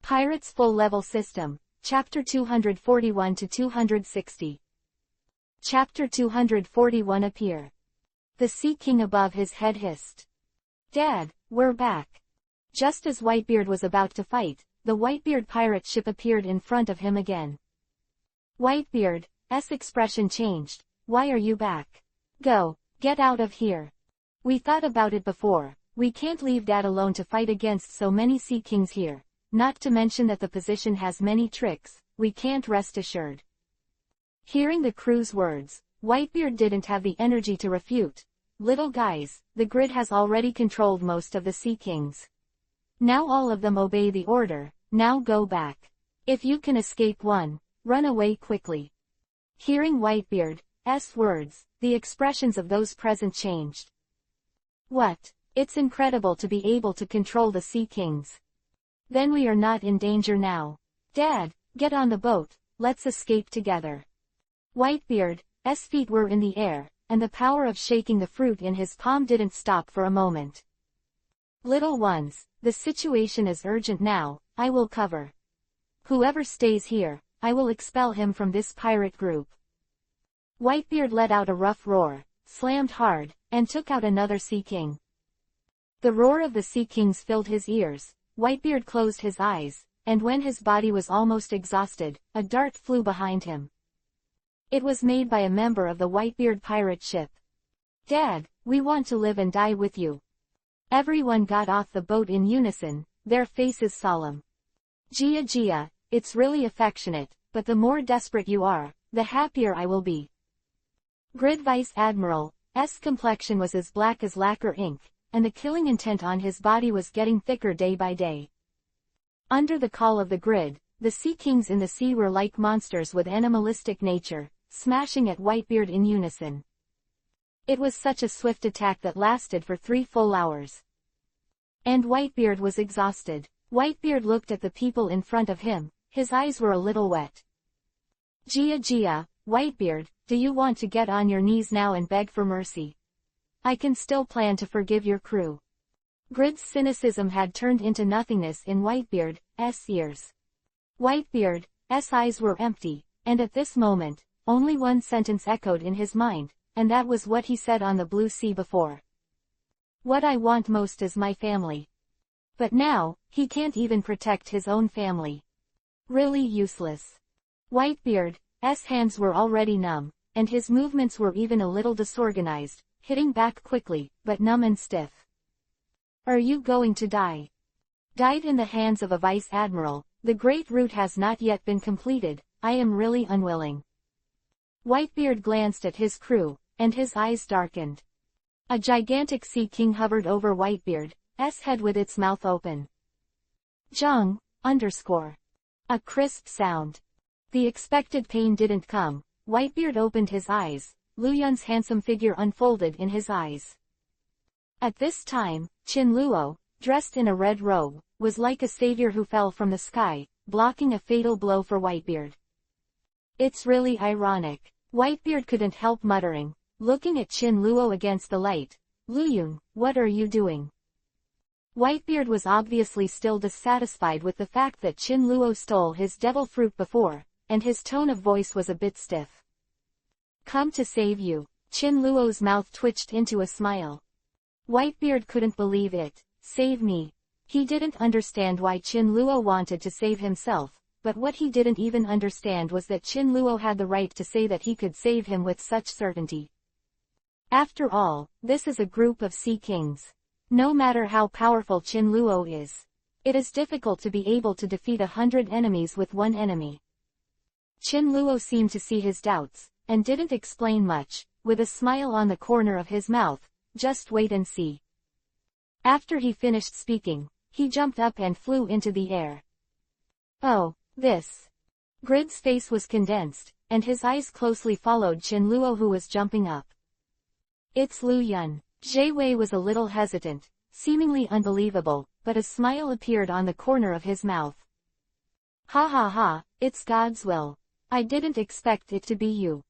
Pirates Full Level System, Chapter 241-260. Chapter 241 Appear. The Sea King above his head hissed. "Dad, we're back." Just as Whitebeard was about to fight, the Whitebeard pirate ship appeared in front of him again. Whitebeard's expression changed. "Why are you back? Go, get out of here. We thought about it before, we can't leave Dad alone to fight against so many Sea Kings here. Not to mention that the position has many tricks, we can't rest assured." Hearing the crew's words, Whitebeard didn't have the energy to refute. "Little guys, the grid has already controlled most of the Sea Kings. Now all of them obey the order, now go back. If you can escape one, run away quickly." Hearing Whitebeard's words, the expressions of those present changed. "What? It's incredible to be able to control the Sea Kings. Then we are not in danger now. Dad, get on the boat, let's escape together." Whitebeard's feet were in the air, and the power of shaking the fruit in his palm didn't stop for a moment. "Little ones, the situation is urgent now, I will cover. Whoever stays here, I will expel him from this pirate group." Whitebeard let out a rough roar, slammed hard, and took out another Sea King. The roar of the Sea Kings filled his ears. Whitebeard closed his eyes, and when his body was almost exhausted, a dart flew behind him. It was made by a member of the Whitebeard pirate ship. "Dad, we want to live and die with you." Everyone got off the boat in unison, their faces solemn. "Gia Gia, it's really affectionate, but the more desperate you are, the happier I will be." Grid Vice Admiral's complexion was as black as lacquer ink, and the killing intent on his body was getting thicker day by day. Under the call of the grid, the Sea Kings in the sea were like monsters with animalistic nature, smashing at Whitebeard in unison. It was such a swift attack that lasted for 3 full hours. And Whitebeard was exhausted. Whitebeard looked at the people in front of him, his eyes were a little wet. "Gia Gia, Whitebeard, do you want to get on your knees now and beg for mercy? I can still plan to forgive your crew." Grid's cynicism had turned into nothingness in Whitebeard's ears. Whitebeard's eyes were empty, and at this moment, only one sentence echoed in his mind, and that was what he said on the blue sea before. "What I want most is my family." But now, he can't even protect his own family. Really useless. Whitebeard's hands were already numb, and his movements were even a little disorganized, hitting back quickly, but numb and stiff. "Are you going to die?" "Died in the hands of a vice admiral, the great route has not yet been completed, I am really unwilling." Whitebeard glanced at his crew, and his eyes darkened. A gigantic Sea King hovered over Whitebeard's head with its mouth open. "Jung, _ A crisp sound. The expected pain didn't come. Whitebeard opened his eyes. Luyun's handsome figure unfolded in his eyes. At this time, Qin Luo, dressed in a red robe, was like a savior who fell from the sky, blocking a fatal blow for Whitebeard. "It's really ironic," Whitebeard couldn't help muttering, looking at Qin Luo against the light. "Luyun, what are you doing?" Whitebeard was obviously still dissatisfied with the fact that Qin Luo stole his devil fruit before, and his tone of voice was a bit stiff. "Come to save you." Qin Luo's mouth twitched into a smile. Whitebeard couldn't believe it. Save me. He didn't understand why Qin Luo wanted to save himself, but what he didn't even understand was that Qin Luo had the right to say that he could save him with such certainty. After all, this is a group of Sea Kings. No matter how powerful Qin Luo is, it is difficult to be able to defeat 100 enemies with one enemy. Qin Luo seemed to see his doubts, and didn't explain much, with a smile on the corner of his mouth. "Just wait and see." After he finished speaking, he jumped up and flew into the air. "Oh, this." Grid's face was condensed, and his eyes closely followed Qin Luo who was jumping up. "It's Luyun." Jie Wei was a little hesitant, seemingly unbelievable, but a smile appeared on the corner of his mouth. "Ha ha ha, it's God's will. I didn't expect it to be you."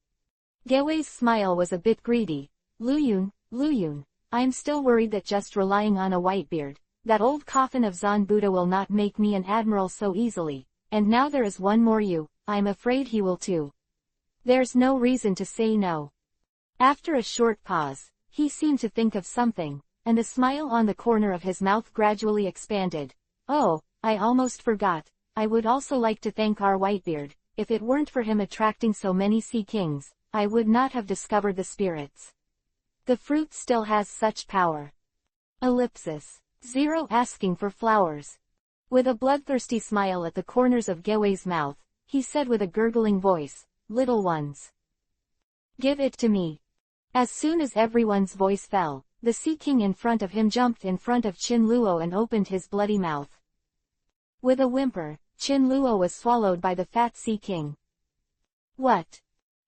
Gewei's smile was a bit greedy. Luyun, I'm still worried that just relying on a Whitebeard, that old coffin of Zan Buddha will not make me an admiral so easily, and now there is one more you, I'm afraid he will too. There's no reason to say no. After a short pause, he seemed to think of something, and the smile on the corner of his mouth gradually expanded. Oh, I almost forgot, I would also like to thank our Whitebeard. If it weren't for him attracting so many sea kings, I would not have discovered the spirits. The fruit still has such power. Ellipsis. 0 asking for flowers. With a bloodthirsty smile at the corners of Gewei's mouth, he said with a gurgling voice, little ones. Give it to me. As soon as everyone's voice fell, the Sea King in front of him jumped in front of Qin Luo and opened his bloody mouth. With a whimper, Qin Luo was swallowed by the fat Sea King. What?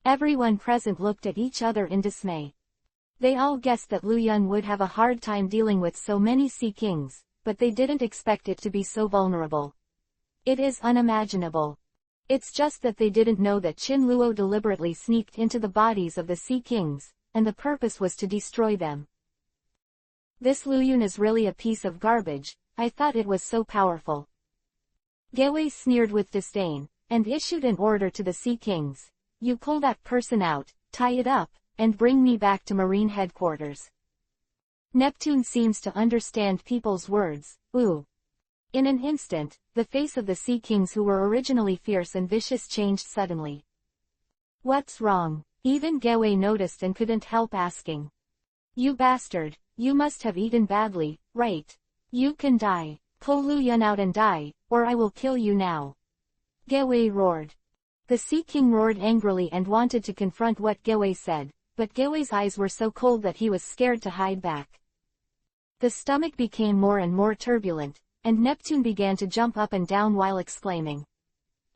Everyone present looked at each other in dismay. They all guessed that Lu Yun would have a hard time dealing with so many Sea Kings, but they didn't expect it to be so vulnerable. It is unimaginable. It's just that they didn't know that Qin Luo deliberately sneaked into the bodies of the Sea Kings, and the purpose was to destroy them. This Lu Yun is really a piece of garbage, I thought it was so powerful. Gewei sneered with disdain, and issued an order to the Sea Kings. You pull that person out, tie it up, and bring me back to Marine headquarters. Neptune seems to understand people's words, ooh. In an instant, the face of the Sea Kings who were originally fierce and vicious changed suddenly. What's wrong? Even Gewei noticed and couldn't help asking. You bastard, you must have eaten badly, right? You can die. Pull Lu Yun out and die, or I will kill you now. Gewei roared. The Sea King roared angrily and wanted to confront what Gewei said, but Gewei's eyes were so cold that he was scared to hide back. The stomach became more and more turbulent, and Neptune began to jump up and down while exclaiming.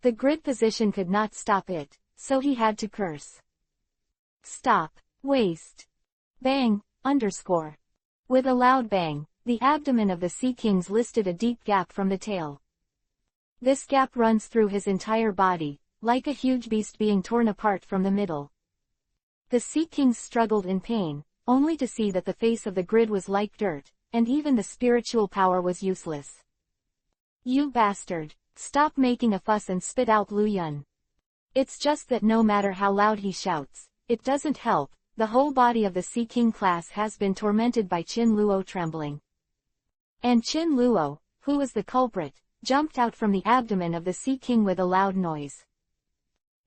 The grid position could not stop it, so he had to curse. Stop. Waste. Bang, underscore. With a loud bang, the abdomen of the Sea Kings listed a deep gap from the tail. This gap runs through his entire body, like a huge beast being torn apart from the middle. The Sea Kings struggled in pain, only to see that the face of the grid was like dirt, and even the spiritual power was useless. You bastard! Stop making a fuss and spit out Lu Yun. It's just that no matter how loud he shouts, it doesn't help, the whole body of the Sea King class has been tormented by Qin Luo trembling. And Qin Luo, who was the culprit, jumped out from the abdomen of the Sea King with a loud noise.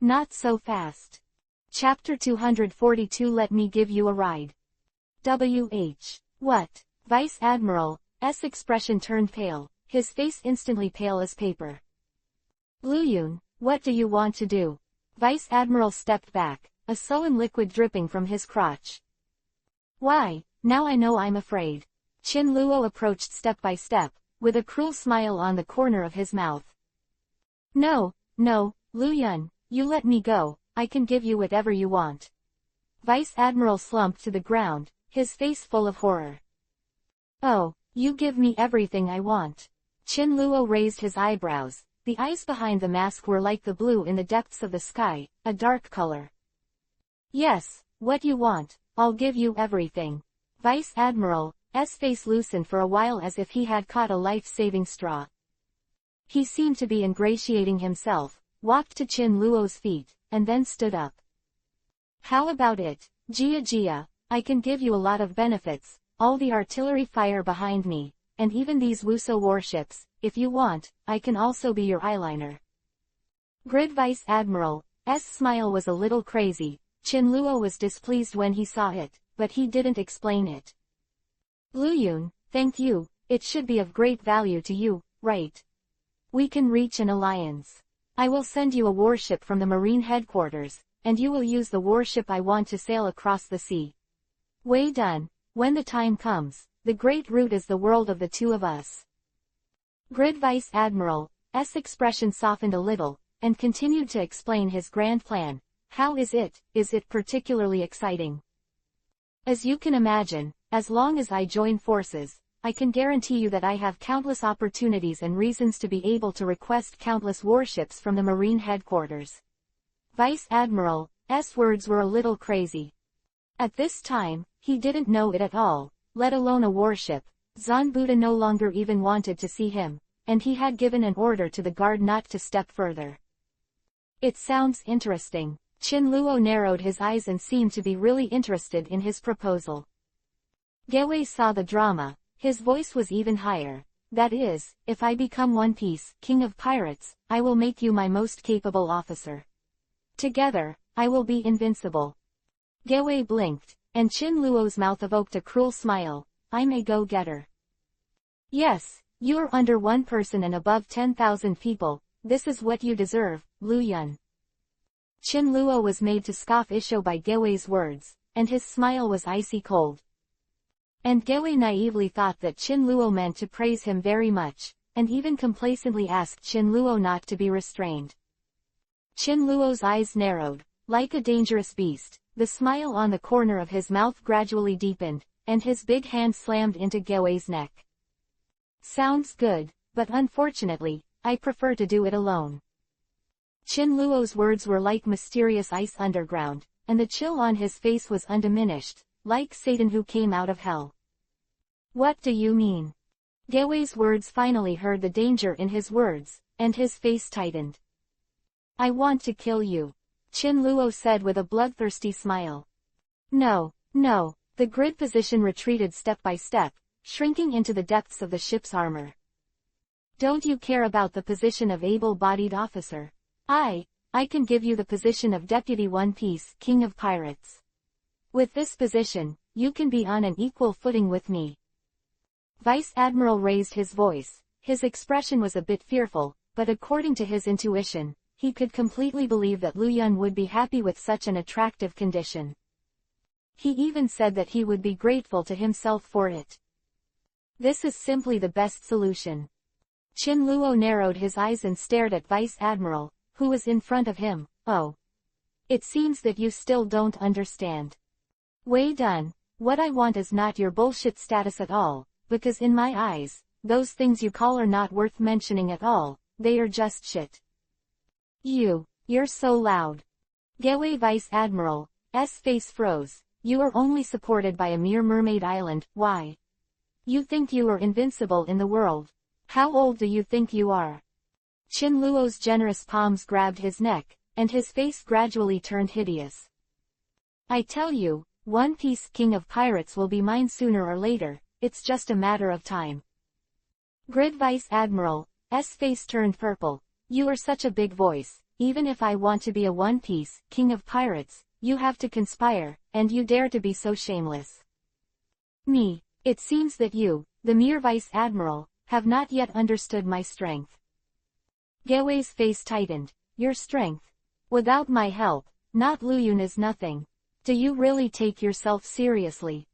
Not so fast. Chapter 242. Let me give you a ride. W.H. What? Vice Admiral's expression turned pale, his face instantly pale as paper. Lu Yun, what do you want to do? Vice Admiral stepped back, a sullen liquid dripping from his crotch. Why, now I know I'm afraid. Qin Luo approached step by step, with a cruel smile on the corner of his mouth. No, Lu Yun, you let me go, I can give you whatever you want. Vice Admiral slumped to the ground, his face full of horror. Oh, you give me everything I want. Qin Luo raised his eyebrows, the eyes behind the mask were like the blue in the depths of the sky, a dark color. Yes, what you want, I'll give you everything. Vice Admiral's face loosened for a while as if he had caught a life-saving straw. He seemed to be ingratiating himself, walked to Qin Luo's feet, and then stood up. How about it, Jia? I can give you a lot of benefits, all the artillery fire behind me, and even these Wuso warships, if you want, I can also be your eyeliner. Grid Vice Admiral's smile was a little crazy. Qin Luo was displeased when he saw it, but he didn't explain it. Lu Yun, thank you, it should be of great value to you, right? We can reach an alliance. I will send you a warship from the Marine headquarters, and you will use the warship I want to sail across the sea. Way done, when the time comes, the great route is the world of the two of us. Grid Vice Admiral's expression softened a little, and continued to explain his grand plan. How is it particularly exciting? As you can imagine, as long as I join forces, I can guarantee you that I have countless opportunities and reasons to be able to request countless warships from the Marine headquarters. Vice Admiral's words were a little crazy. At this time, he didn't know it at all, let alone a warship, Zanbuda no longer even wanted to see him, and he had given an order to the guard not to step further. It sounds interesting. Chinluo narrowed his eyes and seemed to be really interested in his proposal. Gewei saw the drama. His voice was even higher. That is, if I become One Piece, King of Pirates, I will make you my most capable officer. Together, I will be invincible. Gewei blinked, and Chinluo's mouth evoked a cruel smile. I'm a go-getter. Yes, you're under one person and above 10,000 people. This is what you deserve, Lu Yun. Chinluo was made to scoff Isho by Gewei's words, and his smile was icy cold. And Gewei naively thought that Chinluo meant to praise him very much, and even complacently asked Chinluo not to be restrained. Chinluo's eyes narrowed. Like a dangerous beast, the smile on the corner of his mouth gradually deepened, and his big hand slammed into Gewei's neck. Sounds good, but unfortunately, I prefer to do it alone. Chinluo's words were like mysterious ice underground, and the chill on his face was undiminished, like Satan who came out of hell. What do you mean? Gewei's words finally heard the danger in his words, and his face tightened. I want to kill you, Chinluo said with a bloodthirsty smile. No, no, the grid position retreated step by step, shrinking into the depths of the ship's armor. Don't you care about the position of able-bodied officer? I can give you the position of Deputy One Piece, King of Pirates. With this position, you can be on an equal footing with me. Vice Admiral raised his voice. His expression was a bit fearful, but according to his intuition, he could completely believe that Lu Yun would be happy with such an attractive condition. He even said that he would be grateful to himself for it. This is simply the best solution. Chinluo narrowed his eyes and stared at Vice Admiral, who was in front of him. Oh. It seems that you still don't understand. Wei Dun, what I want is not your bullshit status at all, because in my eyes, those things you call are not worth mentioning at all, they are just shit. You're so loud. Gewei Vice Admiral's face froze. You are only supported by a mere mermaid island, why? You think you are invincible in the world. How old do you think you are? Chinluo's generous palms grabbed his neck, and his face gradually turned hideous. I tell you, One Piece King of Pirates will be mine sooner or later, it's just a matter of time. Grid Vice Admiral's face turned purple. You are such a big voice, even if I want to be a One Piece King of Pirates, you have to conspire, and you dare to be so shameless. Me, it seems that you, the mere Vice Admiral, have not yet understood my strength. Gewei's face tightened. Your strength? Without my help, not Lu Yun is nothing. Do you really take yourself seriously?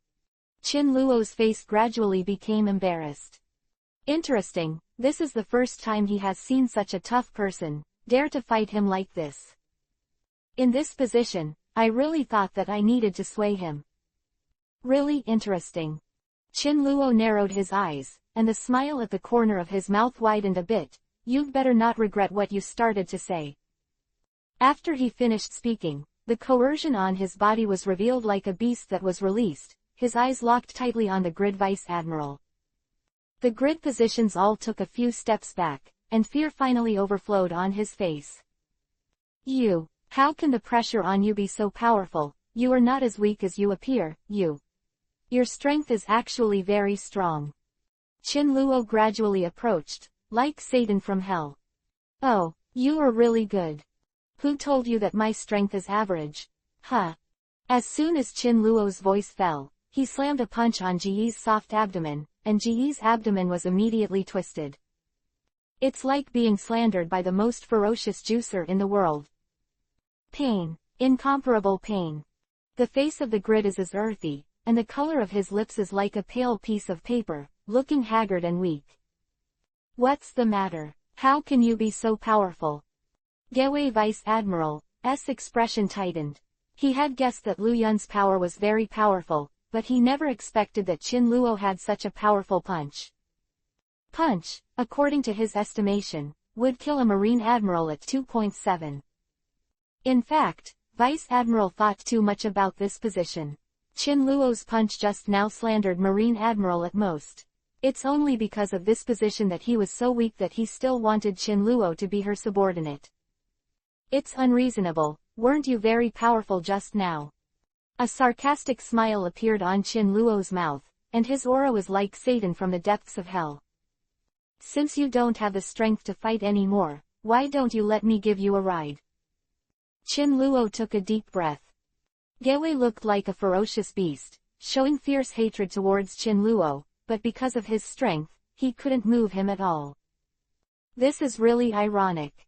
Chinluo's face gradually became embarrassed. Interesting, this is the first time he has seen such a tough person dare to fight him like this. In this position, I really thought that I needed to sway him. Really interesting. Chinluo narrowed his eyes, and the smile at the corner of his mouth widened a bit. You'd better not regret what you started to say. After he finished speaking, the coercion on his body was revealed like a beast that was released, his eyes locked tightly on the grid Vice Admiral. The grid positions all took a few steps back, and fear finally overflowed on his face. How can the pressure on you be so powerful? You are not as weak as you appear, Your strength is actually very strong. Chinluo gradually approached, like Satan from hell. Oh, you are really good. Who told you that my strength is average? Huh. As soon as Chinluo's voice fell, he slammed a punch on Ji's soft abdomen, and Ji's abdomen was immediately twisted. It's like being slandered by the most ferocious juicer in the world. Pain. Incomparable pain. The face of the grid is as earthy, and the color of his lips is like a pale piece of paper, looking haggard and weak. What's the matter? How can you be so powerful? Gewei Vice Admiral's expression tightened. He had guessed that Lu Yun's power was very powerful, but he never expected that Chinluo had such a powerful punch. Punch, according to his estimation, would kill a Marine Admiral at 2.7. In fact, Vice Admiral thought too much about this position. Chinluo's punch just now slandered Marine Admiral at most. It's only because of this position that he was so weak that he still wanted Qin Luo to be her subordinate. It's unreasonable, weren't you very powerful just now? A sarcastic smile appeared on Qin Luo's mouth, and his aura was like Satan from the depths of hell. Since you don't have the strength to fight anymore, why don't you let me give you a ride? Qin Luo took a deep breath. Gewei looked like a ferocious beast, showing fierce hatred towards Qin Luo, but because of his strength, he couldn't move him at all. This is really ironic.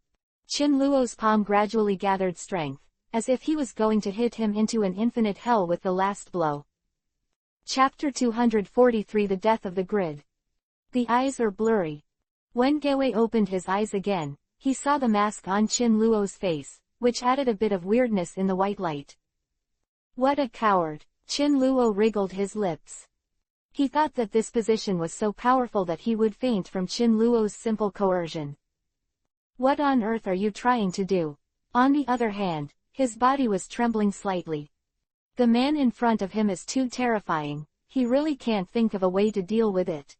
Qin Luo's palm gradually gathered strength, as if he was going to hit him into an infinite hell with the last blow. Chapter 243 The Death of the Grid. The eyes are blurry. When Gewei opened his eyes again, he saw the mask on Qin Luo's face, which added a bit of weirdness in the white light. What a coward! Qin Luo wriggled his lips. He thought that this position was so powerful that he would faint from Qin Luo's simple coercion. What on earth are you trying to do? On the other hand, his body was trembling slightly. The man in front of him is too terrifying, he really can't think of a way to deal with it.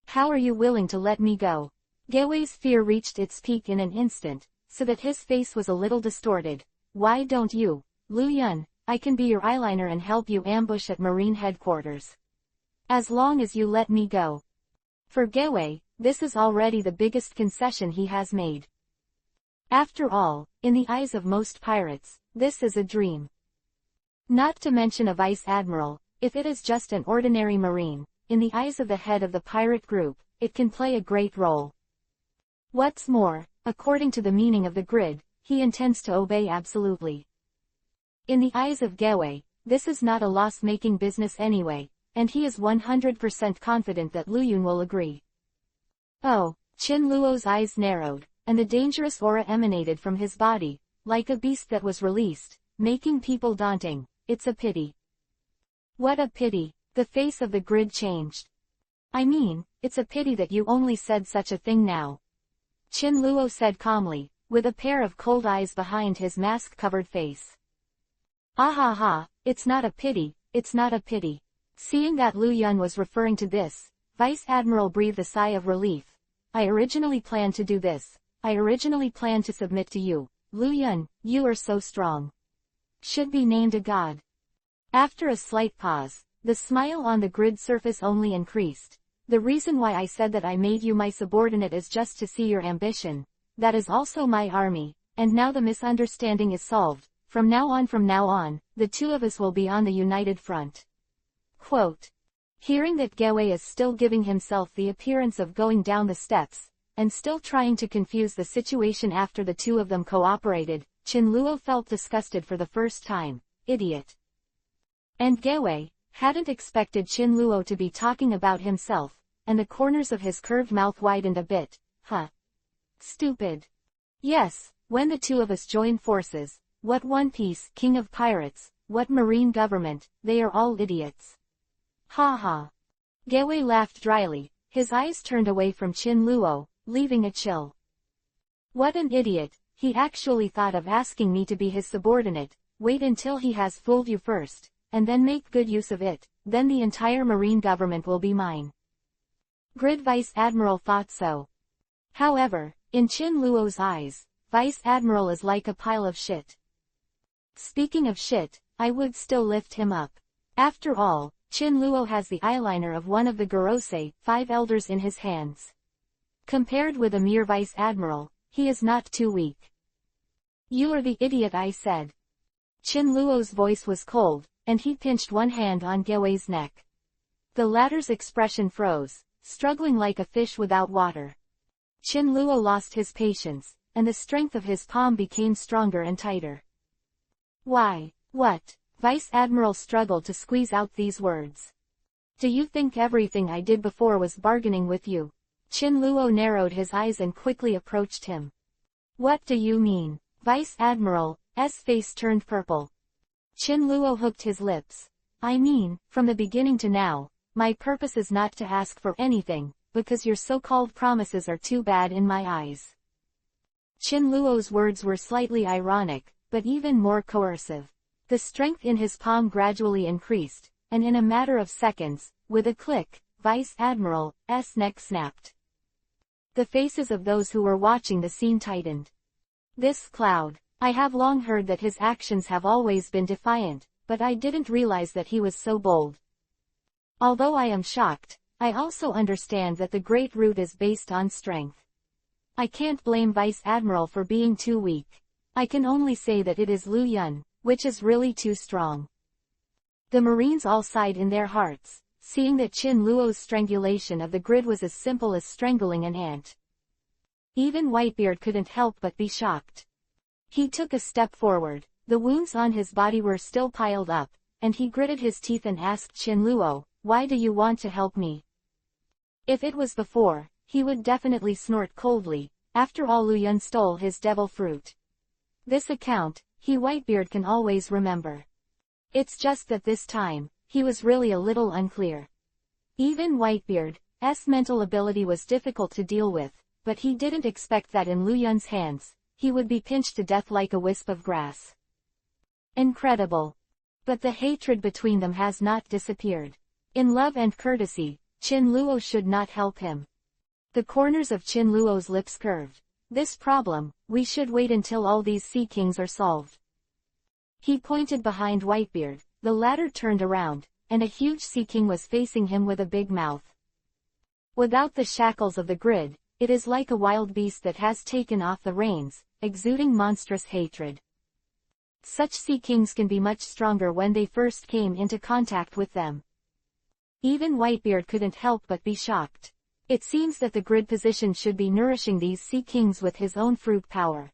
How are you willing to let me go? Gewei's fear reached its peak in an instant, so that his face was a little distorted. Why don't you, Lu Yun? I can be your eyeliner and help you ambush at Marine headquarters. As long as you let me go. For Gewei, this is already the biggest concession he has made. After all, in the eyes of most pirates, this is a dream. Not to mention a vice admiral, if it is just an ordinary marine, in the eyes of the head of the pirate group, it can play a great role. What's more, according to the meaning of the grid, he intends to obey absolutely. In the eyes of Gewei, this is not a loss-making business anyway, and he is 100% confident that Lu Yun will agree. Oh, Qin Luo's eyes narrowed, and the dangerous aura emanated from his body, like a beast that was released, making people daunting. It's a pity. What a pity, the face of the grid changed. I mean, it's a pity that you only said such a thing now. Qin Luo said calmly, with a pair of cold eyes behind his mask-covered face. Ah ha ha, it's not a pity, it's not a pity. Seeing that Lu Yun was referring to this, Vice Admiral breathed a sigh of relief. I originally planned to do this. I originally planned to submit to you. Lu Yun, you are so strong. Should be named a god. After a slight pause, the smile on the grid surface only increased. The reason why I said that I made you my subordinate is just to see your ambition. That is also my army, and now the misunderstanding is solved. From now on, the two of us will be on the united front. Quote. Hearing that Gewei is still giving himself the appearance of going down the steps, and still trying to confuse the situation after the two of them cooperated, Qin Luo felt disgusted for the first time. Idiot. And Gewei hadn't expected Qin Luo to be talking about himself, and the corners of his curved mouth widened a bit. Huh. Stupid. Yes, when the two of us join forces, what One Piece, King of Pirates, what Marine government, they are all idiots. Ha ha. Gewei laughed dryly, his eyes turned away from Qin Luo, leaving a chill. What an idiot, he actually thought of asking me to be his subordinate. Wait until he has fooled you first, and then make good use of it, then the entire Marine government will be mine. Grid Vice Admiral thought so. However, in Qin Luo's eyes, Vice Admiral is like a pile of shit. Speaking of shit, I would still lift him up. After all, Qin Luo has the eyeliner of one of the Gorosei, 5 elders in his hands. Compared with a mere vice admiral, he is not too weak. You are the idiot, I said. Qin Luo's voice was cold, and he pinched one hand on Gewei's neck. The latter's expression froze, struggling like a fish without water. Qin Luo lost his patience, and the strength of his palm became stronger and tighter. Why, what? Vice Admiral struggled to squeeze out these words. Do you think everything I did before was bargaining with you? Qin Luo narrowed his eyes and quickly approached him. What do you mean? Vice Admiral's face turned purple. Qin Luo hooked his lips. I mean, from the beginning to now, my purpose is not to ask for anything, because your so-called promises are too bad in my eyes. Qin Luo's words were slightly ironic, but even more coercive. The strength in his palm gradually increased, and in a matter of seconds, with a click, Vice Admiral's neck snapped. The faces of those who were watching the scene tightened. This cloud. I have long heard that his actions have always been defiant, but I didn't realize that he was so bold. Although I am shocked, I also understand that the Great Root is based on strength. I can't blame Vice Admiral for being too weak. I can only say that it is Lu Yun, which is really too strong. The Marines all sighed in their hearts, seeing that Qin Luo's strangulation of the grid was as simple as strangling an ant. Even Whitebeard couldn't help but be shocked. He took a step forward, the wounds on his body were still piled up, and he gritted his teeth and asked Qin Luo, "Why do you want to help me?" If it was before, he would definitely snort coldly. After all, Lu Yun stole his devil fruit. This account, Whitebeard can always remember. It's just that this time, he was really a little unclear. Even Whitebeard's mental ability was difficult to deal with, but he didn't expect that in Lu Yun's hands, he would be pinched to death like a wisp of grass. Incredible. But the hatred between them has not disappeared. In love and courtesy, Qin Luo should not help him. The corners of Qin Luo's lips curved. This problem, we should wait until all these Sea Kings are solved. He pointed behind Whitebeard, the latter turned around, and a huge Sea King was facing him with a big mouth. Without the shackles of the grid, it is like a wild beast that has taken off the reins, exuding monstrous hatred. Such Sea Kings can be much stronger when they first came into contact with them. Even Whitebeard couldn't help but be shocked. It seems that the grid position should be nourishing these Sea Kings with his own fruit power.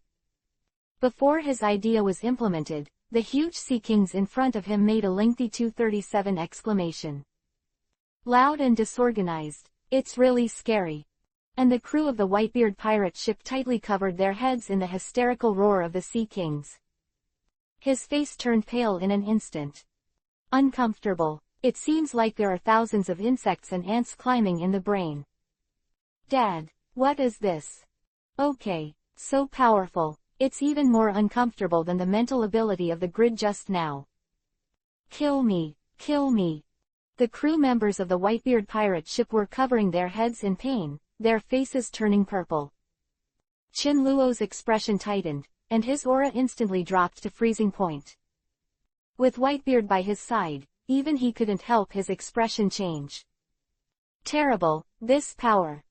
Before his idea was implemented, the huge Sea Kings in front of him made a lengthy 237 exclamation. Loud and disorganized, it's really scary. And the crew of the Whitebeard pirate ship tightly covered their heads in the hysterical roar of the Sea Kings. His face turned pale in an instant. Uncomfortable. It seems like there are thousands of insects and ants climbing in the brain. Dad, what is this? Okay, so powerful, it's even more uncomfortable than the mental ability of the grid just now. Kill me, kill me. The crew members of the Whitebeard pirate ship were covering their heads in pain, their faces turning purple. Qin Luo's expression tightened, and his aura instantly dropped to freezing point. With Whitebeard by his side, even he couldn't help his expression change. Terrible, this power.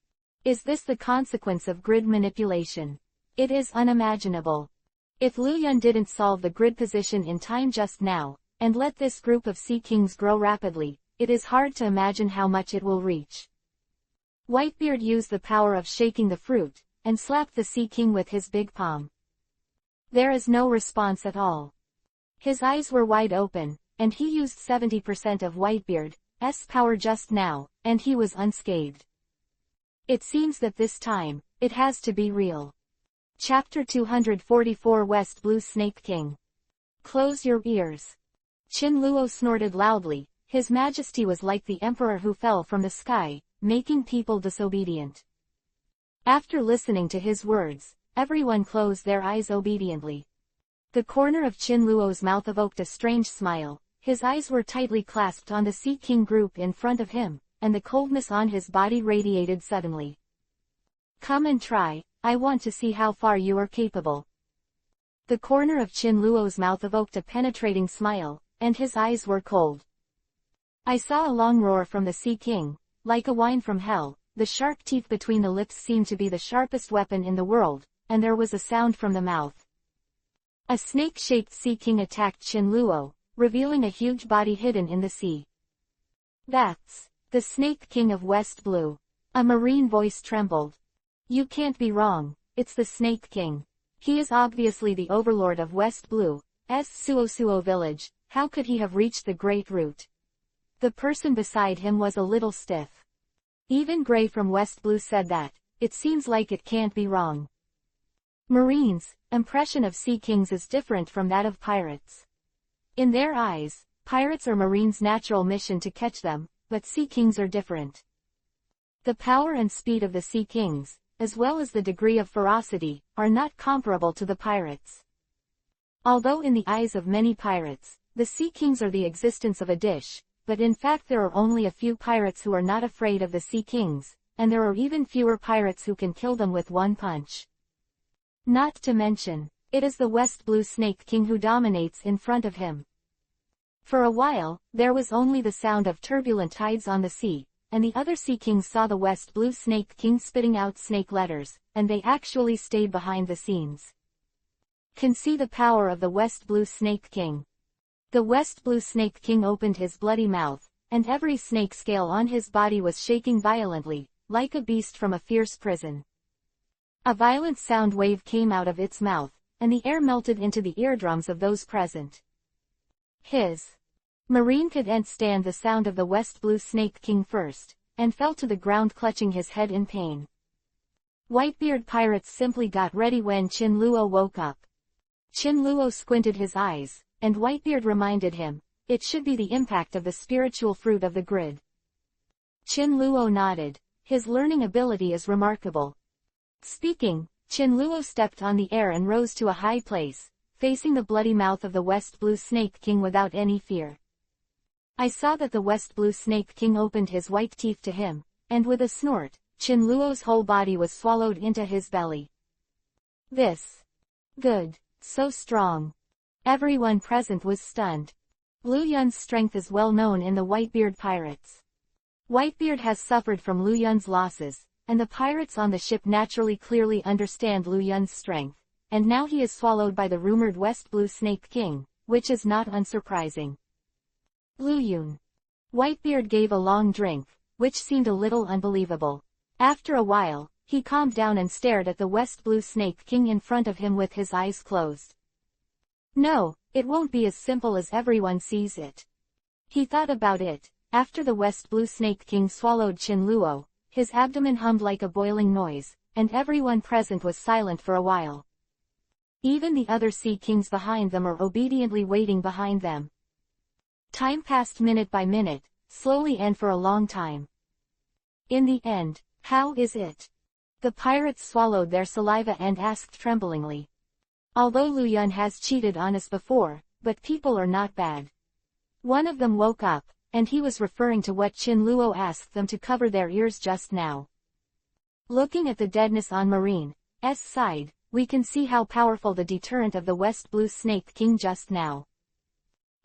Is this the consequence of grid manipulation? It is unimaginable. If Lu Yun didn't solve the grid position in time just now, and let this group of Sea Kings grow rapidly, it is hard to imagine how much it will reach. Whitebeard used the power of shaking the fruit, and slapped the Sea King with his big palm. There is no response at all. His eyes were wide open, and he used 70% of Whitebeard's power just now, and he was unscathed. It seems that this time, it has to be real. Chapter 244 West Blue Snake King. Close your ears. Qin Luo snorted loudly. His majesty was like the emperor who fell from the sky, making people disobedient. After listening to his words, everyone closed their eyes obediently. The corner of Qin Luo's mouth evoked a strange smile. His eyes were tightly clasped on the Sea King group in front of him, and the coldness on his body radiated suddenly. Come and try, I want to see how far you are capable. The corner of Qin Luo's mouth evoked a penetrating smile, and his eyes were cold. I saw a long roar from the Sea King, like a whine from hell. The sharp teeth between the lips seemed to be the sharpest weapon in the world, and there was a sound from the mouth. A snake-shaped Sea King attacked Qin Luo, revealing a huge body hidden in the sea. That's the Snake King of West Blue. A marine voice trembled. You can't be wrong, it's the Snake King. He is obviously the overlord of West Blue's Suosuo village. How could he have reached the Great Root? The person beside him was a little stiff. Even Gray from West Blue said that, it seems like it can't be wrong. Marines' impression of Sea Kings is different from that of pirates. In their eyes, pirates are Marines' natural mission to catch them, but Sea Kings are different. The power and speed of the Sea Kings, as well as the degree of ferocity, are not comparable to the pirates. Although in the eyes of many pirates, the Sea Kings are the existence of a dish, but in fact there are only a few pirates who are not afraid of the Sea Kings, and there are even fewer pirates who can kill them with one punch. Not to mention, it is the West Blue Snake King who dominates in front of him. For a while, there was only the sound of turbulent tides on the sea, and the other Sea Kings saw the West Blue Snake King spitting out snake letters, and they actually stayed behind the scenes. Can see the power of the West Blue Snake King. The West Blue Snake King opened his bloody mouth, and every snake scale on his body was shaking violently, like a beast from a fierce prison. A violent sound wave came out of its mouth, and the air melted into the eardrums of those present. Marine couldn't stand the sound of the West Blue Snake King first, and fell to the ground clutching his head in pain. Whitebeard pirates simply got ready when Chin Luo woke up. Chin Luo squinted his eyes, and Whitebeard reminded him, it should be the impact of the spiritual fruit of the grid. Chin Luo nodded, his learning ability is remarkable. Speaking, Chin Luo stepped on the air and rose to a high place, facing the bloody mouth of the West Blue Snake King without any fear. I saw that the West Blue Snake King opened his white teeth to him, and with a snort, Chin Luo's whole body was swallowed into his belly. Good, so strong. Everyone present was stunned. Lu Yun's strength is well known in the Whitebeard pirates. Whitebeard has suffered from Lu Yun's losses, and the pirates on the ship naturally clearly understand Lu Yun's strength, and now he is swallowed by the rumored West Blue Snake King, which is not unsurprising. Lu Yun. Whitebeard gave a long drink, which seemed a little unbelievable. After a while, he calmed down and stared at the West Blue Snake King in front of him with his eyes closed. No, it won't be as simple as everyone sees it. He thought about it. After the West Blue Snake King swallowed Chin Luo, his abdomen hummed like a boiling noise, and everyone present was silent for a while. Even the other Sea Kings behind them are obediently waiting behind them. Time passed minute by minute, slowly and for a long time. In the end, how is it? The pirates swallowed their saliva and asked tremblingly. Although Lu Yun has cheated on us before, but people are not bad. One of them woke up, and he was referring to what Chin Luo asked them to cover their ears just now. Looking at the deadness on Marine's side, we can see how powerful the deterrent of the West Blue Snake King just now.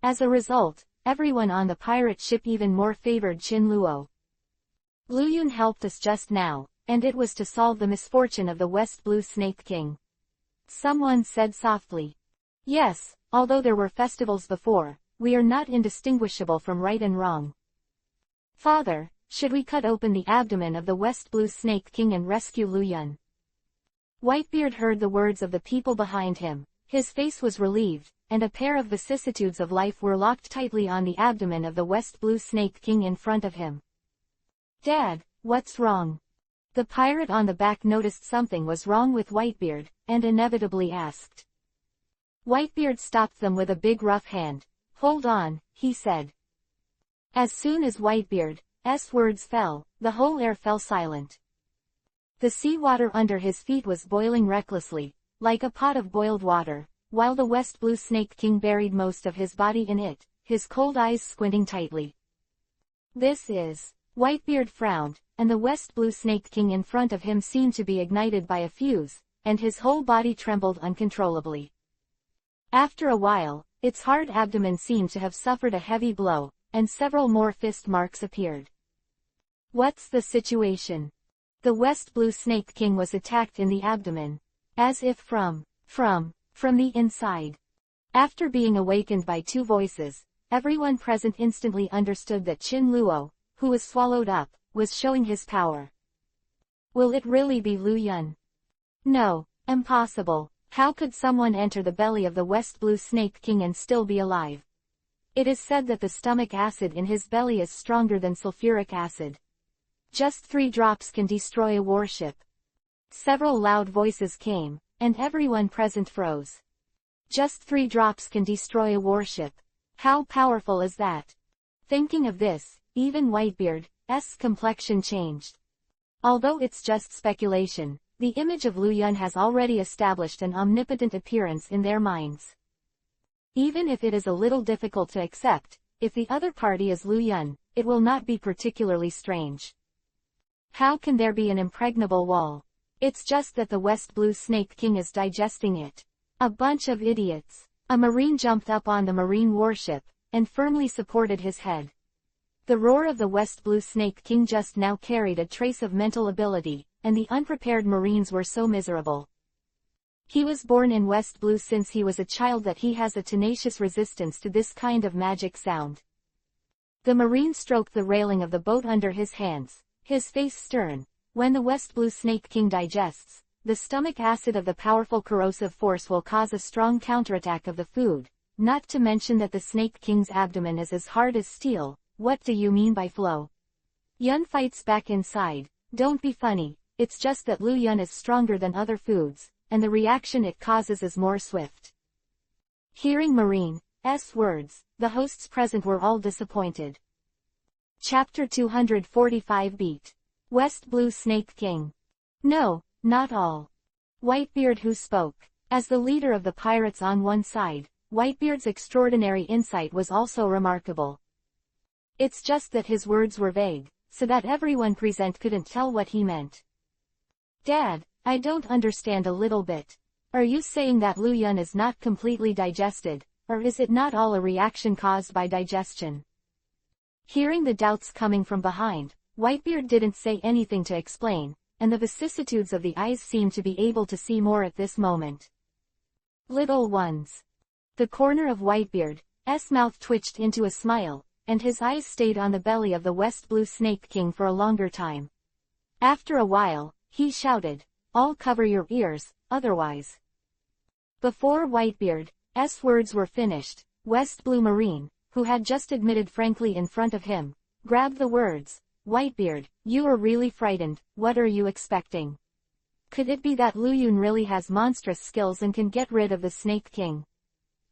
As a result, everyone on the pirate ship even more favored Chin Luo. Lu Yun helped us just now, and it was to solve the misfortune of the West Blue Snake King. Someone said softly. Yes, although there were festivals before, we are not indistinguishable from right and wrong. Father, should we cut open the abdomen of the West Blue Snake King and rescue Lu Yun? Whitebeard heard the words of the people behind him, his face was relieved, and a pair of vicissitudes of life were locked tightly on the abdomen of the West Blue Snake King in front of him. Dad, what's wrong? The pirate on the back noticed something was wrong with Whitebeard, and inevitably asked. Whitebeard stopped them with a big rough hand. Hold on, he said. As soon as Whitebeard's words fell, the whole air fell silent. The seawater under his feet was boiling recklessly, like a pot of boiled water, while the West Blue Snake King buried most of his body in it, his cold eyes squinting tightly. Whitebeard frowned, and the West Blue Snake King in front of him seemed to be ignited by a fuse, and his whole body trembled uncontrollably. After a while, its hard abdomen seemed to have suffered a heavy blow, and several more fist marks appeared. What's the situation? The West Blue Snake King was attacked in the abdomen, as if from the inside. After being awakened by two voices, everyone present instantly understood that Chin Luo, who was swallowed up, was showing his power. Will it really be Lu Yun? No, impossible. How could someone enter the belly of the West Blue Snake King and still be alive? It is said that the stomach acid in his belly is stronger than sulfuric acid. Just 3 drops can destroy a warship. Several loud voices came, and everyone present froze. Just 3 drops can destroy a warship. How powerful is that? Thinking of this, even Whitebeard's complexion changed. Although it's just speculation, the image of Lu Yun has already established an omnipotent appearance in their minds. Even if it is a little difficult to accept, if the other party is Lu Yun, it will not be particularly strange. How can there be an impregnable wall? It's just that the West Blue Snake King is digesting it. A bunch of idiots. A Marine jumped up on the Marine warship, and firmly supported his head. The roar of the West Blue Snake King just now carried a trace of mental ability, and the unprepared Marines were so miserable. He was born in West Blue since he was a child that he has a tenacious resistance to this kind of magic sound. The Marine stroked the railing of the boat under his hands, his face stern. When the West Blue Snake King digests, the stomach acid of the powerful corrosive force will cause a strong counterattack of the food, not to mention that the Snake King's abdomen is as hard as steel. What do you mean by flow? Yun fights back inside. Don't be funny, it's just that Lu Yun is stronger than other foods, and the reaction it causes is more swift. Hearing Marine's words, the hosts present were all disappointed. Chapter 245 Beat. West Blue Snake King. No, not all. Whitebeard who spoke. As the leader of the pirates on one side, Whitebeard's extraordinary insight was also remarkable. It's just that his words were vague, so that everyone present couldn't tell what he meant. Dad, I don't understand a little bit. Are you saying that Lu Yun is not completely digested, or is it not all a reaction caused by digestion? Hearing the doubts coming from behind, Whitebeard didn't say anything to explain, and the vicissitudes of the eyes seemed to be able to see more at this moment. Little ones. The corner of Whitebeard's mouth twitched into a smile, and his eyes stayed on the belly of the West Blue Snake King for a longer time. After a while, he shouted, "All cover your ears, otherwise." Before Whitebeard's words were finished, West Blue Marine, who had just admitted frankly in front of him, grabbed the words. "Whitebeard, you are really frightened, what are you expecting? Could it be that Lu Yun really has monstrous skills and can get rid of the Snake King?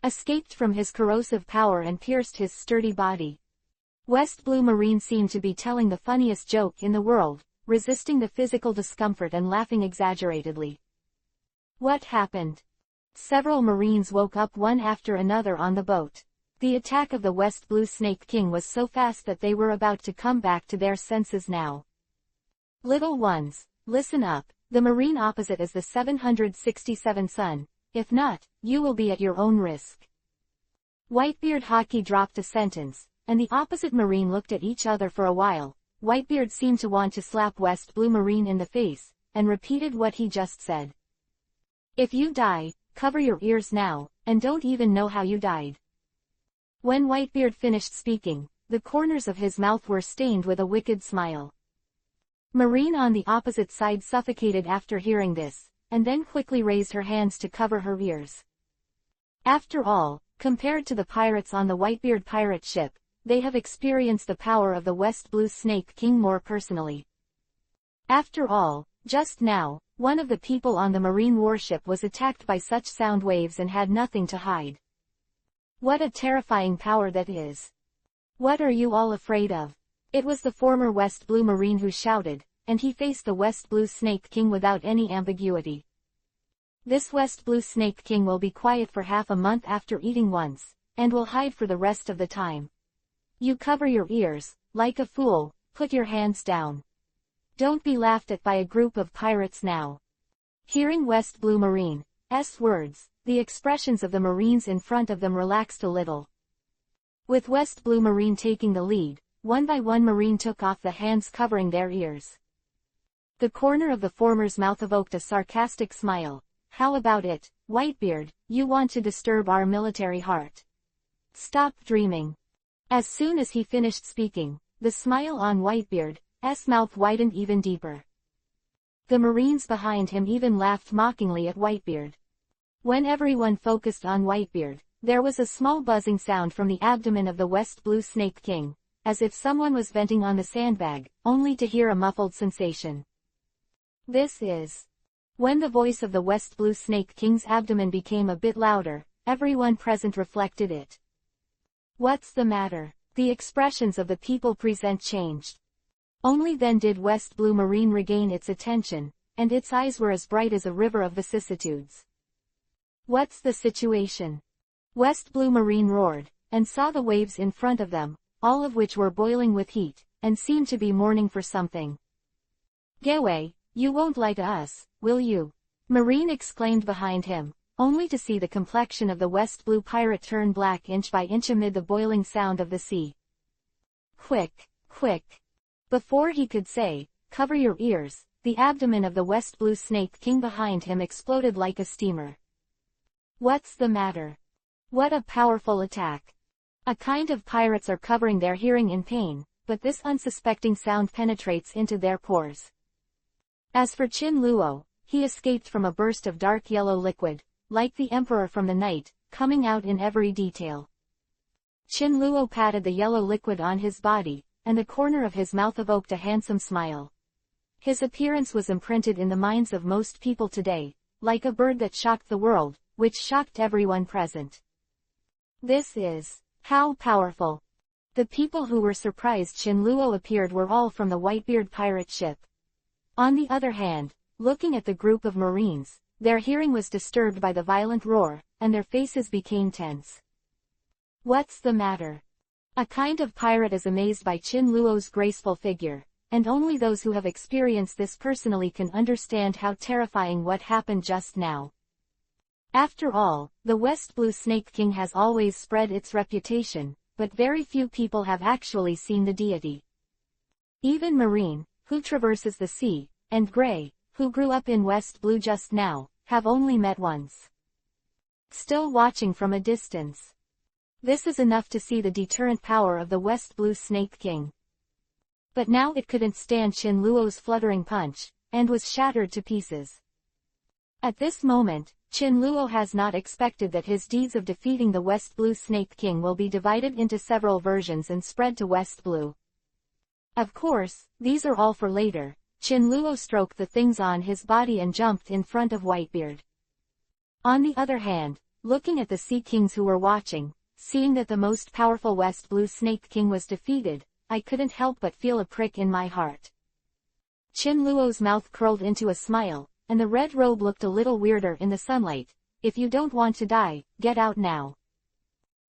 Escaped from his corrosive power and pierced his sturdy body." West Blue Marine seemed to be telling the funniest joke in the world, resisting the physical discomfort and laughing exaggeratedly. What happened? Several Marines woke up one after another on the boat. The attack of the West Blue Snake King was so fast that they were about to come back to their senses now. Little ones, listen up, the Marine opposite is the 767 Sun, if not, you will be at your own risk. Whitebeard Hockey dropped a sentence, and the opposite Marine looked at each other for a while. Whitebeard seemed to want to slap West Blue Marine in the face, and repeated what he just said. If you die, cover your ears now, and don't even know how you died. When Whitebeard finished speaking, the corners of his mouth were stained with a wicked smile. Marine on the opposite side suffocated after hearing this, and then quickly raised her hands to cover her ears. After all, compared to the pirates on the Whitebeard pirate ship, they have experienced the power of the West Blue Snake King more personally. After all, just now, one of the people on the Marine warship was attacked by such sound waves and had nothing to hide. What a terrifying power that is. What are you all afraid of? It was the former West Blue Marine who shouted, and he faced the West Blue Snake King without any ambiguity. This West Blue Snake King will be quiet for half a month after eating once, and will hide for the rest of the time. You cover your ears, like a fool, put your hands down. Don't be laughed at by a group of pirates now. Hearing West Blue Marine's words, the expressions of the Marines in front of them relaxed a little. With West Blue Marine taking the lead, one by one Marine took off the hands covering their ears. The corner of the former's mouth evoked a sarcastic smile. How about it, Whitebeard, you want to disturb our military heart? Stop dreaming. As soon as he finished speaking, the smile on Whitebeard's mouth widened even deeper. The Marines behind him even laughed mockingly at Whitebeard. When everyone focused on Whitebeard, there was a small buzzing sound from the abdomen of the West Blue Snake King, as if someone was venting on the sandbag, only to hear a muffled sensation. This is. When the voice of the West Blue Snake King's abdomen became a bit louder, everyone present reflected it. What's the matter? The expressions of the people present changed. Only then did West Blue Marine regain its attention, and its eyes were as bright as a river of vicissitudes. What's the situation? West Blue Marine roared, and saw the waves in front of them, all of which were boiling with heat, and seemed to be mourning for something. "Geway, you won't lie to us, will you?" Marine exclaimed behind him, only to see the complexion of the West Blue pirate turn black inch by inch amid the boiling sound of the sea. "Quick, quick!" Before he could say, "Cover your ears," the abdomen of the West Blue Snake King behind him exploded like a steamer. "What's the matter? What a powerful attack!" A kind of pirates are covering their hearing in pain, but this unsuspecting sound penetrates into their pores. As for Chin Luo, he escaped from a burst of dark yellow liquid, like the Emperor from the night, coming out in every detail. Chin Luo patted the yellow liquid on his body, and the corner of his mouth evoked a handsome smile. His appearance was imprinted in the minds of most people today, like a bird that shocked the world, which shocked everyone present. "This is how powerful." The people who were surprised Chin Luo appeared were all from the Whitebeard pirate ship. On the other hand, looking at the group of Marines, their hearing was disturbed by the violent roar, and their faces became tense. "What's the matter?" A kind of pirate is amazed by Chin Luo's graceful figure, and only those who have experienced this personally can understand how terrifying what happened just now. After all, the West Blue Snake King has always spread its reputation, but very few people have actually seen the deity. Even Marine, who traverses the sea, and Gray, who grew up in West Blue just now, have only met once. Still watching from a distance. This is enough to see the deterrent power of the West Blue Snake King. But now it couldn't stand Chin Luo's fluttering punch, and was shattered to pieces. At this moment, Chin Luo has not expected that his deeds of defeating the West Blue Snake King will be divided into several versions and spread to West Blue. Of course, these are all for later. Chin Luo stroked the things on his body and jumped in front of Whitebeard. On the other hand, looking at the Sea Kings who were watching, seeing that the most powerful West Blue Snake King was defeated, I couldn't help but feel a prick in my heart. Chin Luo's mouth curled into a smile, and the red robe looked a little weirder in the sunlight. "If you don't want to die, get out now."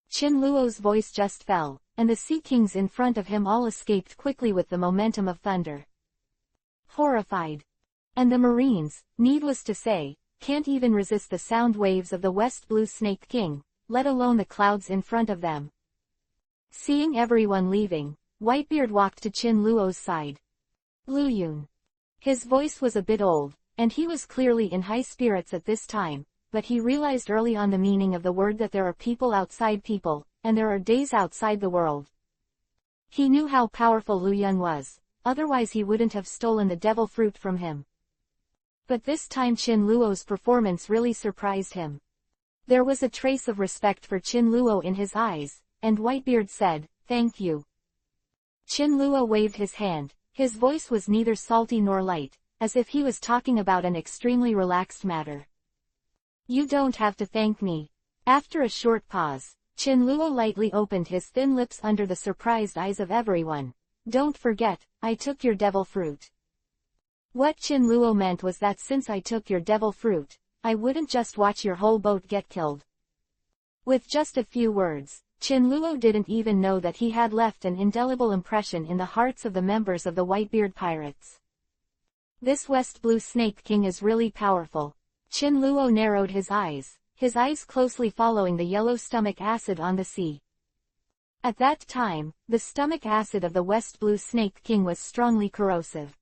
Chin Luo's voice just fell, and the Sea Kings in front of him all escaped quickly with the momentum of thunder. Horrified. And the Marines, needless to say, can't even resist the sound waves of the West Blue Snake King, let alone the clouds in front of them. Seeing everyone leaving, Whitebeard walked to Chin Luo's side. "Lu Yun." His voice was a bit old, and he was clearly in high spirits at this time, but he realized early on the meaning of the word that there are people outside people, and there are days outside the world. He knew how powerful Lu Yun was, otherwise he wouldn't have stolen the devil fruit from him. But this time Chin Luo's performance really surprised him. There was a trace of respect for Chin Luo in his eyes, and Whitebeard said, "Thank you." Chin Luo waved his hand, his voice was neither salty nor light, as if he was talking about an extremely relaxed matter. "You don't have to thank me." After a short pause, Chin Luo lightly opened his thin lips under the surprised eyes of everyone. "Don't forget, I took your devil fruit." What Chin Luo meant was that since I took your devil fruit, I wouldn't just watch your whole boat get killed. With just a few words, Chin Luo didn't even know that he had left an indelible impression in the hearts of the members of the Whitebeard pirates. This West Blue Snake King is really powerful. Chin Luo narrowed his eyes closely following the yellow stomach acid on the sea. At that time, the stomach acid of the West Blue Snake King was strongly corrosive.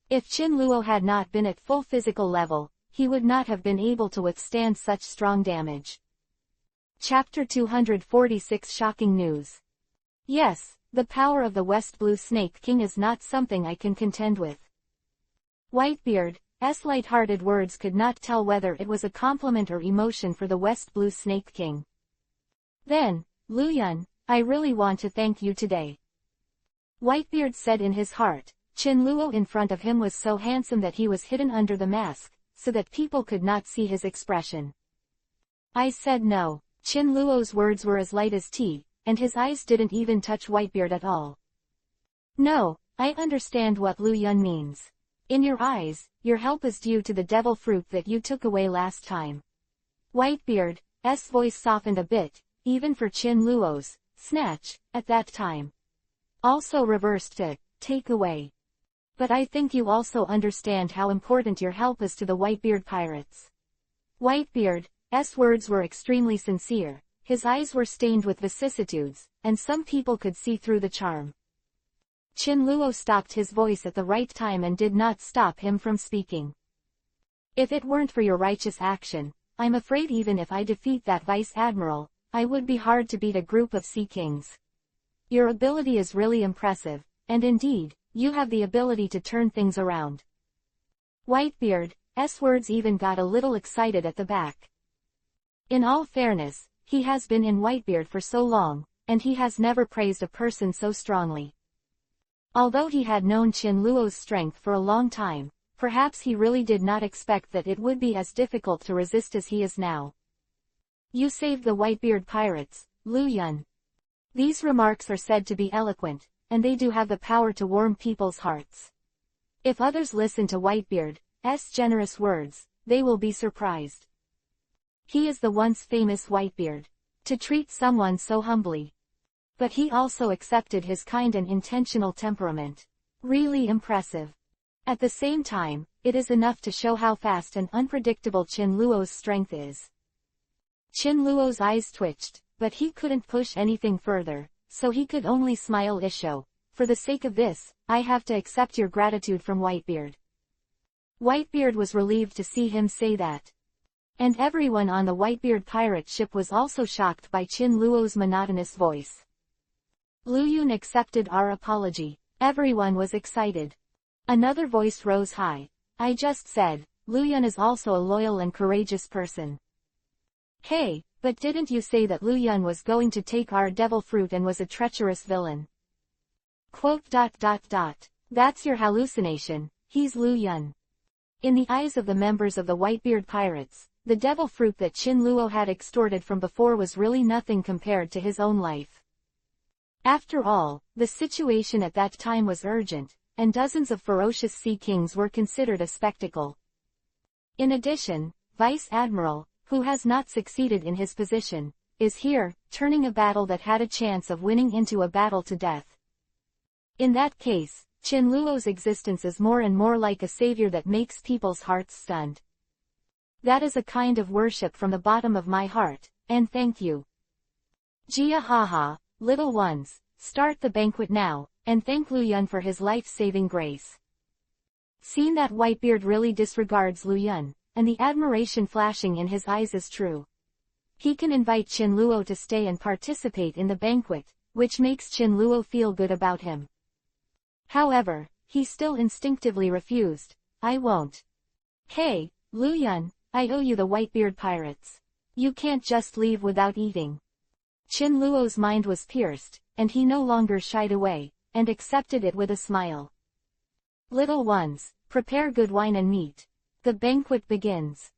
If Chin Luo had not been at full physical level, he would not have been able to withstand such strong damage. Chapter 246 Shocking News. Yes, the power of the West Blue Snake King is not something I can contend with. Whitebeard's light-hearted words could not tell whether it was a compliment or emotion for the West Blue Snake King. Then, "Lu Yun, I really want to thank you today." Whitebeard said in his heart. Chin Luo in front of him was so handsome that he was hidden under the mask, so that people could not see his expression. I said no. Chin Luo's words were as light as tea, and his eyes didn't even touch Whitebeard at all. "No, I understand what Lu Yun means. In your eyes, your help is due to the devil fruit that you took away last time." Whitebeard's voice softened a bit, even for Chin Luo's snatch, at that time. Also reversed to take away. But I think you also understand how important your help is to the Whitebeard pirates. Whitebeard's words were extremely sincere, his eyes were stained with vicissitudes, and some people could see through the charm. Chin Luo stopped his voice at the right time and did not stop him from speaking. If it weren't for your righteous action, I'm afraid even if I defeat that Vice Admiral, I would be hard to beat a group of Sea Kings. Your ability is really impressive, and indeed, you have the ability to turn things around. Whitebeard's words even got a little excited at the back. In all fairness, he has been in Whitebeard for so long, and he has never praised a person so strongly. Although he had known Chin Luo's strength for a long time, perhaps he really did not expect that it would be as difficult to resist as he is now. You saved the Whitebeard pirates, Lu Yun. These remarks are said to be eloquent, and they do have the power to warm people's hearts. If others listen to Whitebeard's generous words, they will be surprised. He is the once famous Whitebeard. To treat someone so humbly. But he also accepted his kind and intentional temperament. Really impressive. At the same time, it is enough to show how fast and unpredictable Chin Luo's strength is. Chin Luo's eyes twitched, but he couldn't push anything further, so he could only smile. Isho, for the sake of this, I have to accept your gratitude from Whitebeard. Whitebeard was relieved to see him say that. And everyone on the Whitebeard pirate ship was also shocked by Chin Luo's monotonous voice. Lu Yun accepted our apology. Everyone was excited. Another voice rose high. I just said, Lu Yun is also a loyal and courageous person. Hey, but didn't you say that Lu Yun was going to take our devil fruit and was a treacherous villain? That's your hallucination, he's Lu Yun. In the eyes of the members of the Whitebeard pirates, the devil fruit that Chin Luo had extorted from before was really nothing compared to his own life. After all, the situation at that time was urgent, and dozens of ferocious sea kings were considered a spectacle. In addition, Vice Admiral, who has not succeeded in his position, is here, turning a battle that had a chance of winning into a battle to death. In that case, Chin Luo's existence is more and more like a savior that makes people's hearts stunned. That is a kind of worship from the bottom of my heart, and thank you. Jia haha, little ones, start the banquet now, and thank Lu Yun for his life-saving grace. Seeing that Whitebeard really disregards Lu Yun, and the admiration flashing in his eyes is true. He can invite Chin Luo to stay and participate in the banquet, which makes Chin Luo feel good about him. However, he still instinctively refused. I won't. Hey, Lu Yun, I owe you the Whitebeard pirates. You can't just leave without eating. Chin Luo's mind was pierced, and he no longer shied away, and accepted it with a smile. Little ones, prepare good wine and meat. The banquet begins.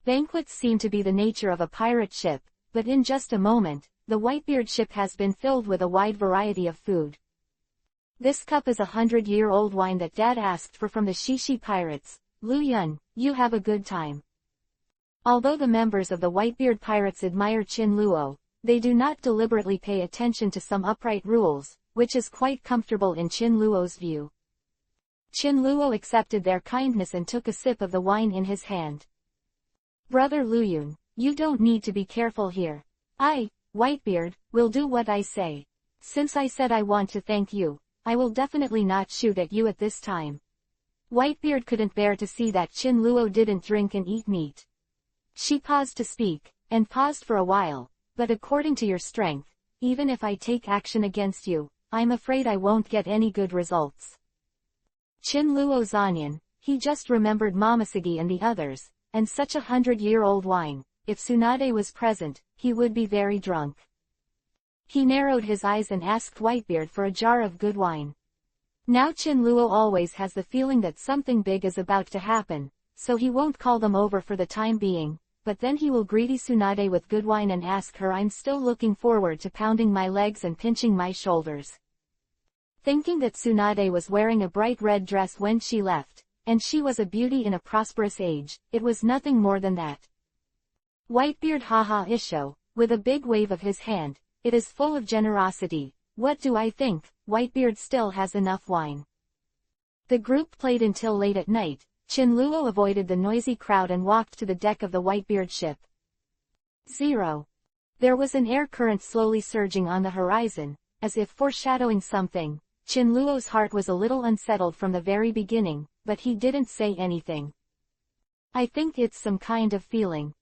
Banquets seem to be the nature of a pirate ship, but in just a moment, the Whitebeard ship has been filled with a wide variety of food. This cup is 100-year-old wine that Dad asked for from the Shishi pirates. Lu Yun, you have a good time. Although the members of the Whitebeard pirates admire Chin Luo, they do not deliberately pay attention to some upright rules, which is quite comfortable in Chin Luo's view. Chin Luo accepted their kindness and took a sip of the wine in his hand. Brother Lu Yun, you don't need to be careful here. I, Whitebeard, will do what I say. Since I said I want to thank you, I will definitely not shoot at you at this time. Whitebeard couldn't bear to see that Chin Luo didn't drink and eat meat. She paused to speak, and paused for a while, but according to your strength, even if I take action against you, I'm afraid I won't get any good results. Chin Luo's onion, he just remembered Momoshiki and the others, and such 100-year-old wine. If Tsunade was present, he would be very drunk. He narrowed his eyes and asked Whitebeard for a jar of good wine. Now Chin Luo always has the feeling that something big is about to happen, so he won't call them over for the time being, but then he will greet Tsunade with good wine and ask her. I'm still looking forward to pounding my legs and pinching my shoulders. Thinking that Tsunade was wearing a bright red dress when she left, and she was a beauty in a prosperous age, it was nothing more than that. Whitebeard haha Isho, with a big wave of his hand. It is full of generosity. What do I think? Whitebeard still has enough wine. The group played until late at night. Chinluo avoided the noisy crowd and walked to the deck of the Whitebeard ship. 0. There was an air current slowly surging on the horizon, as if foreshadowing something. Chinluo's heart was a little unsettled from the very beginning, but he didn't say anything. I think it's some kind of feeling.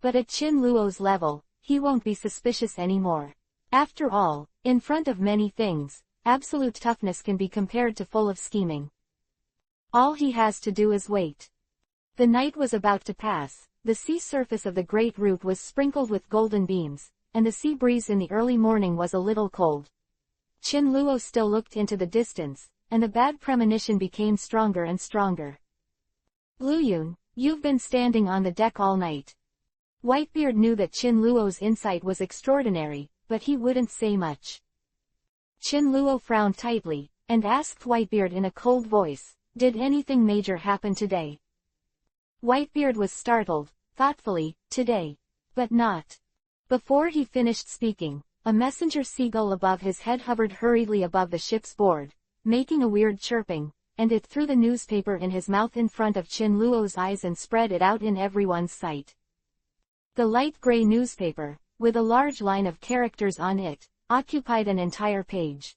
But at Chinluo's level, he won't be suspicious anymore. After all, in front of many things, absolute toughness can be compared to full of scheming. All he has to do is wait. The night was about to pass. The sea surface of the great root was sprinkled with golden beams, and the sea breeze in the early morning was a little cold. Chinluo still looked into the distance, and the bad premonition became stronger and stronger. Luyun, you've been standing on the deck all night. Whitebeard knew that Chinluo's insight was extraordinary, but he wouldn't say much. Chinluo frowned tightly, and asked Whitebeard in a cold voice, did anything major happen today? Whitebeard was startled, thoughtfully, today. But not. Before he finished speaking, a messenger seagull above his head hovered hurriedly above the ship's board, making a weird chirping, and it threw the newspaper in his mouth in front of Chinluo's eyes and spread it out in everyone's sight. The light gray newspaper, with a large line of characters on it, occupied an entire page.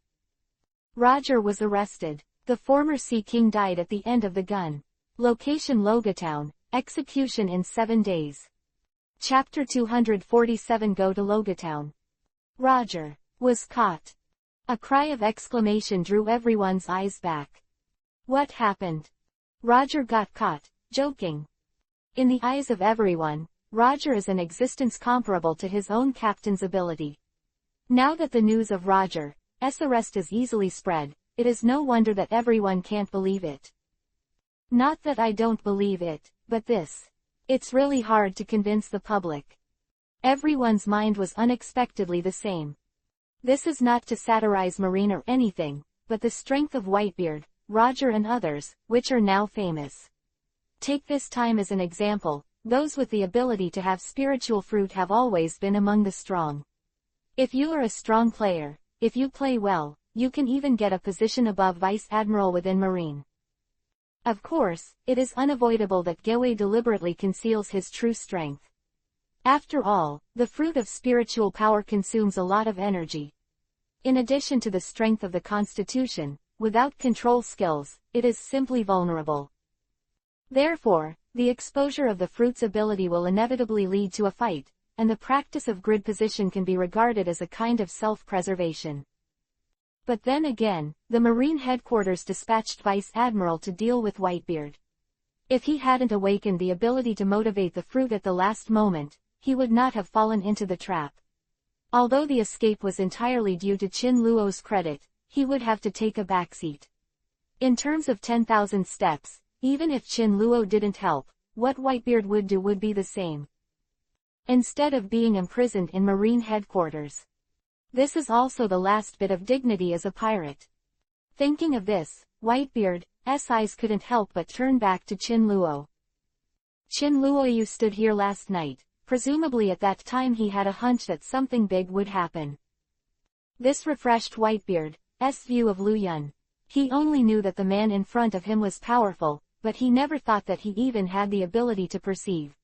Roger was arrested. The former Sea King died at the end of the gun. Location Logatown, execution in 7 days. Chapter 247 Go to Logatown. Roger was caught. A cry of exclamation drew everyone's eyes back. What happened? Roger got caught, joking. In the eyes of everyone, Roger is an existence comparable to his own captain's ability. Now that the news of Roger's arrest is easily spread, it is no wonder that everyone can't believe it. Not that I don't believe it, but this. It's really hard to convince the public. Everyone's mind was unexpectedly the same. This is not to satirize Marine or anything, but the strength of Whitebeard, Roger and others, which are now famous. Take this time as an example. Those with the ability to have spiritual fruit have always been among the strong. If you are a strong player, if you play well, you can even get a position above Vice Admiral within Marine. Of course, it is unavoidable that Gewei deliberately conceals his true strength. After all, the fruit of spiritual power consumes a lot of energy. In addition to the strength of the constitution, without control skills, it is simply vulnerable. Therefore, the exposure of the fruit's ability will inevitably lead to a fight, and the practice of grid position can be regarded as a kind of self-preservation. But then again, the Marine headquarters dispatched Vice Admiral to deal with Whitebeard. If he hadn't awakened the ability to motivate the fruit at the last moment, he would not have fallen into the trap. Although the escape was entirely due to Chinluo's credit, he would have to take a backseat. In terms of 10,000 steps, even if Chinluo didn't help, what Whitebeard would do would be the same. Instead of being imprisoned in Marine headquarters. This is also the last bit of dignity as a pirate. Thinking of this, Whitebeard's eyes couldn't help but turn back to Chinluo. Chinluo, you stood here last night. Presumably at that time he had a hunch that something big would happen. This refreshed Whitebeard's view of Luyun. He only knew that the man in front of him was powerful, but he never thought that he even had the ability to perceive.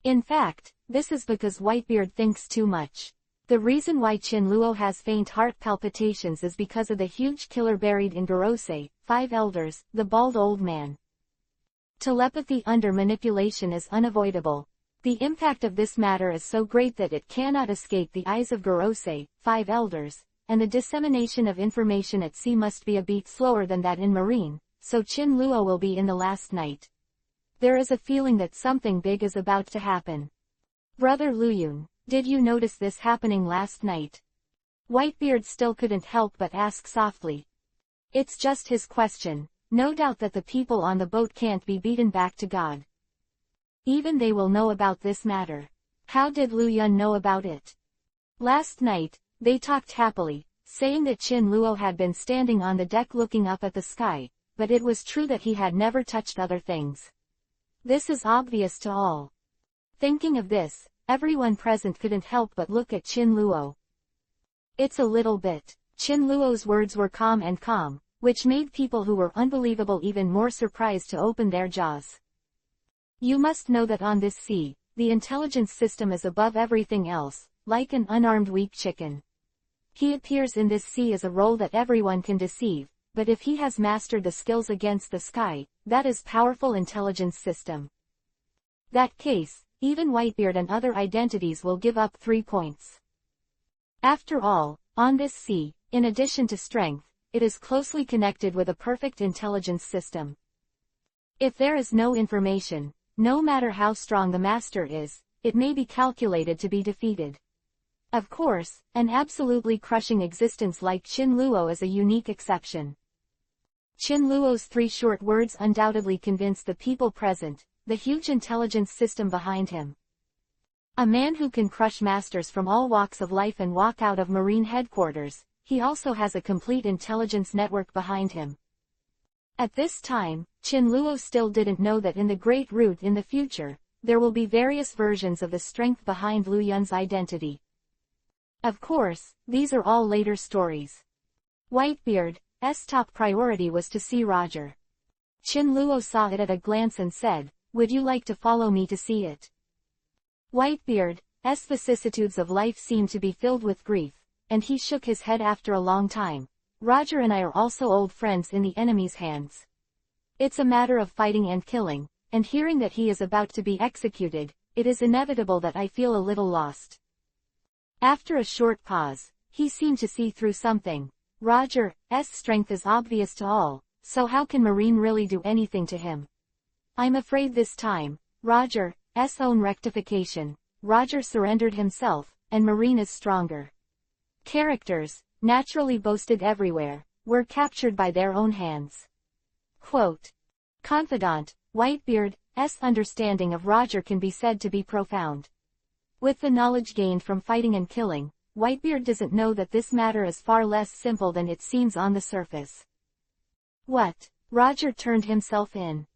In fact, this is because Whitebeard thinks too much. The reason why Chinluo has faint heart palpitations is because of the huge killer buried in Gorosei, 5 elders, the bald old man. Telepathy under manipulation is unavoidable. The impact of this matter is so great that it cannot escape the eyes of Gorosei, 5 elders, and the dissemination of information at sea must be a beat slower than that in Marine, so Chinluo will be in the last night. There is a feeling that something big is about to happen. Brother Luyun, did you notice this happening last night? Whitebeard still couldn't help but ask softly. It's just his question. No doubt that the people on the boat can't be beaten back to God. Even they will know about this matter. How did Luyun know about it? Last night, they talked happily, saying that Chinluo had been standing on the deck looking up at the sky, but it was true that he had never touched other things. This is obvious to all. Thinking of this, everyone present couldn't help but look at Chin Luo. It's a little bit. Chin Luo's words were calm, which made people who were unbelievable even more surprised to open their jaws. You must know that on this sea, the intelligence system is above everything else, like an unarmed weak chicken. He appears in this sea as a role that everyone can deceive, but if he has mastered the skills against the sky, that is powerful intelligence system. That case, even Whitebeard and other identities will give up 3 points. After all, on this sea, in addition to strength, it is closely connected with a perfect intelligence system. If there is no information, no matter how strong the master is, it may be calculated to be defeated. Of course, an absolutely crushing existence like Chin Luo is a unique exception. Chin Luo's 3 short words undoubtedly convinced the people present, the huge intelligence system behind him. A man who can crush masters from all walks of life and walk out of Marine headquarters, he also has a complete intelligence network behind him. At this time, Chin Luo still didn't know that in the Great Route in the future, there will be various versions of the strength behind Lu Yun's identity. Of course, these are all later stories. Whitebeard's top priority was to see Roger. Chin Luo saw it at a glance and said, "Would you like to follow me to see it?" Whitebeard's vicissitudes of life seemed to be filled with grief, and he shook his head after a long time. "Roger and I are also old friends in the enemy's hands. It's a matter of fighting and killing, and hearing that he is about to be executed, it is inevitable that I feel a little lost." After a short pause, he seemed to see through something. Roger's strength is obvious to all, so how can Marine really do anything to him? I'm afraid this time, Roger's own rectification. Roger surrendered himself, and Marine is stronger. Characters, naturally boasted everywhere, were captured by their own hands. Quote. Confidant, Whitebeard's understanding of Roger can be said to be profound. With the knowledge gained from fighting and killing, Whitebeard doesn't know that this matter is far less simple than it seems on the surface. What? Roger turned himself in.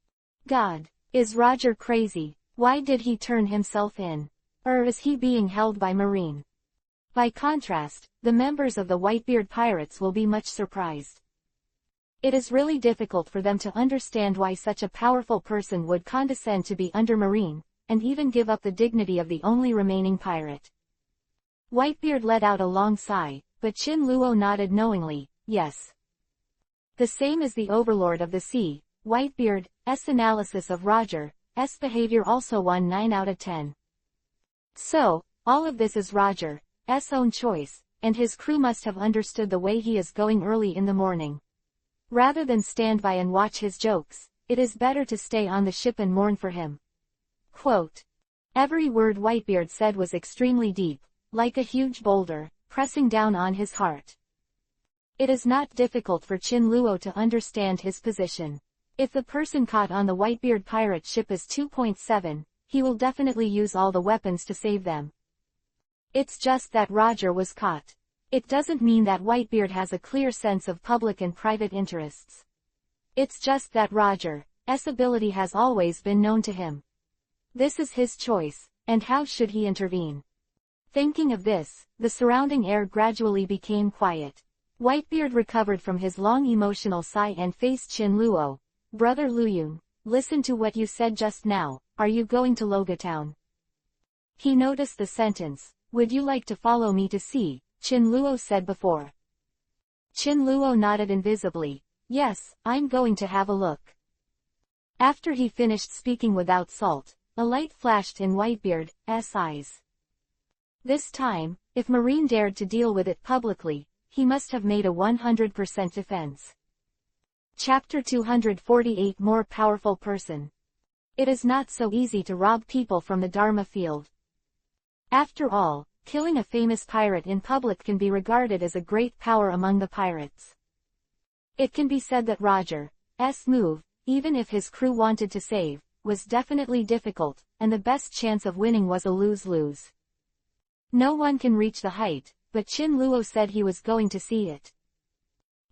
God, is Roger crazy? Why did he turn himself in? Or is he being held by Marine? By contrast, the members of the Whitebeard pirates will be much surprised. It is really difficult for them to understand why such a powerful person would condescend to be under Marine, and even give up the dignity of the only remaining pirate. Whitebeard let out a long sigh, but Chin Luo nodded knowingly, yes. The same as the overlord of the sea, Whitebeard's analysis of Roger's behavior also won 9 out of 10. So, all of this is Roger's own choice, and his crew must have understood the way he is going early in the morning. Rather than stand by and watch his jokes, it is better to stay on the ship and mourn for him. Quote. Every word Whitebeard said was extremely deep, like a huge boulder, pressing down on his heart. It is not difficult for Chin Luo to understand his position. If the person caught on the Whitebeard pirate ship is 2.7, he will definitely use all the weapons to save them. It's just that Roger was caught. It doesn't mean that Whitebeard has a clear sense of public and private interests. It's just that Roger's ability has always been known to him. This is his choice, and how should he intervene? Thinking of this, the surrounding air gradually became quiet. Whitebeard recovered from his long emotional sigh and faced Chin Luo. Brother Luyun, listen to what you said just now, are you going to Logatown? He noticed the sentence, would you like to follow me to see, Chin Luo said before. Chin Luo nodded invisibly, yes, I'm going to have a look. After he finished speaking without salt, a light flashed in Whitebeard's eyes. This time, if Marine dared to deal with it publicly, he must have made a 100% defense. Chapter 248 More Powerful Person. It is not so easy to rob people from the Dharma field. After all, killing a famous pirate in public can be regarded as a great power among the pirates. It can be said that Roger's move, even if his crew wanted to save, was definitely difficult, and the best chance of winning was a lose-lose. No one can reach the height, but Chin Luo said he was going to see it.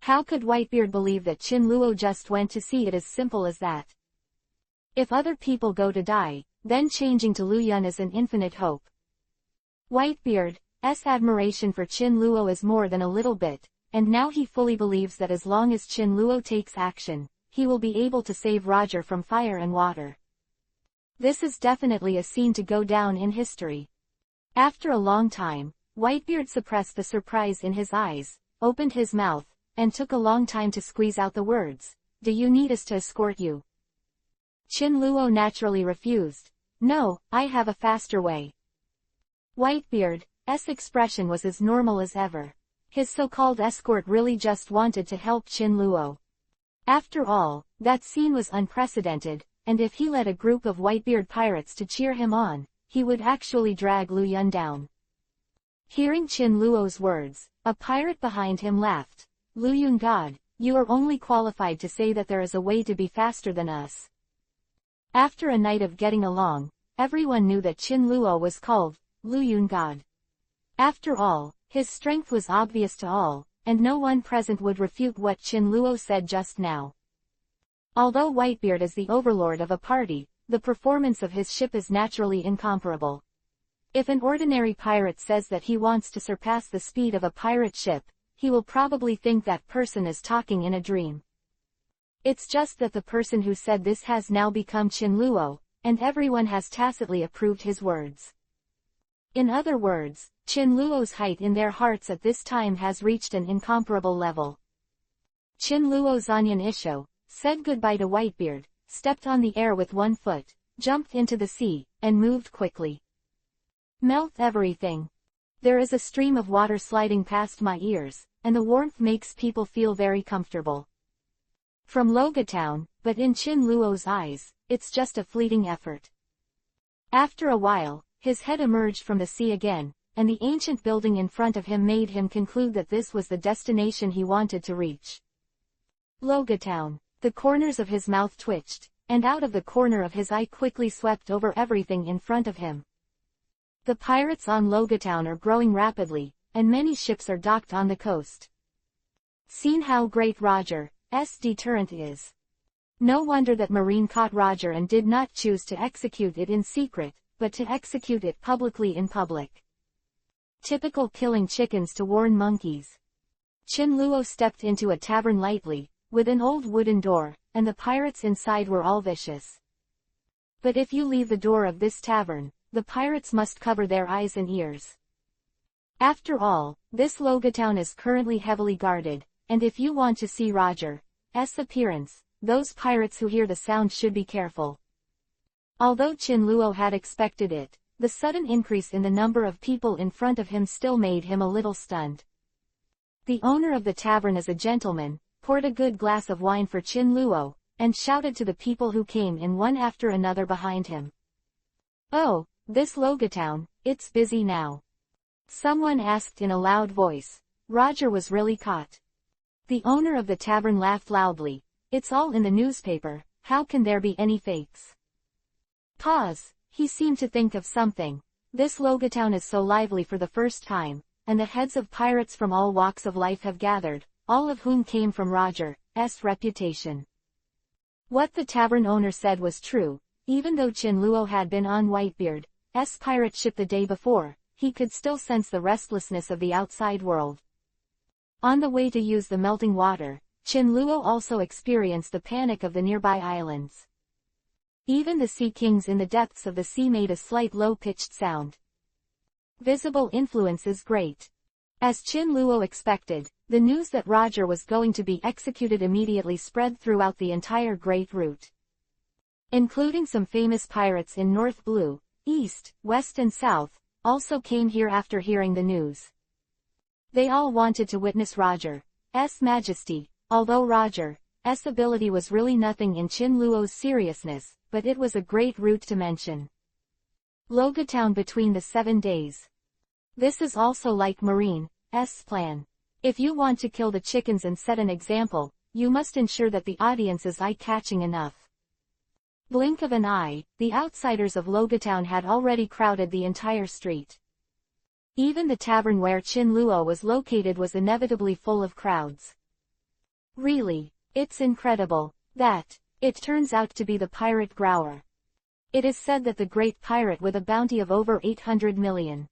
How could Whitebeard believe that Chin Luo just went to see it as simple as that? If other people go to die, then changing to Lu Yun is an infinite hope, Whitebeard's admiration for Chin Luo is more than a little bit, and now he fully believes that as long as Chin Luo takes action, he will be able to save Roger from fire and water. This is definitely a scene to go down in history. After a long time, Whitebeard suppressed the surprise in his eyes, opened his mouth, and took a long time to squeeze out the words, "Do you need us to escort you?" Chin Luo naturally refused. "No, I have a faster way." Whitebeard's expression was as normal as ever. His so-called escort really just wanted to help Chin Luo. After all, that scene was unprecedented, and if he led a group of Whitebeard pirates to cheer him on, he would actually drag Lu Yun down. Hearing Chin Luo's words, a pirate behind him laughed. "Lu Yun God, you are only qualified to say that there is a way to be faster than us." After a night of getting along, everyone knew that Chin Luo was called Lu Yun God. After all, his strength was obvious to all, and no one present would refute what Chin Luo said just now. Although Whitebeard is the overlord of a party, the performance of his ship is naturally incomparable. If an ordinary pirate says that he wants to surpass the speed of a pirate ship, he will probably think that person is talking in a dream. It's just that the person who said this has now become Chin Luo, and everyone has tacitly approved his words. In other words, Chin Luo's height in their hearts at this time has reached an incomparable level. Chin Luo Zanyan Isho said goodbye to Whitebeard, stepped on the air with one foot, jumped into the sea, and moved quickly. Melt everything. There is a stream of water sliding past my ears, and the warmth makes people feel very comfortable. From Logatown, but in Chin Luo's eyes, it's just a fleeting effort. After a while, his head emerged from the sea again, and the ancient building in front of him made him conclude that this was the destination he wanted to reach. Logatown. The corners of his mouth twitched, and out of the corner of his eye quickly swept over everything in front of him. The pirates on Logatown are growing rapidly, and many ships are docked on the coast. Seen how great Roger's deterrent is. No wonder that Marine caught Roger and did not choose to execute it in secret, but to execute it publicly in public. Typical killing chickens to warn monkeys. Chin Luo stepped into a tavern lightly, with an old wooden door, and the pirates inside were all vicious. But if you leave the door of this tavern, the pirates must cover their eyes and ears. After all, this Logatown is currently heavily guarded, and if you want to see Roger's appearance, those pirates who hear the sound should be careful. Although Chin Luo had expected it, the sudden increase in the number of people in front of him still made him a little stunned. The owner of the tavern is a gentleman, poured a good glass of wine for Chin Luo, and shouted to the people who came in one after another behind him. "Oh, this Logatown, it's busy now." Someone asked in a loud voice. Roger was really caught. The owner of the tavern laughed loudly. "It's all in the newspaper, how can there be any fakes?" Pause. He seemed to think of something. This Logatown is so lively for the first time, and the heads of pirates from all walks of life have gathered, all of whom came from Roger's reputation. What the tavern owner said was true. Even though Chin Luo had been on Whitebeard's pirate ship the day before, he could still sense the restlessness of the outside world. On the way to use the melting water, Chin Luo also experienced the panic of the nearby islands. Even the sea kings in the depths of the sea made a slight low-pitched sound. Visible influence is great. As Chin Luo expected, the news that Roger was going to be executed immediately spread throughout the entire Great Route. Including some famous pirates in North Blue, East, West and South, also came here after hearing the news. They all wanted to witness Roger's majesty, although Roger's ability was really nothing in Chin Luo's seriousness, but it was a great route to mention. Logatown between the 7 days. This is also like Marine's plan. If you want to kill the chickens and set an example, you must ensure that the audience is eye-catching enough. Blink of an eye, the outsiders of Logatown had already crowded the entire street. Even the tavern where Chin Luo was located was inevitably full of crowds. Really, it's incredible that it turns out to be the pirate Growler. It is said that the great pirate with a bounty of over 800 million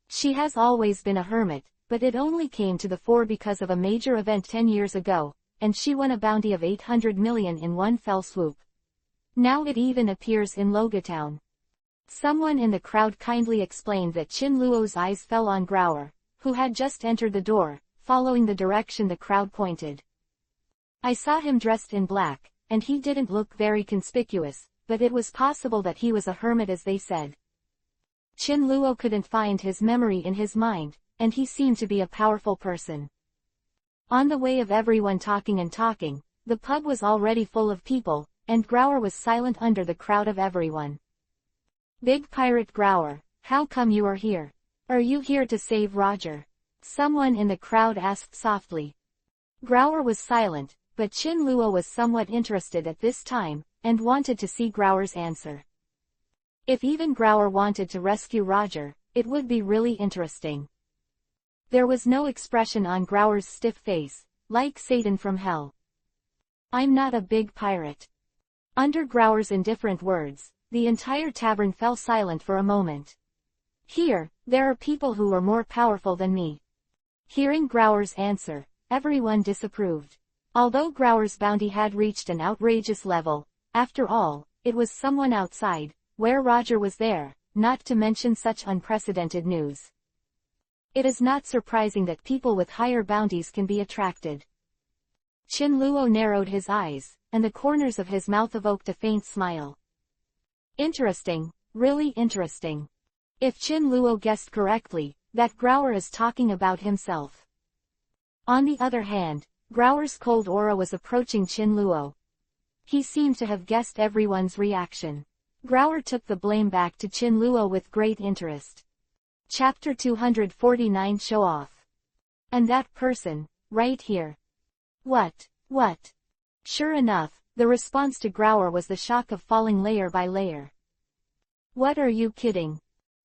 She has always been a hermit, but it only came to the fore because of a major event 10 years ago, and she won a bounty of 800 million in one fell swoop. Now it even appears in Logatown. Someone in the crowd kindly explained that Qin Luo's eyes fell on Growler, who had just entered the door, following the direction the crowd pointed. I saw him dressed in black, and he didn't look very conspicuous, but it was possible that he was a hermit as they said. Qin Luo couldn't find his memory in his mind, and he seemed to be a powerful person. On the way of everyone talking and talking, the pub was already full of people, and Growler was silent under the crowd of everyone. Big Pirate Growler, how come you are here? Are you here to save Roger? Someone in the crowd asked softly. Growler was silent, but Qin Luo was somewhat interested at this time, and wanted to see Growler's answer. If even Growler wanted to rescue Roger, it would be really interesting. There was no expression on Growler's stiff face, like Satan from hell. I'm not a big pirate. Under Growler's indifferent words, the entire tavern fell silent for a moment. Here, there are people who are more powerful than me. Hearing Growler's answer, everyone disapproved. Although Growler's bounty had reached an outrageous level, after all, it was someone outside, where Roger was there, not to mention such unprecedented news. It is not surprising that people with higher bounties can be attracted. Qin Luo narrowed his eyes, and the corners of his mouth evoked a faint smile. Interesting, really interesting. If Qin Luo guessed correctly, that Growler is talking about himself. On the other hand, Growler's cold aura was approaching Qin Luo. He seemed to have guessed everyone's reaction. Growler took the blame back to Qin Luo with great interest. Chapter 249 Show Off. And that person, right here. What? Sure enough, the response to Growler was the shock of falling layer by layer. What are you kidding?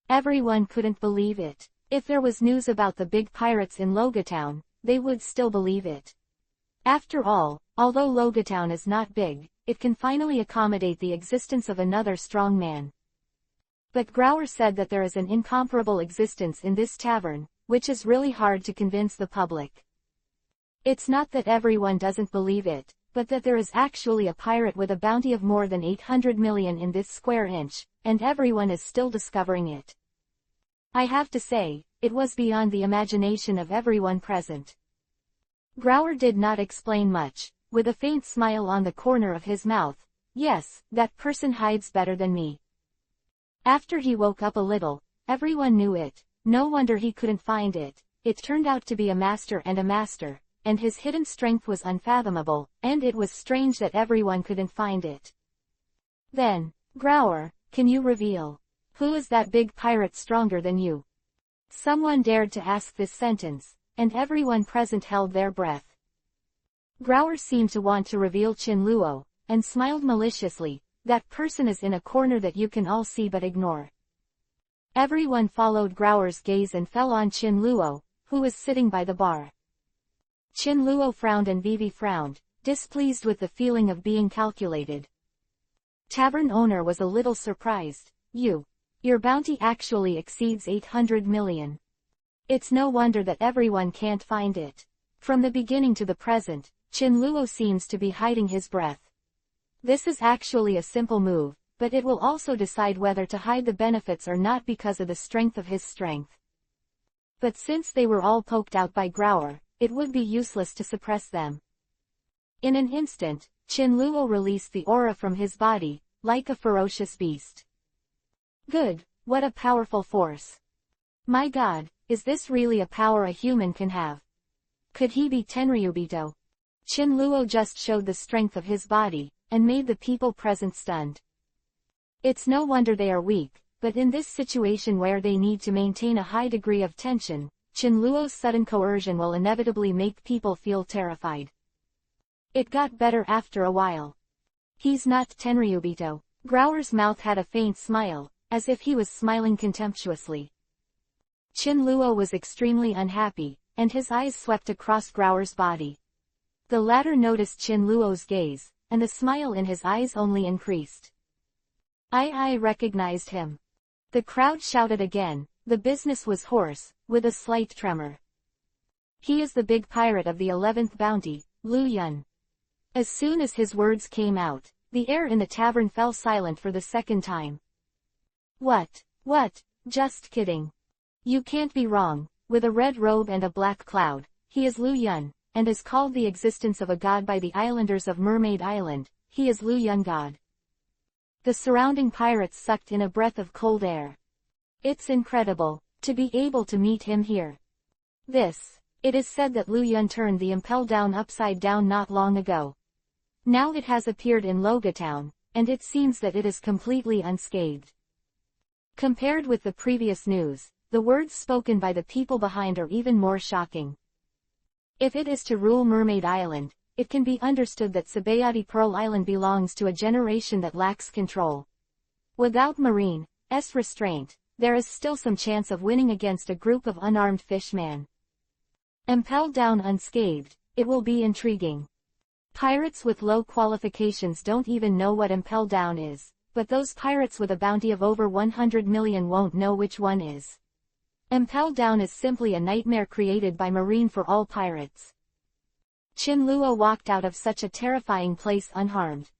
Everyone couldn't believe it. If there was news about the big pirates in Logatown, they would still believe it. After all, although Logatown is not big, it can finally accommodate the existence of another strong man. But Growler said that there is an incomparable existence in this tavern, which is really hard to convince the public. It's not that everyone doesn't believe it, but that there is actually a pirate with a bounty of more than 800 million in this square inch, and everyone is still discovering it. I have to say, it was beyond the imagination of everyone present. Growler did not explain much, with a faint smile on the corner of his mouth. Yes, that person hides better than me. After he woke up a little, everyone knew it. No wonder he couldn't find it. It turned out to be a master, and his hidden strength was unfathomable, and it was strange that everyone couldn't find it. Then, Growler, can you reveal? Who is that big pirate stronger than you? Someone dared to ask this sentence, and everyone present held their breath. Growler seemed to want to reveal Qin Luo, and smiled maliciously. That person is in a corner that you can all see but ignore. Everyone followed Growler's gaze and fell on Qin Luo, who was sitting by the bar. Qin Luo frowned and Vivi frowned, displeased with the feeling of being calculated. Tavern owner was a little surprised. Your bounty actually exceeds 800 million. It's no wonder that everyone can't find it. From the beginning to the present, Qin Luo seems to be hiding his breath. This is actually a simple move, but it will also decide whether to hide the benefits or not because of the strength of his strength. But since they were all poked out by Growler, it would be useless to suppress them. In an instant, Qin Luo released the aura from his body, like a ferocious beast. Good, what a powerful force. My god, is this really a power a human can have? Could he be Tenryubito? Qin Luo just showed the strength of his body, and made the people present stunned. It's no wonder they are weak, but in this situation where they need to maintain a high degree of tension, Qin Luo's sudden coercion will inevitably make people feel terrified. It got better after a while. He's not Tenryubito. Growler's mouth had a faint smile, as if he was smiling contemptuously. Qin Luo was extremely unhappy, and his eyes swept across Growler's body. The latter noticed Qin Luo's gaze, and the smile in his eyes only increased. I recognized him. The crowd shouted again, the business was hoarse, with a slight tremor. He is the big pirate of the 11th bounty, Lu Yun. As soon as his words came out, the air in the tavern fell silent for the second time. What? Just kidding. You can't be wrong. With a red robe and a black cloud, he is Lu Yun, and is called the existence of a god by the islanders of Mermaid Island. He is Lu Yun God. The surrounding pirates sucked in a breath of cold air. It's incredible, to be able to meet him here. It is said that Lu Yun turned the Impel Down upside down not long ago. Now it has appeared in Logatown, and it seems that it is completely unscathed. Compared with the previous news, the words spoken by the people behind are even more shocking. If it is to rule Mermaid Island, it can be understood that Sabayati Pearl Island belongs to a generation that lacks control. Without Marine's restraint, there is still some chance of winning against a group of unarmed fishmen. Impel Down unscathed, it will be intriguing. Pirates with low qualifications don't even know what Impel Down is, but those pirates with a bounty of over 100 million won't know which one is. Impel Down is simply a nightmare created by Marine for all pirates. Chin Luo walked out of such a terrifying place unharmed.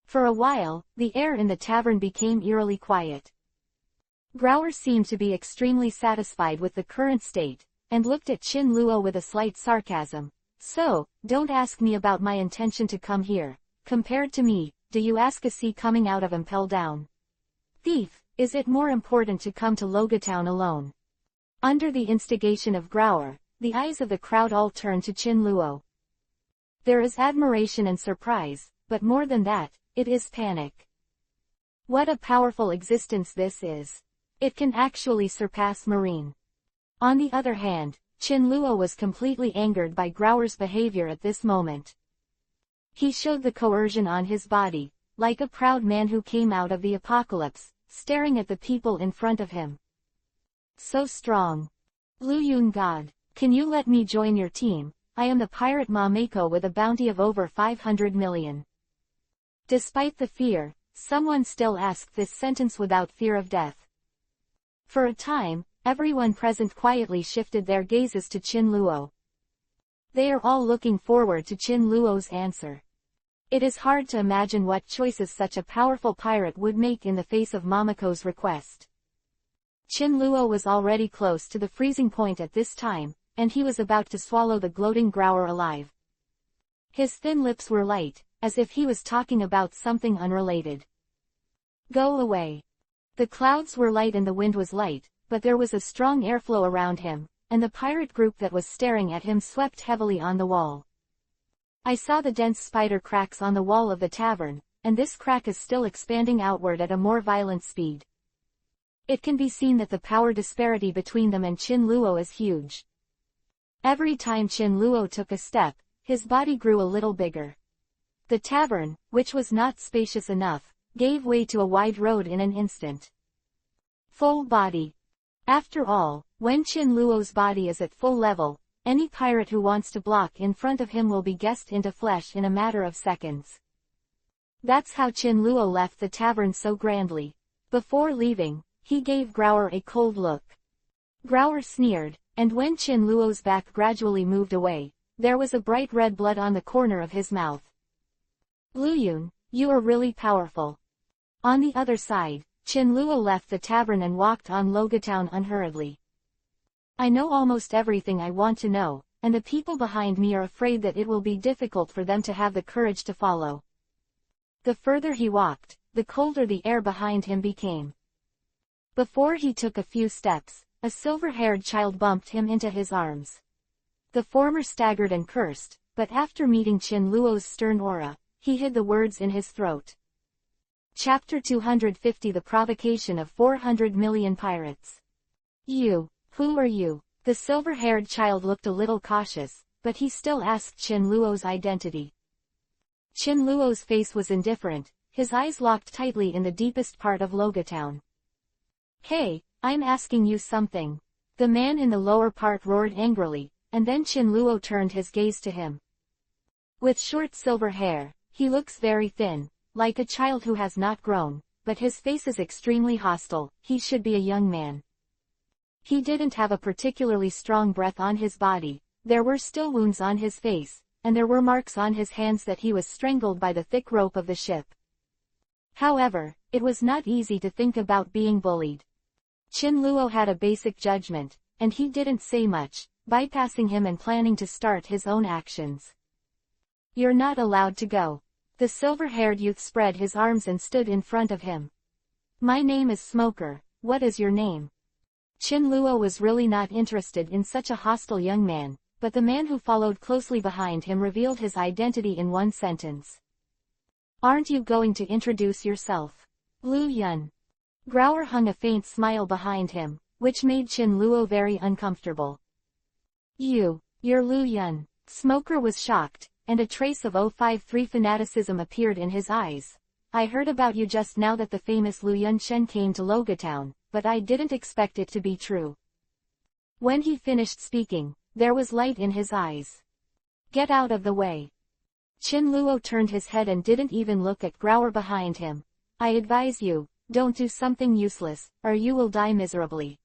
For a while, the air in the tavern became eerily quiet. Growler seemed to be extremely satisfied with the current state, and looked at Chin Luo with a slight sarcasm. So, don't ask me about my intention to come here. Compared to me, do you ask a sea coming out of Impel Down? Thief, is it more important to come to Logatown alone? Under the instigation of Growler, the eyes of the crowd all turned to Chin Luo. There is admiration and surprise, but more than that, it is panic. What a powerful existence this is. It can actually surpass Marine. On the other hand, Chin Luo was completely angered by Growler's behavior at this moment. He showed the coercion on his body, like a proud man who came out of the apocalypse, staring at the people in front of him. So strong. Lu Yun God, can you let me join your team? I am the pirate Ma Mako with a bounty of over 500 million. Despite the fear, someone still asked this sentence without fear of death. For a time, everyone present quietly shifted their gazes to Chin Luo. They are all looking forward to Chin Luo's answer. It is hard to imagine what choices such a powerful pirate would make in the face of Mamako's request. Chin Luo was already close to the freezing point at this time, and he was about to swallow the gloating Growler alive. His thin lips were light, as if he was talking about something unrelated. Go away. The clouds were light and the wind was light, but there was a strong airflow around him, and the pirate group that was staring at him swept heavily on the wall. I saw the dense spider cracks on the wall of the tavern, and this crack is still expanding outward at a more violent speed. It can be seen that the power disparity between them and Chin Luo is huge. Every time Chin Luo took a step, his body grew a little bigger. The tavern, which was not spacious enough, gave way to a wide road in an instant. Full body. After all, when Chin Luo's body is at full level, any pirate who wants to block in front of him will be guessed into flesh in a matter of seconds. That's how Chin Luo left the tavern so grandly. Before leaving, he gave Growler a cold look. Growler sneered, and when Chin Luo's back gradually moved away, there was a bright red blood on the corner of his mouth. Lu Yun, you are really powerful. On the other side, Chin Luo left the tavern and walked on Logatown unhurriedly. I know almost everything I want to know, and the people behind me are afraid that it will be difficult for them to have the courage to follow. The further he walked, the colder the air behind him became. Before he took a few steps, a silver-haired child bumped him into his arms. The former staggered and cursed, but after meeting Chin Luo's stern aura, he hid the words in his throat. Chapter 250 The Provocation of 400 Million Pirates. You, who are you? The silver-haired child looked a little cautious, but he still asked Chin Luo's identity. Chin Luo's face was indifferent, his eyes locked tightly in the deepest part of Logatown. Hey, I'm asking you something. The man in the lower part roared angrily, and then Chin Luo turned his gaze to him. With short silver hair, he looks very thin, like a child who has not grown, but his face is extremely hostile. He should be a young man. He didn't have a particularly strong breath on his body, there were still wounds on his face, and there were marks on his hands that he was strangled by the thick rope of the ship. However, it was not easy to think about being bullied. Chin Luo had a basic judgment, and he didn't say much, bypassing him and planning to start his own actions. "You're not allowed to go." The silver-haired youth spread his arms and stood in front of him. "My name is Smoker, what is your name?" Chin Luo was really not interested in such a hostile young man, but the man who followed closely behind him revealed his identity in one sentence. "Aren't you going to introduce yourself?" "Lu Yun." Grauer hung a faint smile behind him, which made Chin Luo very uncomfortable. You're Lu Yun." Smoker was shocked, and a trace of 053 fanaticism appeared in his eyes. "I heard about you just now that the famous Lu Yun Chen came to Logatown, but I didn't expect it to be true." When he finished speaking, there was light in his eyes. "Get out of the way." Chin Luo turned his head and didn't even look at Grauer behind him. "I advise you, don't do something useless, or you will die miserably."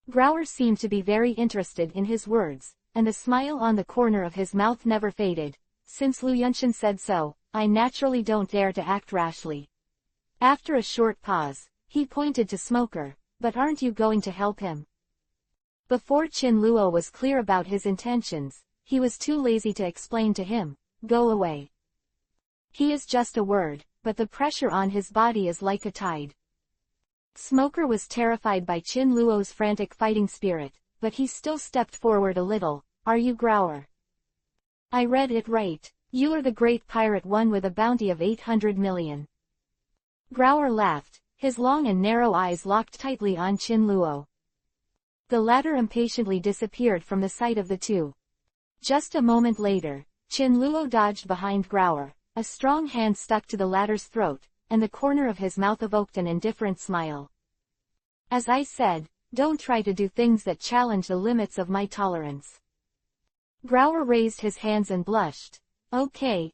Grauer seemed to be very interested in his words, and the smile on the corner of his mouth never faded. "Since Lu Yunshan said so, I naturally don't dare to act rashly." After a short pause, he pointed to Smoker. "But aren't you going to help him?" Before Chin Luo was clear about his intentions, he was too lazy to explain to him. "Go away." He is just a word, but the pressure on his body is like a tide. Smoker was terrified by Chin Luo's frantic fighting spirit, but he still stepped forward a little. "Are you Grauer?" "I read it right. You are the great pirate one with a bounty of 800 million. Grauer laughed, his long and narrow eyes locked tightly on Chin Luo. The latter impatiently disappeared from the sight of the two. Just a moment later, Chin Luo dodged behind Grauer, a strong hand stuck to the latter's throat, and the corner of his mouth evoked an indifferent smile. "As I said, don't try to do things that challenge the limits of my tolerance." Grauer raised his hands and blushed. Okay,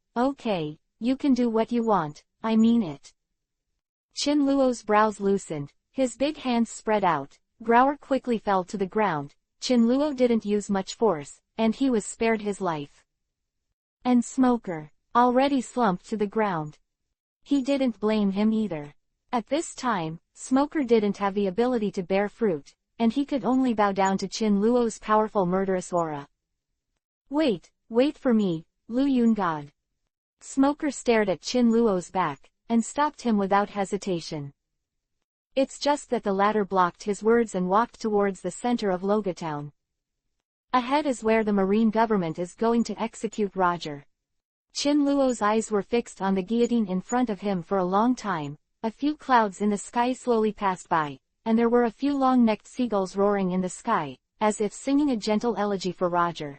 you can do what you want, I mean it." Chin Luo's brows loosened, his big hands spread out. Grauer quickly fell to the ground. Chin Luo didn't use much force, and he was spared his life. And Smoker, already slumped to the ground. He didn't blame him either. At this time, Smoker didn't have the ability to bear fruit, and he could only bow down to Chin Luo's powerful murderous aura. Wait for me, Lu Yun God." Smoker stared at Chin Luo's back, and stopped him without hesitation. It's just that the latter blocked his words and walked towards the center of Logatown. Ahead is where the Marine government is going to execute Roger. Chin Luo's eyes were fixed on the guillotine in front of him for a long time. A few clouds in the sky slowly passed by, and there were a few long-necked seagulls roaring in the sky, as if singing a gentle elegy for Roger.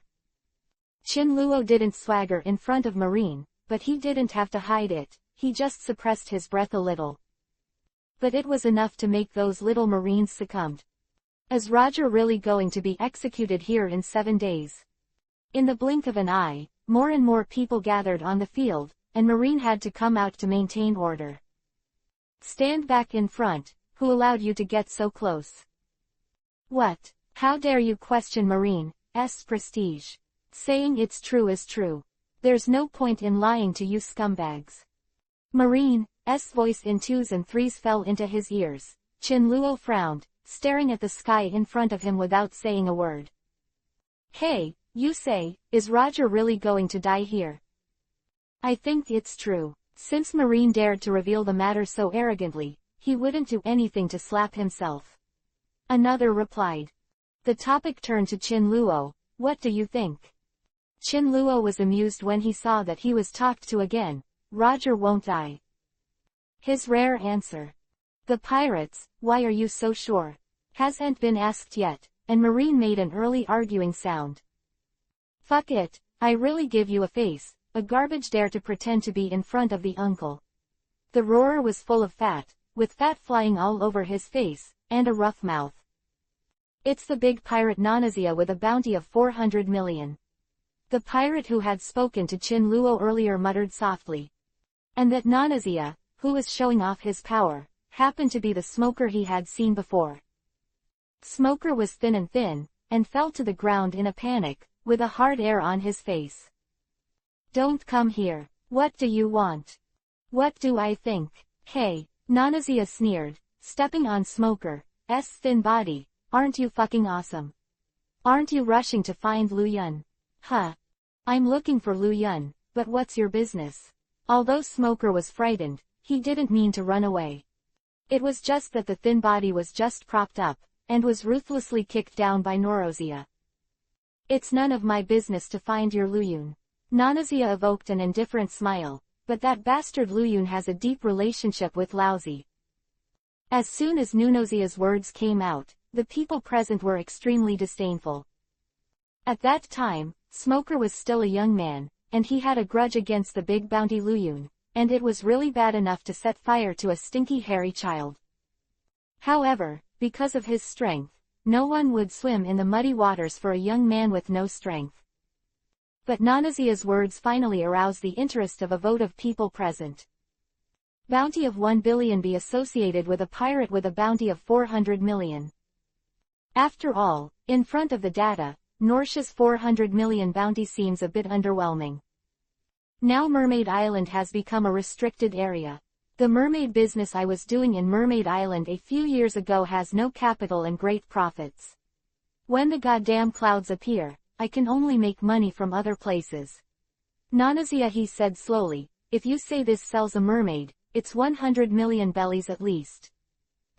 Chin Luo didn't swagger in front of Marine, but he didn't have to hide it, he just suppressed his breath a little. But it was enough to make those little Marines succumb. Is Roger really going to be executed here in 7 days? In the blink of an eye, more and more people gathered on the field, and Marine had to come out to maintain order. "Stand back in front, who allowed you to get so close?" "What? How dare you question Marine's prestige? Saying it's true is true. There's no point in lying to you scumbags." Marine's voice in 2s and 3s fell into his ears. Chin Luo frowned, staring at the sky in front of him without saying a word. "Hey, you say, is Roger really going to die here?" "I think it's true." Since Marine dared to reveal the matter so arrogantly, he wouldn't do anything to slap himself. Another replied. The topic turned to Chin Luo. "What do you think?" Chin Luo was amused when he saw that he was talked to again. "Roger won't die." His rare answer. "The pirates, why are you so sure?" "Hasn't been asked yet," and Marine made an early arguing sound. "Fuck it, I really give you a face, a garbage dare to pretend to be in front of the uncle." The roarer was full of fat, with fat flying all over his face, and a rough mouth. "It's the big pirate Nanazia with a bounty of 400 million. The pirate who had spoken to Chin Luo earlier muttered softly. And that Nanazia, who was showing off his power, happened to be the Smoker he had seen before. Smoker was thin and fell to the ground in a panic, with a hard air on his face. Don't come here. What do you want? What do I think? Hey, Nanazia sneered, stepping on Smoker's thin body. Aren't you fucking awesome? Aren't you rushing to find Lu Yun? Huh. I'm looking for Lu Yun, but what's your business? Although Smoker was frightened, he didn't mean to run away. It was just that the thin body was just propped up, and was ruthlessly kicked down by Norozia. It's none of my business to find your Lu Yun. Nanazia evoked an indifferent smile, but that bastard Lu Yun has a deep relationship with Laozi. As soon as Nunozia's words came out, the people present were extremely disdainful. At that time, Smoker was still a young man, and he had a grudge against the big bounty Lu Yun, and it was really bad enough to set fire to a stinky hairy child. However, because of his strength, no one would swim in the muddy waters for a young man with no strength. But Nanazia's words finally aroused the interest of a vote of people present. Bounty of 1 billion be associated with a pirate with a bounty of 400 million. After all, in front of the data, Norsha's 400 million bounty seems a bit underwhelming. Now Mermaid Island has become a restricted area. The mermaid business I was doing in Mermaid Island a few years ago has no capital and great profits. When the goddamn clouds appear, I can only make money from other places. Nanazia, he said slowly, if you say this sells a mermaid, it's 100 million bellies at least.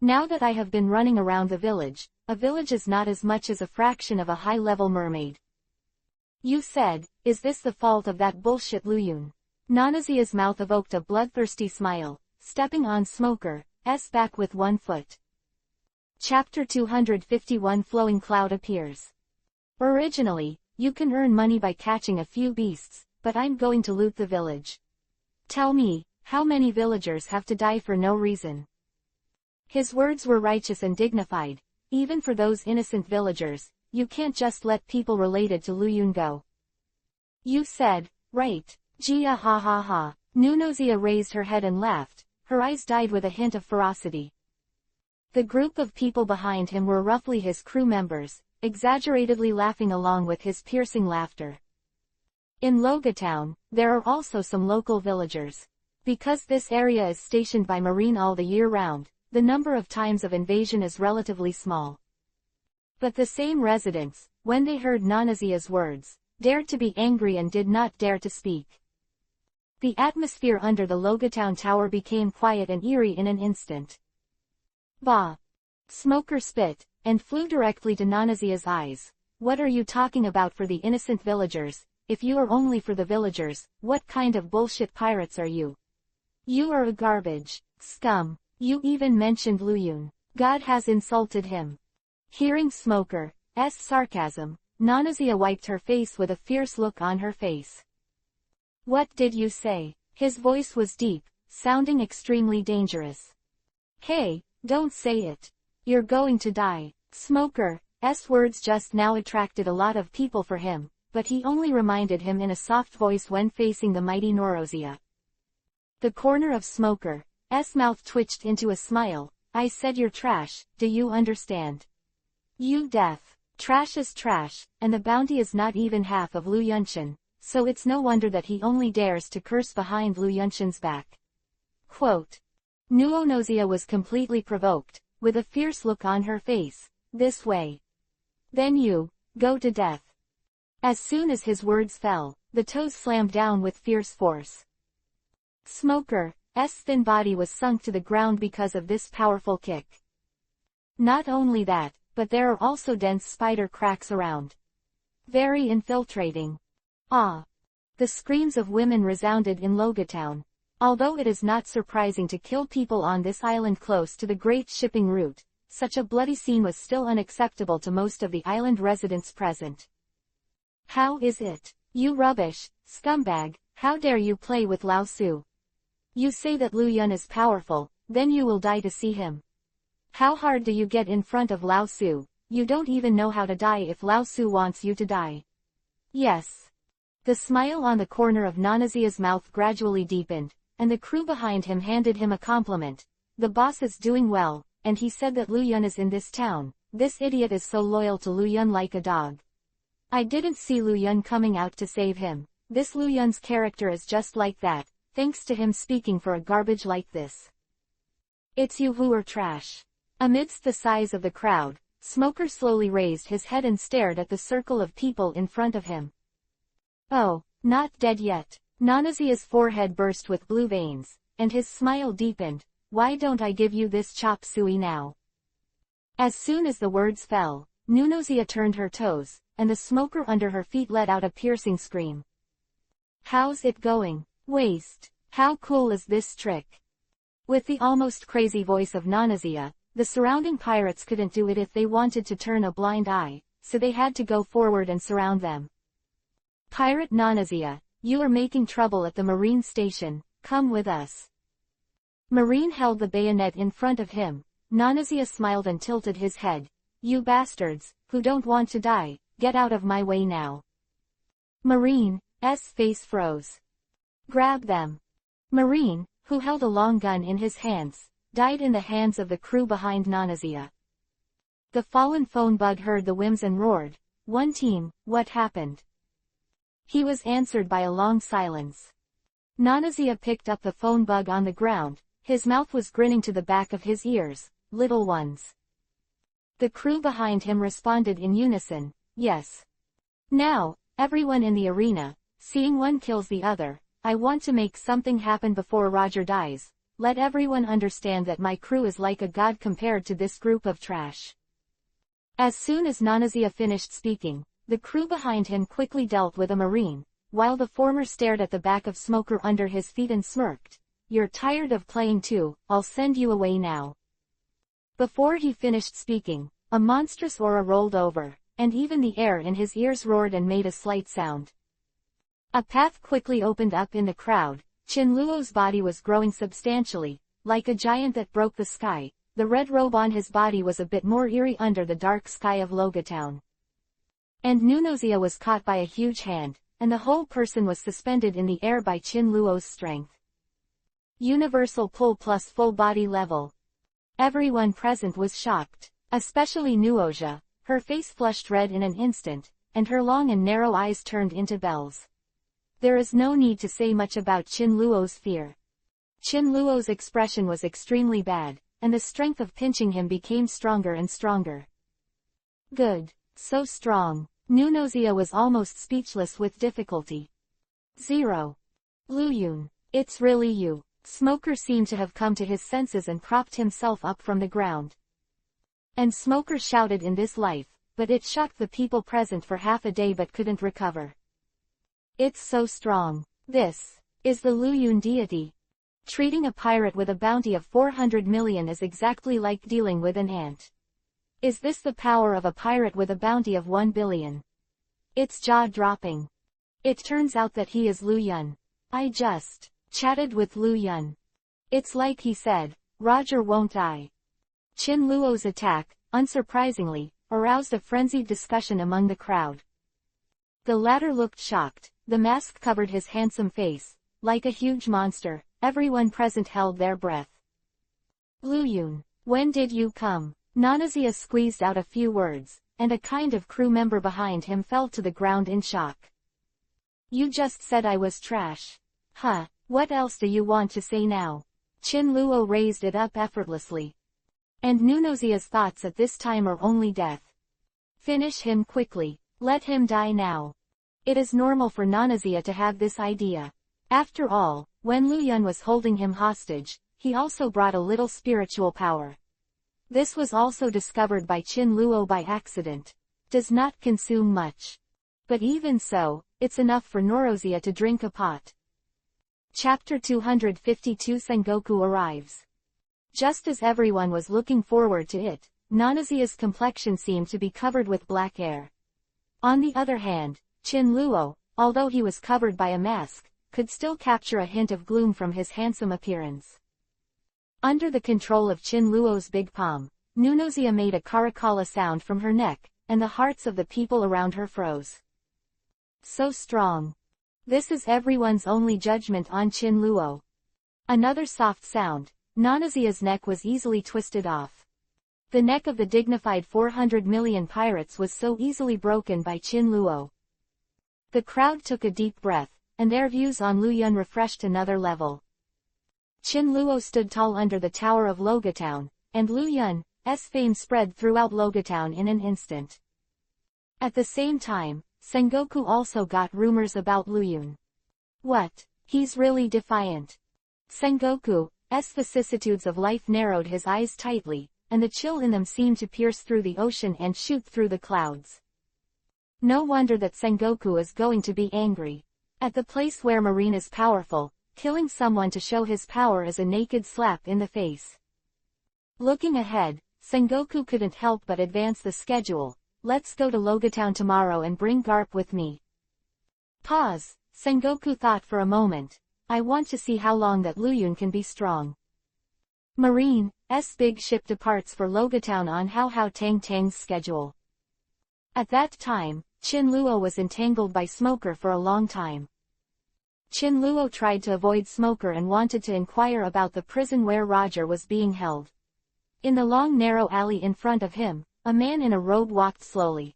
Now that I have been running around the village, a village is not as much as a fraction of a high-level mermaid. You said, is this the fault of that bullshit Lu Yun? Nanazia's mouth evoked a bloodthirsty smile, stepping on Smoker's back with one foot. Chapter 251 Flowing Cloud appears. Originally, you can earn money by catching a few beasts, but I'm going to loot the village. Tell me, how many villagers have to die for no reason? His words were righteous and dignified. Even for those innocent villagers, you can't just let people related to Lu Yun go. You said, right. Jia ha ha ha. Nunozia raised her head and laughed, her eyes dyed with a hint of ferocity. The group of people behind him were roughly his crew members, exaggeratedly laughing along with his piercing laughter. In Logatown, there are also some local villagers. Because this area is stationed by Marine all the year round, the number of times of invasion is relatively small. But the same residents, when they heard Nanazia's words, dared to be angry and did not dare to speak. The atmosphere under the Logatown Tower became quiet and eerie in an instant. Bah! Smoker spit, and flew directly to Nanazia's eyes. What are you talking about for the innocent villagers? If you are only for the villagers, what kind of bullshit pirates are you? You are a garbage scum. You even mentioned Lu Yun. God has insulted him. Hearing Smoker's sarcasm, Nanazia wiped her face with a fierce look on her face. What did you say? His voice was deep, sounding extremely dangerous. Hey, don't say it. You're going to die. Smoker's words just now attracted a lot of people for him, but he only reminded him in a soft voice when facing the mighty Norozia. The corner of Smoker's mouth twitched into a smile. I said you're trash, do you understand? You deaf. Trash is trash, and the bounty is not even half of Lu Yunshan, so it's no wonder that he only dares to curse behind Lu Yunshan's back. Quote. Nuonozia was completely provoked, with a fierce look on her face. This way. Then you, go to death. As soon as his words fell, the toes slammed down with fierce force. Smoker's thin body was sunk to the ground because of this powerful kick. Not only that, but there are also dense spider cracks around. Very infiltrating. Ah! The screams of women resounded in Logatown. Although it is not surprising to kill people on this island close to the great shipping route, such a bloody scene was still unacceptable to most of the island residents present. How is it? You rubbish, scumbag, how dare you play with Lao Su? You say that Lu Yun is powerful, then you will die to see him. How hard do you get in front of Lao Su? You don't even know how to die if Lao Su wants you to die. Yes. The smile on the corner of Nanazia's mouth gradually deepened, and the crew behind him handed him a compliment. The boss is doing well, and he said that Lu Yun is in this town, this idiot is so loyal to Lu Yun like a dog. I didn't see Lu Yun coming out to save him. This Lu Yun's character is just like that, thanks to him speaking for a garbage like this. It's you who are trash. Amidst the sighs of the crowd, Smoker slowly raised his head and stared at the circle of people in front of him. Oh, not dead yet. Nanazia's forehead burst with blue veins, and his smile deepened. Why don't I give you this chop suey now? As soon as the words fell, Nunozia turned her toes, and the smoker under her feet let out a piercing scream. How's it going, waste? How cool is this trick? With the almost crazy voice of Nanazia, the surrounding pirates couldn't do it if they wanted to turn a blind eye, so they had to go forward and surround them. Pirate Nanazia, you are making trouble at the marine station, come with us. Marine held the bayonet in front of him. Nanazia smiled and tilted his head. You bastards, who don't want to die, get out of my way now. Marine's face froze. Grab them. Marine, who held a long gun in his hands, died in the hands of the crew behind Nanazia. The fallen phone bug heard the whims and roared. One team, what happened? He was answered by a long silence. Nanazia picked up the phone bug on the ground. His mouth was grinning to the back of his ears. Little ones. The crew behind him responded in unison, yes. Now, everyone in the arena, seeing one kills the other, I want to make something happen before Roger dies. Let everyone understand that my crew is like a god compared to this group of trash. As soon as Nanazia finished speaking, the crew behind him quickly dealt with a marine, while the former stared at the back of Smoker under his feet and smirked. You're tired of playing too, I'll send you away now. Before he finished speaking, a monstrous aura rolled over, and even the air in his ears roared and made a slight sound. A path quickly opened up in the crowd. Chin Luo's body was growing substantially, like a giant that broke the sky. The red robe on his body was a bit more eerie under the dark sky of Logatown. And Nunozia was caught by a huge hand, and the whole person was suspended in the air by Chin Luo's strength. Universal pull plus full body level. Everyone present was shocked, especially Nuozha. Her face flushed red in an instant, and her long and narrow eyes turned into bells. There is no need to say much about Chin Luo's fear. Chin Luo's expression was extremely bad, and the strength of pinching him became stronger and stronger. Good. So strong. Nunozia was almost speechless with difficulty. 0. Lu Yun. It's really you. Smoker seemed to have come to his senses and propped himself up from the ground. And Smoker shouted in this life, but it shocked the people present for half a day but couldn't recover. It's so strong. This is the Lu Yun deity. Treating a pirate with a bounty of 400 million is exactly like dealing with an ant. Is this the power of a pirate with a bounty of 1 billion? It's jaw-dropping. It turns out that he is Lu Yun. I just chatted with Lu Yun. It's like he said, Roger won't die. Chin Luo's attack, unsurprisingly, aroused a frenzied discussion among the crowd. The latter looked shocked. The mask covered his handsome face. Like a huge monster, everyone present held their breath. Lu Yun, when did you come? Nanazia squeezed out a few words, and a kind of crew member behind him fell to the ground in shock. You just said I was trash. Huh, what else do you want to say now? Chin Luo raised it up effortlessly. And Nunozia's thoughts at this time are only death. Finish him quickly. Let him die now. It is normal for Nanazia to have this idea. After all, when Lu Yun was holding him hostage, he also brought a little spiritual power. This was also discovered by Chin Luo by accident. Does not consume much. But even so, it's enough for Norozia to drink a pot. Chapter 252 Sengoku arrives. Just as everyone was looking forward to it, Nanazia's complexion seemed to be covered with black hair. On the other hand, Chin Luo, although he was covered by a mask, could still capture a hint of gloom from his handsome appearance. Under the control of Chin Luo's big palm, Nunozia made a caracalla sound from her neck, and the hearts of the people around her froze. So strong. This is everyone's only judgment on Chin Luo. Another soft sound. Nanazia's neck was easily twisted off. The neck of the dignified 400 million pirates was so easily broken by Qin Luo. The crowd took a deep breath, and their views on Lu Yun refreshed another level. Qin Luo stood tall under the tower of Logatown, and Lu Yun's fame spread throughout Logatown in an instant. At the same time, Sengoku also got rumors about Lu Yun. What? He's really defiant. Sengoku's vicissitudes of life narrowed his eyes tightly, and the chill in them seemed to pierce through the ocean and shoot through the clouds. No wonder that Sengoku is going to be angry. At the place where Marine is powerful, killing someone to show his power is a naked slap in the face. Looking ahead, Sengoku couldn't help but advance the schedule. Let's go to Logatown tomorrow and bring Garp with me. Pause. Sengoku thought for a moment. I want to see how long that Lu Yun can be strong. Marine's big ship departs for Logatown on Hao Tang Tang's schedule. At that time, Qin Luo was entangled by Smoker for a long time. Qin Luo tried to avoid Smoker and wanted to inquire about the prison where Roger was being held. In the long narrow alley in front of him, a man in a robe walked slowly.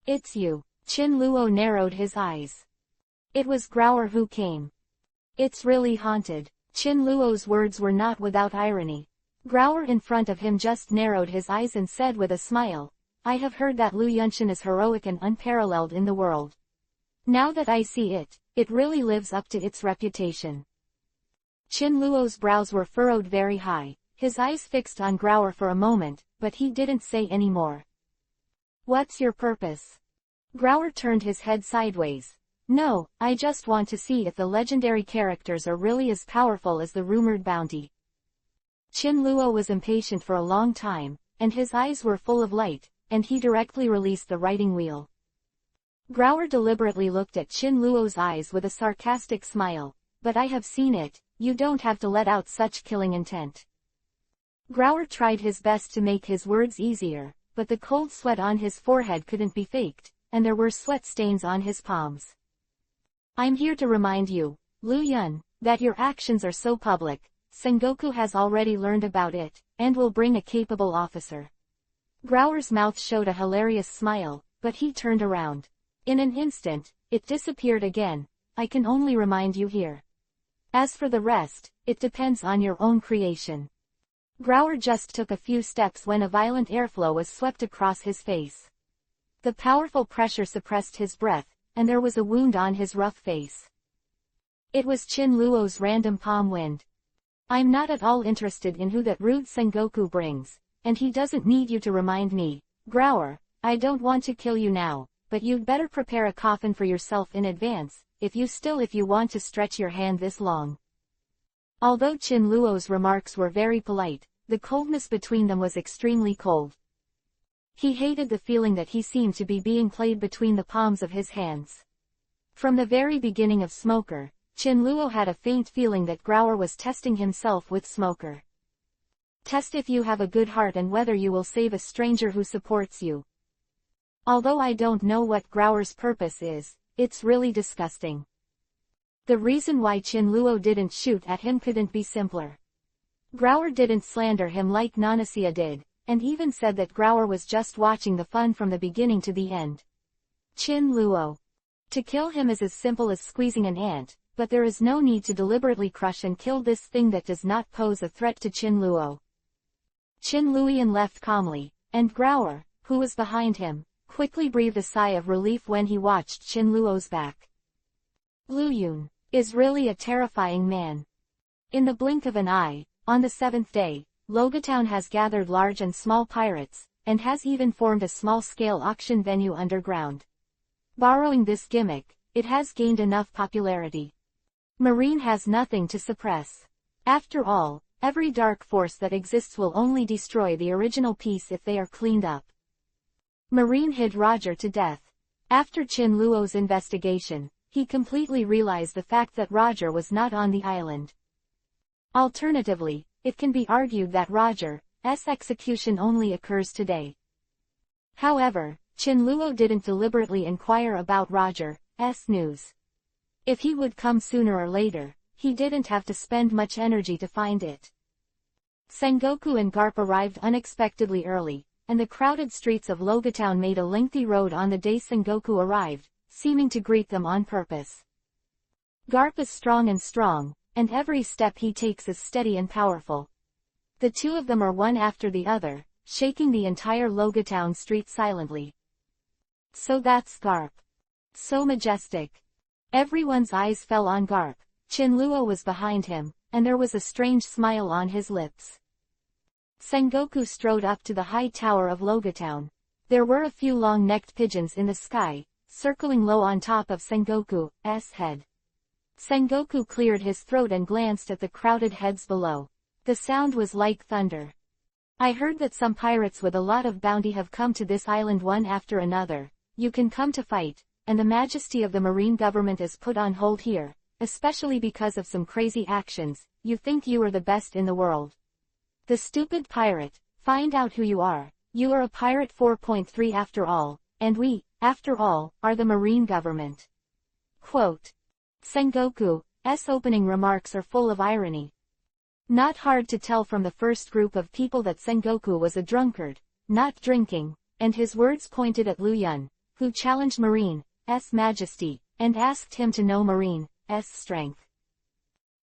It's you. Qin Luo narrowed his eyes. It was Growler who came. It's really haunted. Qin Luo's words were not without irony. Growler in front of him just narrowed his eyes and said with a smile, I have heard that Lu Yunshan is heroic and unparalleled in the world. Now that I see it, it really lives up to its reputation. Qin Luo's brows were furrowed very high, his eyes fixed on Growler for a moment, but he didn't say any more. What's your purpose? Growler turned his head sideways. No, I just want to see if the legendary characters are really as powerful as the rumored bounty. Qin Luo was impatient for a long time, and his eyes were full of light, and he directly released the writing wheel. Growler deliberately looked at Qin Luo's eyes with a sarcastic smile. But I have seen it, you don't have to let out such killing intent. Growler tried his best to make his words easier, but the cold sweat on his forehead couldn't be faked, and there were sweat stains on his palms. I'm here to remind you, Lu Yun, that your actions are so public. Sengoku has already learned about it, and will bring a capable officer. Growler's mouth showed a hilarious smile, but he turned around. In an instant, it disappeared again. I can only remind you here. As for the rest, it depends on your own creation. Growler just took a few steps when a violent airflow was swept across his face. The powerful pressure suppressed his breath, and there was a wound on his rough face. It was Qin Luo's random palm wind. I'm not at all interested in who that rude Sengoku brings, and he doesn't need you to remind me. Growler, I don't want to kill you now, but you'd better prepare a coffin for yourself in advance, if you want to stretch your hand this long. Although Qin Luo's remarks were very polite, the coldness between them was extremely cold. He hated the feeling that he seemed to be being played between the palms of his hands. From the very beginning of Smoker, Qin Luo had a faint feeling that Growler was testing himself with Smoker. Test if you have a good heart and whether you will save a stranger who supports you. Although I don't know what Growler's purpose is, it's really disgusting. The reason why Qin Luo didn't shoot at him couldn't be simpler. Growler didn't slander him like Nanasia did, and even said that Growler was just watching the fun from the beginning to the end. Qin Luo. To kill him is as simple as squeezing an ant, but there is no need to deliberately crush and kill this thing that does not pose a threat to Qin Luo. Qin Luoyan left calmly, and Growler, who was behind him, quickly breathed a sigh of relief when he watched Qin Luo's back. Lu Yun is really a terrifying man. In the blink of an eye, on the 7th day, Logatown has gathered large and small pirates, and has even formed a small-scale auction venue underground. Borrowing this gimmick, it has gained enough popularity. Marine has nothing to suppress. After all, every dark force that exists will only destroy the original piece if they are cleaned up. Marine hid Roger to death. After Qin Luo's investigation, he completely realized the fact that Roger was not on the island. Alternatively, it can be argued that Roger's execution only occurs today. However, Qin Luo didn't deliberately inquire about Roger's news. If he would come sooner or later, he didn't have to spend much energy to find it. Sengoku and Garp arrived unexpectedly early, and the crowded streets of Logatown made a lengthy road on the day Sengoku arrived, seeming to greet them on purpose. Garp is strong, and every step he takes is steady and powerful. The two of them are one after the other, shaking the entire Logatown street silently. So that's Garp. So majestic. Everyone's eyes fell on Garp. Chinluo was behind him, and there was a strange smile on his lips. Sengoku strode up to the high tower of Logatown. There were a few long-necked pigeons in the sky, circling low on top of Sengoku's head. Sengoku cleared his throat and glanced at the crowded heads below. The sound was like thunder. I heard that some pirates with a lot of bounty have come to this island one after another. You can come to fight, and the majesty of the marine government is put on hold here, especially because of some crazy actions. You think you are the best in the world. The stupid pirate, find out who you are. You are a pirate 4.3 after all, and we, after all, are the marine government. Quote. Sengoku's opening remarks are full of irony. Not hard to tell from the first group of people that Sengoku was a drunkard, not drinking, and his words pointed at Luyun, who challenged Marine's majesty, and asked him to know Marine's strength.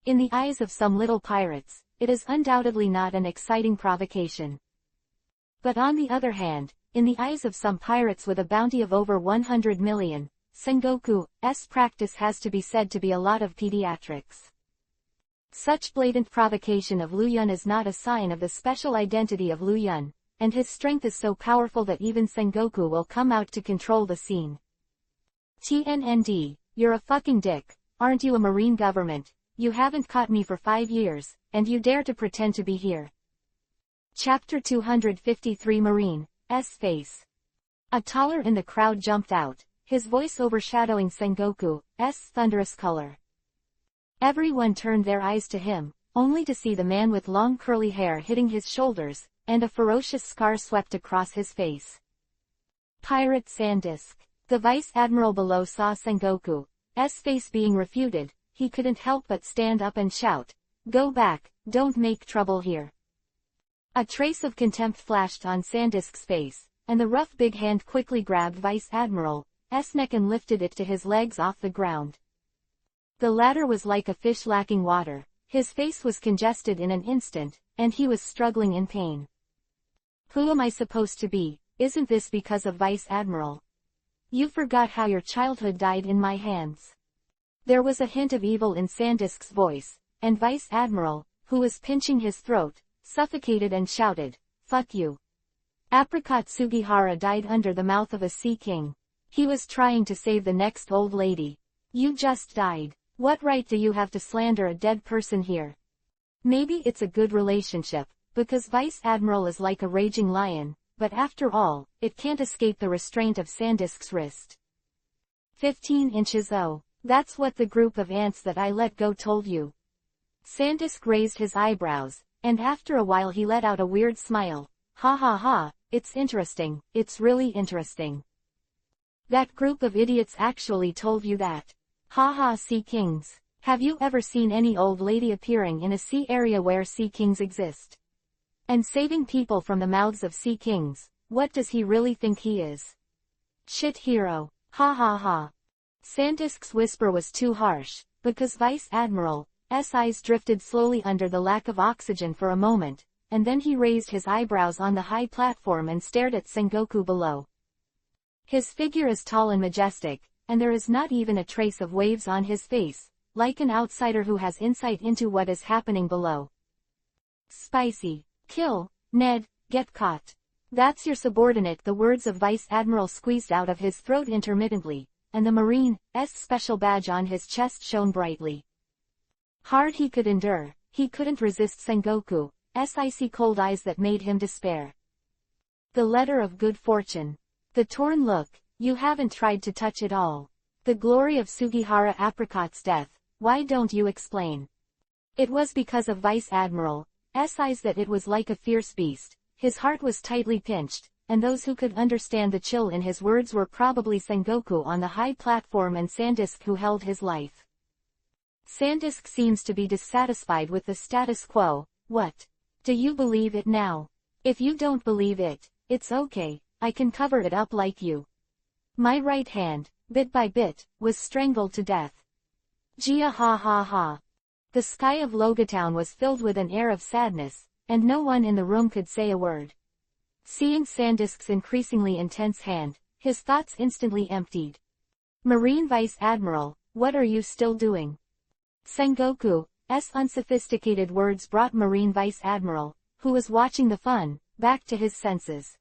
In the eyes of some little pirates, it is undoubtedly not an exciting provocation. But on the other hand, in the eyes of some pirates with a bounty of over 100 million, Sengoku's practice has to be said to be a lot of pediatrics. Such blatant provocation of Luyun is not a sign of the special identity of Luyun, and his strength is so powerful that even Sengoku will come out to control the scene. TNND, you're a fucking dick, aren't you a marine government? You haven't caught me for 5 years, and you dare to pretend to be here. Chapter 253 Marine's face. A taller in the crowd jumped out, his voice overshadowing Sengoku's thunderous color. Everyone turned their eyes to him, only to see the man with long curly hair hitting his shoulders, and a ferocious scar swept across his face. Pirate Sandisk. The vice admiral below saw Sengoku's face being refuted. He couldn't help but stand up and shout, "Go back, don't make trouble here." A trace of contempt flashed on Sandisk's face, and the rough big hand quickly grabbed Vice Admiral's neck and lifted it to his legs off the ground. The latter was like a fish lacking water. His face was congested in an instant, and he was struggling in pain. Who am I supposed to be? Isn't this because of Vice Admiral? You forgot how your childhood died in my hands. There was a hint of evil in Sandisk's voice, and Vice Admiral, who was pinching his throat, suffocated and shouted, "Fuck you." Apricot Sugihara died under the mouth of a sea king. He was trying to save the next old lady. You just died. What right do you have to slander a dead person here? Maybe it's a good relationship, because Vice Admiral is like a raging lion, but after all, it can't escape the restraint of Sandisk's wrist. 15 inches. Oh, that's what the group of ants that I let go told you. Sandisk raised his eyebrows, and after a while he let out a weird smile. Ha ha ha, it's interesting, it's really interesting. That group of idiots actually told you that. Ha ha, sea kings. Have you ever seen any old lady appearing in a sea area where sea kings exist? And saving people from the mouths of sea kings, what does he really think he is? Shit hero. Ha ha ha. Sandisk's whisper was too harsh, because Vice Admiral's eyes drifted slowly under the lack of oxygen for a moment, and then he raised his eyebrows on the high platform and stared at Sengoku below. His figure is tall and majestic, and there is not even a trace of waves on his face, like an outsider who has insight into what is happening below. Spicy. Kill, Ned, get caught. That's your subordinate. The words of Vice Admiral squeezed out of his throat intermittently, and the Marine's special badge on his chest shone brightly. Hard he could endure, he couldn't resist Sengoku's icy cold eyes that made him despair. The letter of good fortune. The torn look, you haven't tried to touch it all. The glory of Sugihara Apricot's death, why don't you explain? It was because of Vice Admiral's eyes that it was like a fierce beast. His heart was tightly pinched, and those who could understand the chill in his words were probably Sengoku on the high platform and Sandisk who held his life. Sandisk seems to be dissatisfied with the status quo. What? Do you believe it now? If you don't believe it, it's okay, I can cover it up like you. My right hand, bit by bit, was strangled to death. Gia ha ha ha. The sky of Logatown was filled with an air of sadness, and no one in the room could say a word. Seeing Sandisk's increasingly intense hand, his thoughts instantly emptied. Marine Vice Admiral, what are you still doing? Sengoku's unsophisticated words brought Marine Vice Admiral, who was watching the fun, back to his senses.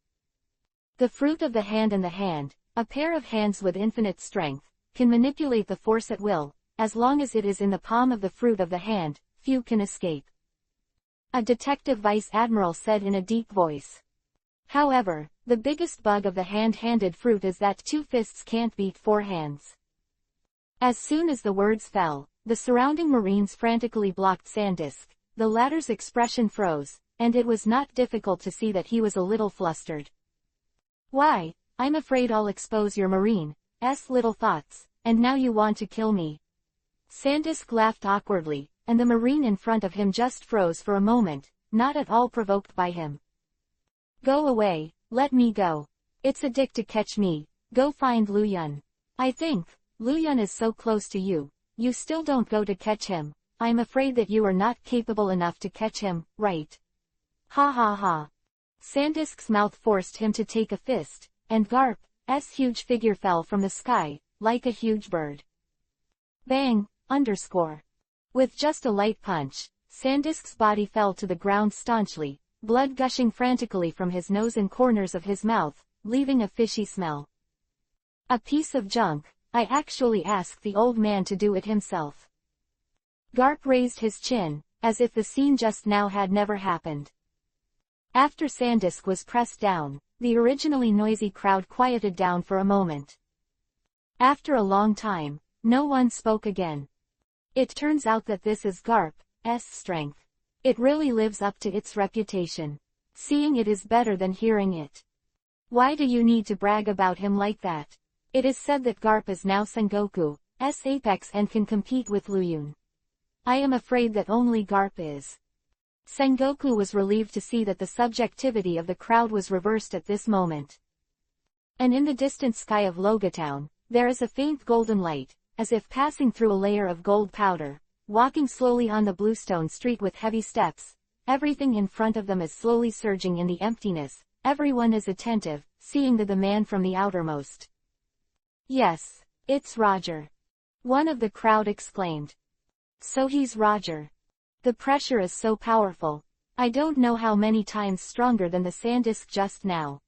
The fruit of the hand and the hand, a pair of hands with infinite strength, can manipulate the force at will. As long as it is in the palm of the fruit of the hand, few can escape. A detective vice admiral said in a deep voice. However, the biggest bug of the hand-handed fruit is that two fists can't beat four hands. As soon as the words fell, the surrounding Marines frantically blocked Sandisk, the latter's expression froze, and it was not difficult to see that he was a little flustered. Why, I'm afraid I'll expose your Marine's little thoughts, and now you want to kill me. Sandisk laughed awkwardly, and the Marine in front of him just froze for a moment, not at all provoked by him. Go away, let me go. It's a dick to catch me, go find Lu Yun. I think, Lu Yun is so close to you, you still don't go to catch him, I'm afraid that you are not capable enough to catch him, right? Ha ha ha. Sandisk's mouth forced him to take a fist, and Garp's huge figure fell from the sky, like a huge bird. Bang! With just a light punch, Sandisk's body fell to the ground staunchly, blood gushing frantically from his nose and corners of his mouth, leaving a fishy smell. A piece of junk, I actually asked the old man to do it himself. Garp raised his chin, as if the scene just now had never happened. After Sandisk was pressed down, the originally noisy crowd quieted down for a moment. After a long time, no one spoke again. It turns out that this is Garp's strength. It really lives up to its reputation. Seeing it is better than hearing it. Why do you need to brag about him like that? It is said that Garp is now Sengoku's apex and can compete with Lu Yun. I am afraid that only Garp is. Sengoku was relieved to see that the subjectivity of the crowd was reversed at this moment. And in the distant sky of Logatown, there is a faint golden light, as if passing through a layer of gold powder, walking slowly on the bluestone street with heavy steps. Everything in front of them is slowly surging in the emptiness, everyone is attentive, seeing the man from the outermost. Yes, it's Roger. One of the crowd exclaimed. So he's Roger. The pressure is so powerful. I don't know how many times stronger than the Sandisk just now.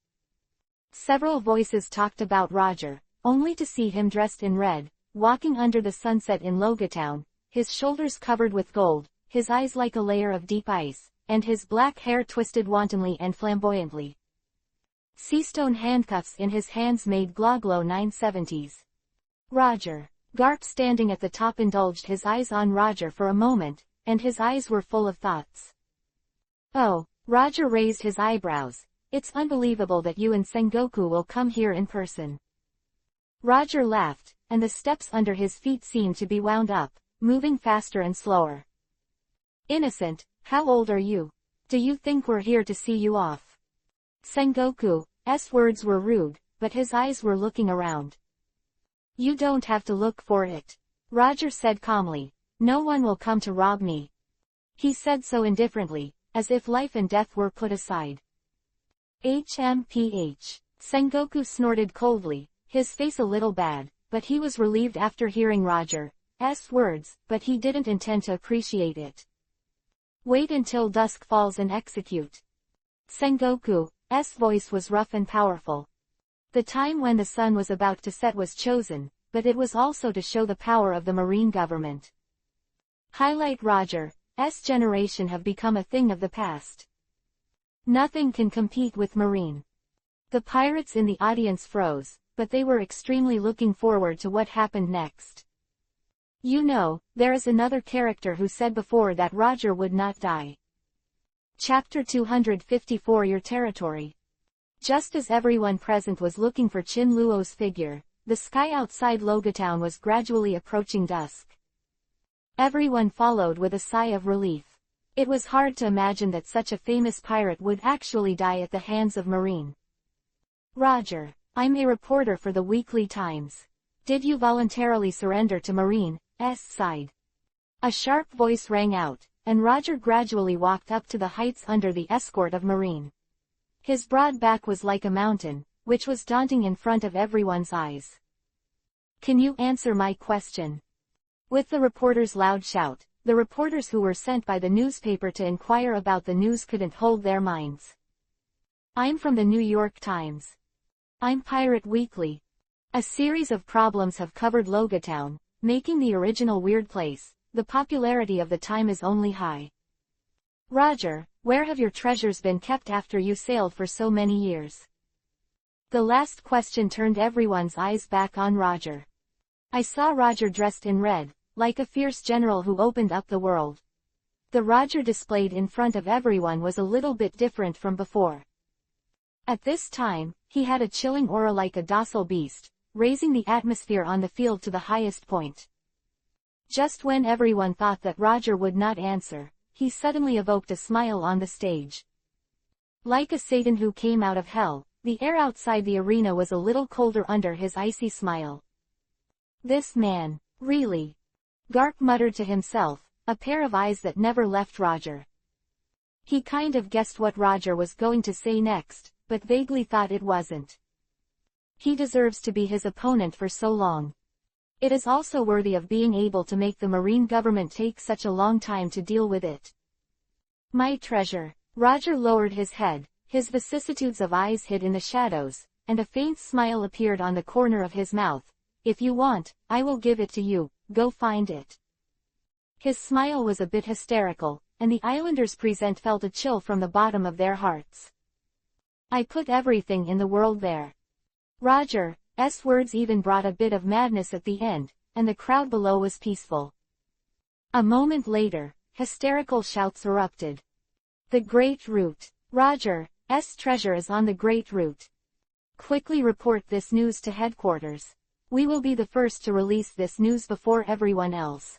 Several voices talked about Roger, only to see him dressed in red, walking under the sunset in Logatown, his shoulders covered with gold, his eyes like a layer of deep ice, and his black hair twisted wantonly and flamboyantly. Seastone handcuffs in his hands made glow 970s. Roger. Garp standing at the top indulged his eyes on Roger for a moment, and his eyes were full of thoughts. Oh, Roger raised his eyebrows. It's unbelievable that you and Sengoku will come here in person. Roger laughed, and the steps under his feet seemed to be wound up, moving faster and slower. Innocent, how old are you? Do you think we're here to see you off? Sengoku's words were rude, but his eyes were looking around. You don't have to look for it. Roger said calmly. No one will come to rob me. He said so indifferently, as if life and death were put aside. HMPH. Sengoku snorted coldly, his face a little bad, but he was relieved after hearing Roger's words, but he didn't intend to appreciate it. Wait until dusk falls and execute. Sengoku's voice was rough and powerful. The time when the sun was about to set was chosen, but it was also to show the power of the Marine government. Highlight Roger's generation have become a thing of the past. Nothing can compete with Marine. The pirates in the audience froze, but they were extremely looking forward to what happened next. You know, there is another character who said before that Roger would not die. Chapter 254 Your Territory. Just as everyone present was looking for Chin Luo's figure, the sky outside Logatown was gradually approaching dusk. Everyone followed with a sigh of relief. It was hard to imagine that such a famous pirate would actually die at the hands of Marine. Roger, I'm a reporter for the Weekly Times. Did you voluntarily surrender to Marine's side? A sharp voice rang out, and Roger gradually walked up to the heights under the escort of Marine. His broad back was like a mountain, which was daunting in front of everyone's eyes. Can you answer my question? With the reporter's loud shout, the reporters who were sent by the newspaper to inquire about the news couldn't hold their minds. I'm from the New York Times. I'm Pirate Weekly. A series of problems have covered Logatown, making the original weird place. The popularity of the time is only high. Roger, where have your treasures been kept after you sailed for so many years? The last question turned everyone's eyes back on Roger. I saw Roger dressed in red, like a fierce general who opened up the world. The Roger displayed in front of everyone was a little bit different from before. At this time, he had a chilling aura like a docile beast, raising the atmosphere on the field to the highest point. Just when everyone thought that Roger would not answer, he suddenly evoked a smile on the stage. Like a Satan who came out of hell, the air outside the arena was a little colder under his icy smile. This man, really? Garp muttered to himself, a pair of eyes that never left Roger. He kind of guessed what Roger was going to say next, but vaguely thought it wasn't. He deserves to be his opponent for so long. It is also worthy of being able to make the Marine government take such a long time to deal with it. My treasure. Roger lowered his head, his vicissitudes of eyes hid in the shadows, and a faint smile appeared on the corner of his mouth. If you want, I will give it to you, go find it. His smile was a bit hysterical, and the islanders present felt a chill from the bottom of their hearts. I put everything in the world there. Roger's words even brought a bit of madness at the end, and the crowd below was peaceful. A moment later, hysterical shouts erupted. The Great Route. Roger's treasure is on the Great Route. Quickly report this news to headquarters. We will be the first to release this news before everyone else.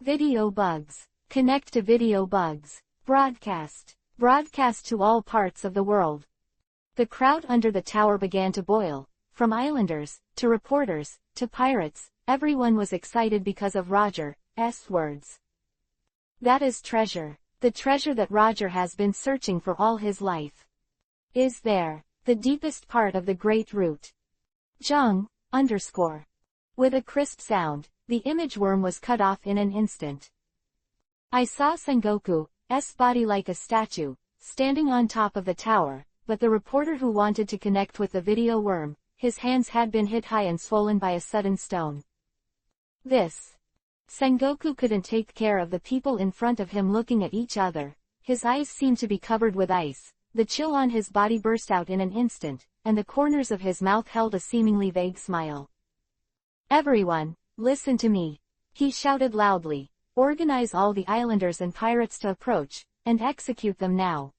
Video bugs. Connect to video bugs. Broadcast. Broadcast to all parts of the world. The crowd under the tower began to boil. From islanders, to reporters, to pirates, everyone was excited because of Roger's words. That is treasure. The treasure that Roger has been searching for all his life. Is there. The deepest part of the Great Route. Jung, _ With a crisp sound, the image worm was cut off in an instant. I saw Sengoku's body like a statue, standing on top of the tower, but the reporter who wanted to connect with the video worm, his hands had been hit high and swollen by a sudden stone. Sengoku couldn't take care of the people in front of him looking at each other. His eyes seemed to be covered with ice, the chill on his body burst out in an instant, and the corners of his mouth held a seemingly vague smile. Everyone, listen to me. He shouted loudly. Organize all the islanders and pirates to approach, and execute them now.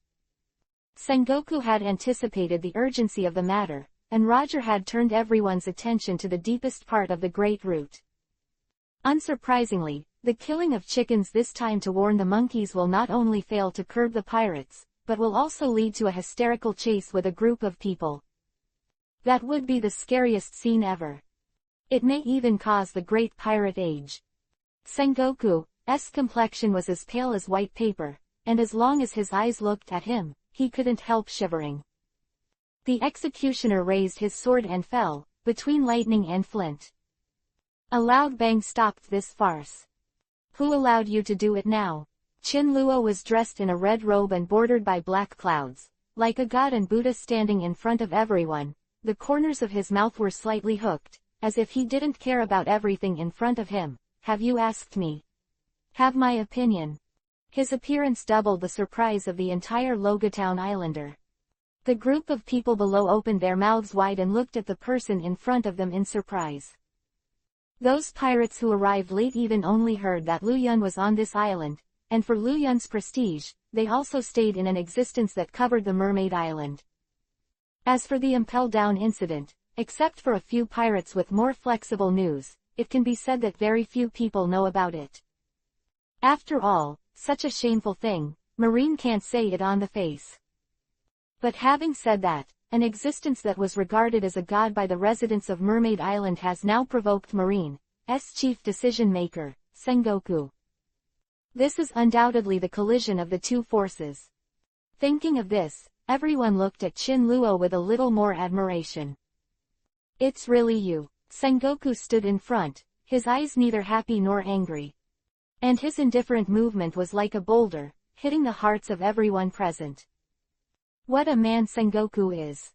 Sengoku had anticipated the urgency of the matter, and Roger had turned everyone's attention to the deepest part of the Great Route. Unsurprisingly, the killing of chickens this time to warn the monkeys will not only fail to curb the pirates, but will also lead to a hysterical chase with a group of people. That would be the scariest scene ever. It may even cause the Great Pirate Age. Sengoku's complexion was as pale as white paper, and as long as his eyes looked at him, he couldn't help shivering. The executioner raised his sword and fell, between lightning and flint. A loud bang stopped this farce. Who allowed you to do it now? Chinluo was dressed in a red robe and bordered by black clouds, like a god and Buddha standing in front of everyone. The corners of his mouth were slightly hooked, as if he didn't care about everything in front of him. Have you asked me? Have my opinion? His appearance doubled the surprise of the entire Logatown Islander. The group of people below opened their mouths wide and looked at the person in front of them in surprise. Those pirates who arrived late even only heard that Lu Yun was on this island, and for Lu Yun's prestige, they also stayed in an existence that covered the Mermaid Island. As for the Impel Down incident, except for a few pirates with more flexible news, it can be said that very few people know about it. After all, such a shameful thing, Marine can't say it on the face. But having said that, an existence that was regarded as a god by the residents of Mermaid Island has now provoked Marine's chief decision-maker, Sengoku. This is undoubtedly the collision of the two forces. Thinking of this, everyone looked at Chin-luo with a little more admiration. It's really you. Sengoku stood in front, his eyes neither happy nor angry. And his indifferent movement was like a boulder, hitting the hearts of everyone present. What a man Sengoku is.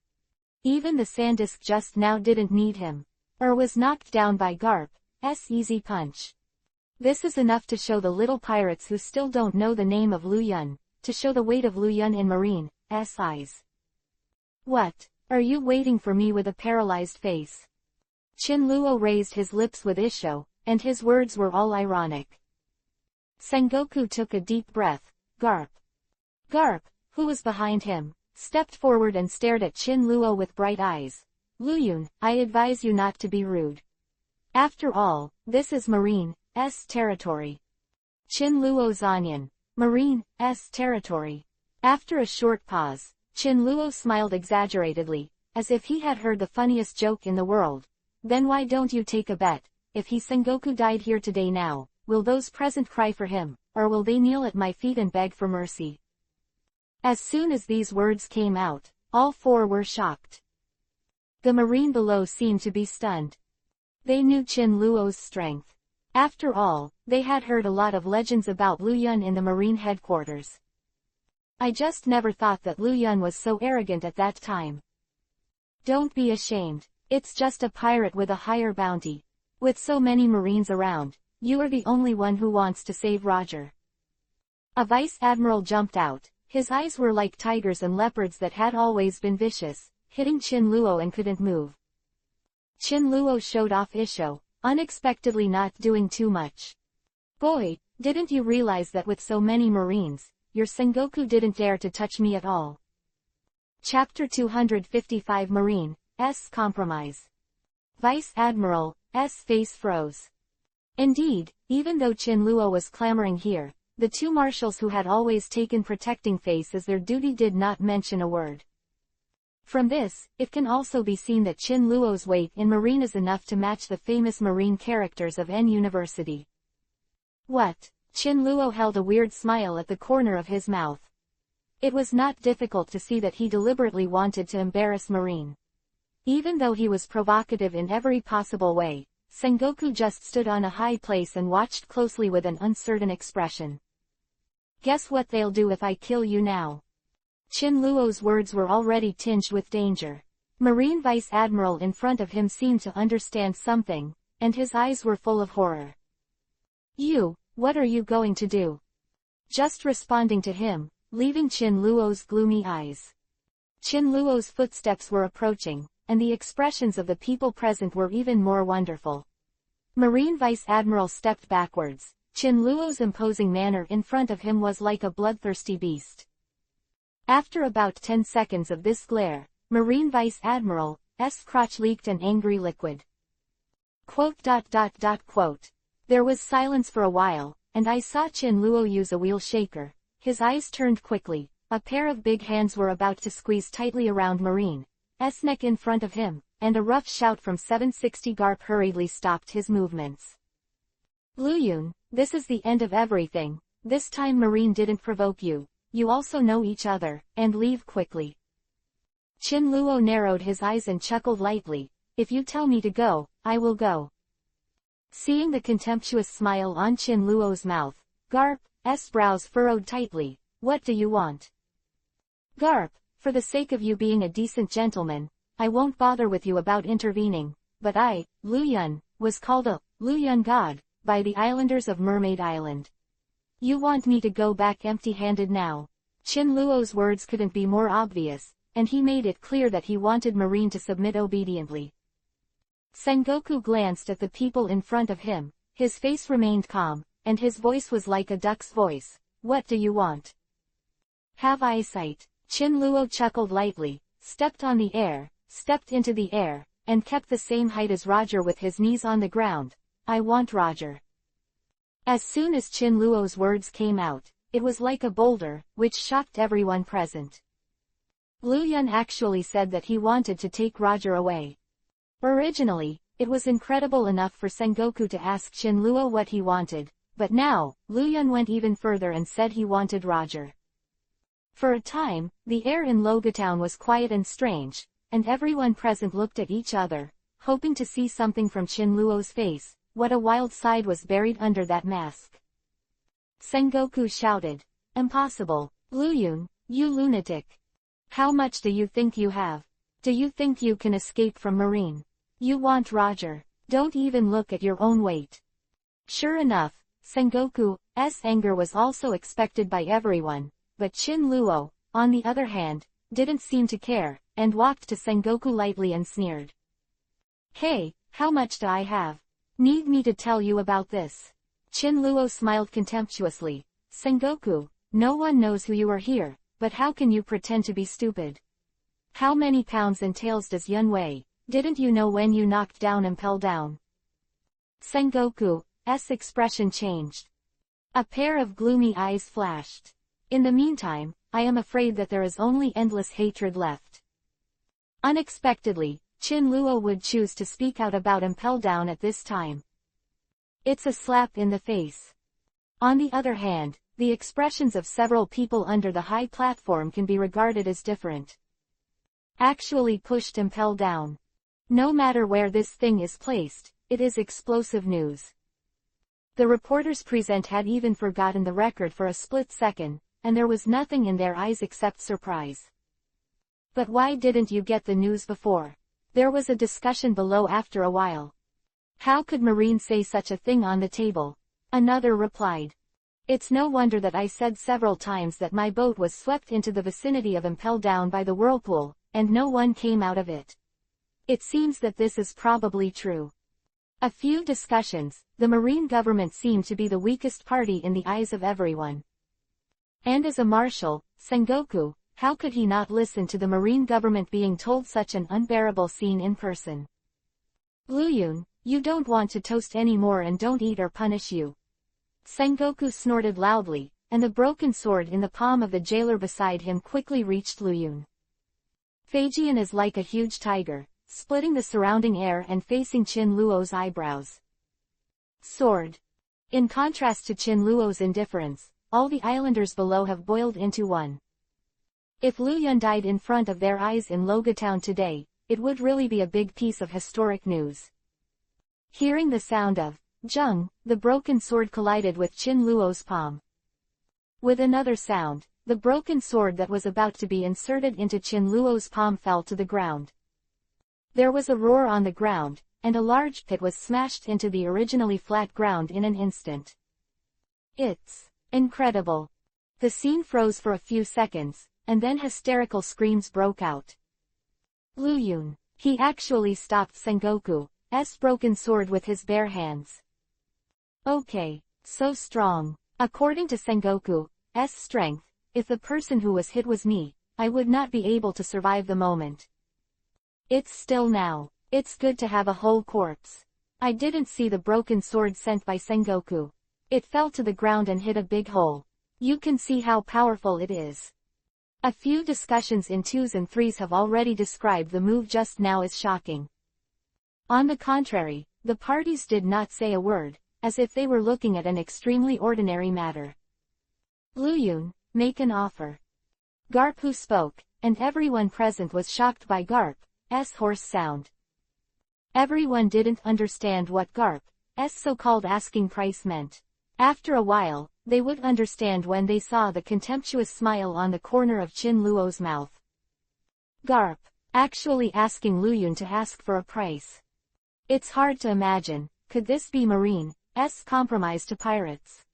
Even the Sandisk just now didn't need him, or was knocked down by Garp's easy punch. This is enough to show the little pirates who still don't know the name of Lu Yun, to show the weight of Lu Yun in Marine's eyes. What? Are you waiting for me with a paralyzed face? Chin-luo raised his lips with Isho, and his words were all ironic. Sengoku took a deep breath. Garp, who was behind him, stepped forward and stared at Chin-luo with bright eyes. Lu Yun, I advise you not to be rude. After all, this is Marine's territory. Chin-luo Zanyan. Marine's territory. After a short pause, Chin-luo smiled exaggeratedly, as if he had heard the funniest joke in the world. Then why don't you take a bet? If Sengoku died here today now, will those present cry for him, or will they kneel at my feet and beg for mercy? As soon as these words came out, all four were shocked. The Marine below seemed to be stunned. They knew Chin-luo's strength. After all, they had heard a lot of legends about Lu Yun in the Marine headquarters. I just never thought that Lu Yun was so arrogant at that time. Don't be ashamed. It's just a pirate with a higher bounty. With so many Marines around, you are the only one who wants to save Roger. A vice admiral jumped out. His eyes were like tigers and leopards that had always been vicious, hitting Chin-luo and couldn't move. Chin-luo showed off Isho, unexpectedly not doing too much. Boy, didn't you realize that with so many Marines, your Sengoku didn't dare to touch me at all. Chapter 255 Marine's Compromise. Vice Admiral's face froze. Indeed, even though Chin-luo was clamoring here, the two marshals who had always taken protecting face as their duty did not mention a word. From this, it can also be seen that Chin-luo's weight in Marine is enough to match the famous Marine characters of N University. What? Chin-luo held a weird smile at the corner of his mouth. It was not difficult to see that he deliberately wanted to embarrass Marine. Even though he was provocative in every possible way, Sengoku just stood on a high place and watched closely with an uncertain expression. Guess what they'll do if I kill you now? Chin-luo's words were already tinged with danger. Marine Vice Admiral in front of him seemed to understand something, and his eyes were full of horror. You, what are you going to do? Just responding to him, leaving Chin-luo's gloomy eyes. Chin-luo's footsteps were approaching, and the expressions of the people present were even more wonderful. Marine Vice Admiral stepped backwards. Chin-luo's imposing manner in front of him was like a bloodthirsty beast. After about 10 seconds of this glare, Marine Vice Admiral's crotch leaked an angry liquid. There was silence for a while, and I saw Chin-luo use a wheel shaker. His eyes turned quickly. A pair of big hands were about to squeeze tightly around Marine's neck in front of him, and a rough shout from 760 Garp hurriedly stopped his movements. Lu Yun, this is the end of everything. This time Marine didn't provoke you. You also know each other, and leave quickly. Chin-luo narrowed his eyes and chuckled lightly. If you tell me to go, I will go. Seeing the contemptuous smile on Chin-luo's mouth, Garp's brows furrowed tightly. What do you want? Garp, for the sake of you being a decent gentleman, I won't bother with you about intervening, but I, Lu Yun, was called a Lu Yun god by the islanders of Mermaid Island. You want me to go back empty-handed now? Chin-luo's words couldn't be more obvious, and he made it clear that he wanted Marine to submit obediently. Sengoku glanced at the people in front of him. His face remained calm, and his voice was like a duck's voice. What do you want? Have eyesight. Chin-luo chuckled lightly, stepped into the air, and kept the same height as Roger with his knees on the ground. I want Roger. As soon as Chin Luo's words came out, it was like a boulder, which shocked everyone present. Lu Yun actually said that he wanted to take Roger away. Originally, it was incredible enough for Sengoku to ask Chin Luo what he wanted, but now, Lu Yun went even further and said he wanted Roger. For a time, the air in Logatown was quiet and strange, and everyone present looked at each other, hoping to see something from Chin Luo's face. What a wild side was buried under that mask. Sengoku shouted. Impossible, Lu Yun, you lunatic. How much do you think you have? Do you think you can escape from Marine? You want Roger. Don't even look at your own weight. Sure enough, Sengoku's anger was also expected by everyone, but Chin Luo, on the other hand, didn't seem to care, and walked to Sengoku lightly and sneered. Hey, how much do I have? Need me to tell you about this? Chin Luo smiled contemptuously. Sengoku, no one knows who you are here, but how can you pretend to be stupid? How many pounds and tails does Yun weigh? Didn't you know when you knocked down Impel down? Sengoku's expression changed. A pair of gloomy eyes flashed. In the meantime, I am afraid that there is only endless hatred left. Unexpectedly, Chin Luo would choose to speak out about Impel down at this time. It's a slap in the face. On the other hand, the expressions of several people under the high platform can be regarded as different. Actually pushed Impel down. No matter where this thing is placed, it is explosive news. The reporters present had even forgotten the record for a split second, and there was nothing in their eyes except surprise. But why didn't you get the news before? There was a discussion below after a while. How could Marine say such a thing on the table? Another replied. It's no wonder that I said several times that my boat was swept into the vicinity of Impel down by the whirlpool, and no one came out of it. It seems that this is probably true. A few discussions, the Marine government seemed to be the weakest party in the eyes of everyone. And as a marshal, Sengoku, how could he not listen to the Marine government being told such an unbearable scene in person? Lu Yun, you don't want to toast anymore and don't eat or punish you. Sengoku snorted loudly, and the broken sword in the palm of the jailer beside him quickly reached Lu Yun. Fajian is like a huge tiger, splitting the surrounding air and facing Chin Luo's eyebrows. Sword. In contrast to Chin Luo's indifference, all the islanders below have boiled into one. If Lu Yun died in front of their eyes in Logatown today, it would really be a big piece of historic news. Hearing the sound of Jung, the broken sword collided with Chin Luo's palm. With another sound, the broken sword that was about to be inserted into Chin Luo's palm fell to the ground. There was a roar on the ground, and a large pit was smashed into the originally flat ground in an instant. It's incredible. The scene froze for a few seconds, and then hysterical screams broke out. Lu Yun, he actually stopped Sengoku's broken sword with his bare hands. Okay, so strong. According to Sengoku's strength, if the person who was hit was me, I would not be able to survive the moment. It's still now. It's good to have a whole corpse. I didn't see the broken sword sent by Sengoku. It fell to the ground and hit a big hole. You can see how powerful it is. A few discussions in 2s and 3s have already described the move just now as shocking. On the contrary, the parties did not say a word, as if they were looking at an extremely ordinary matter. Lu Yun, make an offer. Garp who spoke, and everyone present was shocked by Garp's hoarse sound. Everyone didn't understand what Garp's so-called asking price meant. After a while, they would understand when they saw the contemptuous smile on the corner of Chin Luo's mouth. Garp, actually asking Lu Yun to ask for a price. It's hard to imagine, could this be Marine's compromise to pirates?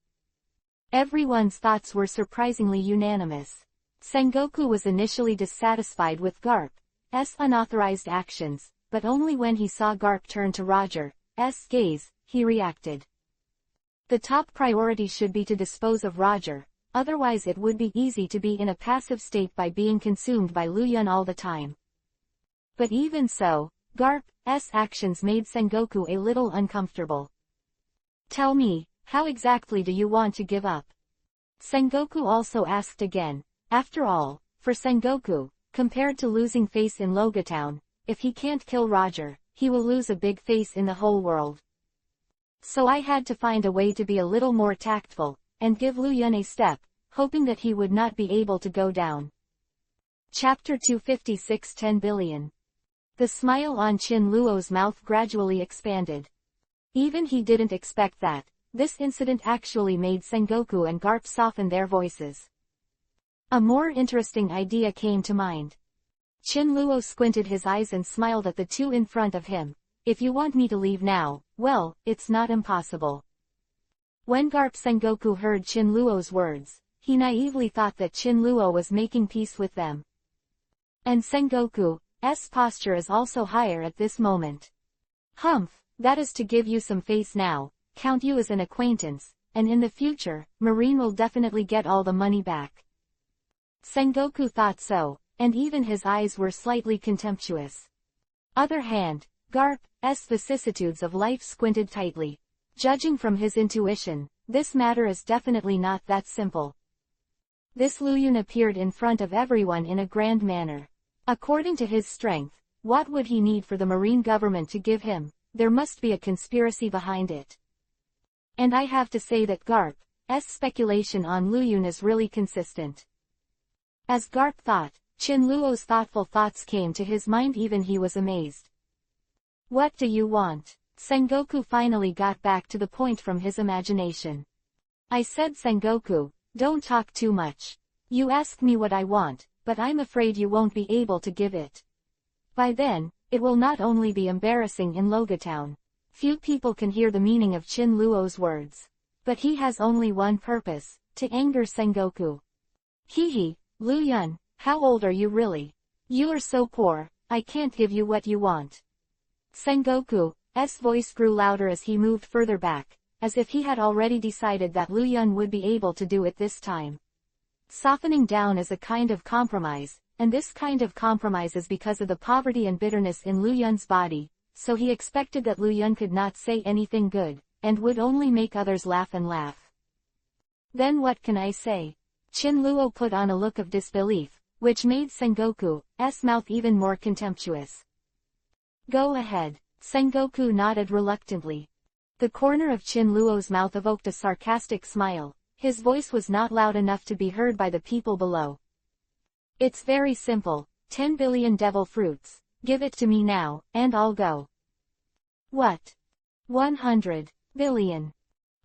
Everyone's thoughts were surprisingly unanimous. Sengoku was initially dissatisfied with Garp's unauthorized actions, but only when he saw Garp turn to Roger's gaze, he reacted. The top priority should be to dispose of Roger, otherwise it would be easy to be in a passive state by being consumed by Lu Yun all the time. But even so, Garp's actions made Sengoku a little uncomfortable. Tell me, how exactly do you want to give up? Sengoku also asked again. After all, for Sengoku, compared to losing face in Logatown, if he can't kill Roger, he will lose a big face in the whole world. So I had to find a way to be a little more tactful, and give Lu Yun a step, hoping that he would not be able to go down. Chapter 256 10 billion. The smile on Chin Luo's mouth gradually expanded. Even he didn't expect that. This incident actually made Sengoku and Garp soften their voices. A more interesting idea came to mind. Chin Luo squinted his eyes and smiled at the two in front of him. If you want me to leave now, well, it's not impossible. When Garp Sengoku heard Chin Luo's words, he naively thought that Chin Luo was making peace with them. And Sengoku's posture is also higher at this moment. Humph, that is to give you some face now, count you as an acquaintance, and in the future, Marine will definitely get all the money back. Sengoku thought so, and even his eyes were slightly contemptuous. Other hand, Garp's vicissitudes of life squinted tightly. Judging from his intuition, this matter is definitely not that simple. This Lu Yun appeared in front of everyone in a grand manner. According to his strength, what would he need for the Marine government to give him? There must be a conspiracy behind it. And I have to say that Garp's speculation on Lu Yun is really consistent. As Garp thought, Chin Luo's thoughtful thoughts came to his mind. Even he was amazed. What do you want? Sengoku finally got back to the point from his imagination. I said, Sengoku, don't talk too much. You asked me what I want, but I'm afraid you won't be able to give it. By then, it will not only be embarrassing in Logatown. Few people can hear the meaning of Chin Luo's words. But he has only one purpose, to anger Sengoku. Hehe, Lu Yun, how old are you really? You are so poor, I can't give you what you want. Sengoku's voice grew louder as he moved further back, as if he had already decided that Lu Yun would be able to do it this time. Softening down is a kind of compromise, and this kind of compromise is because of the poverty and bitterness in Lu Yun's body, so he expected that Lu Yun could not say anything good, and would only make others laugh and laugh. Then what can I say? Chin Luo put on a look of disbelief, which made Sengoku's mouth even more contemptuous. Go ahead. Sengoku nodded reluctantly. The corner of Chin Luo's mouth evoked a sarcastic smile. His voice was not loud enough to be heard by the people below. It's very simple, 10 billion devil fruits. Give it to me now, and I'll go. What? 100 billion.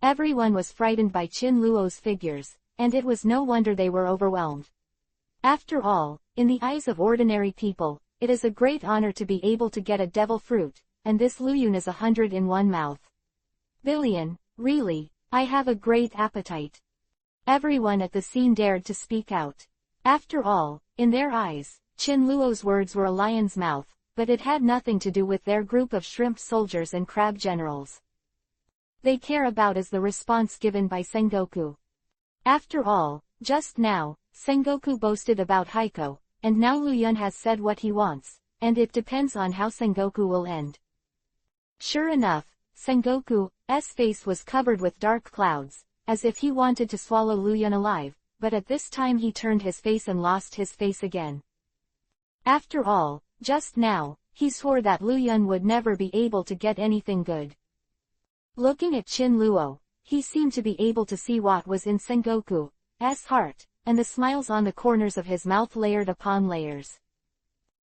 Everyone was frightened by Chin Luo's figures, and it was no wonder they were overwhelmed. After all, in the eyes of ordinary people, it is a great honor to be able to get a devil fruit, and this Lu Yun is 100 in one mouth. Billion, really, I have a great appetite. Everyone at the scene dared to speak out. After all, in their eyes, Chin Luo's words were a lion's mouth, but it had nothing to do with their group of shrimp soldiers and crab generals. They care about is the response given by Sengoku. After all, just now, Sengoku boasted about Heiko, and now Lu Yun has said what he wants, and it depends on how Sengoku will end. Sure enough, Sengoku's face was covered with dark clouds, as if he wanted to swallow Lu Yun alive, but at this time he turned his face and lost his face again. After all, just now, he swore that Lu Yun would never be able to get anything good. Looking at Chin Luo, he seemed to be able to see what was in Sengoku's heart, and the smiles on the corners of his mouth layered upon layers.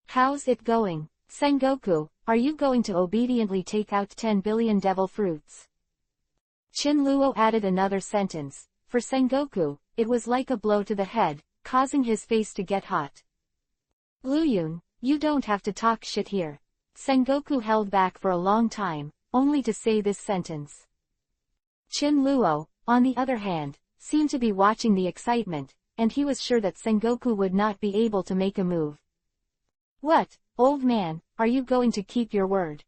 How's it going, Sengoku? Are you going to obediently take out 10 billion devil fruits? Chin Luo added another sentence. For Sengoku, it was like a blow to the head, causing his face to get hot. Lu Yun, you don't have to talk shit here. Sengoku held back for a long time, only to say this sentence. Chin Luo, on the other hand, seemed to be watching the excitement, and he was sure that Sengoku would not be able to make a move. What, old man, are you going to keep your word?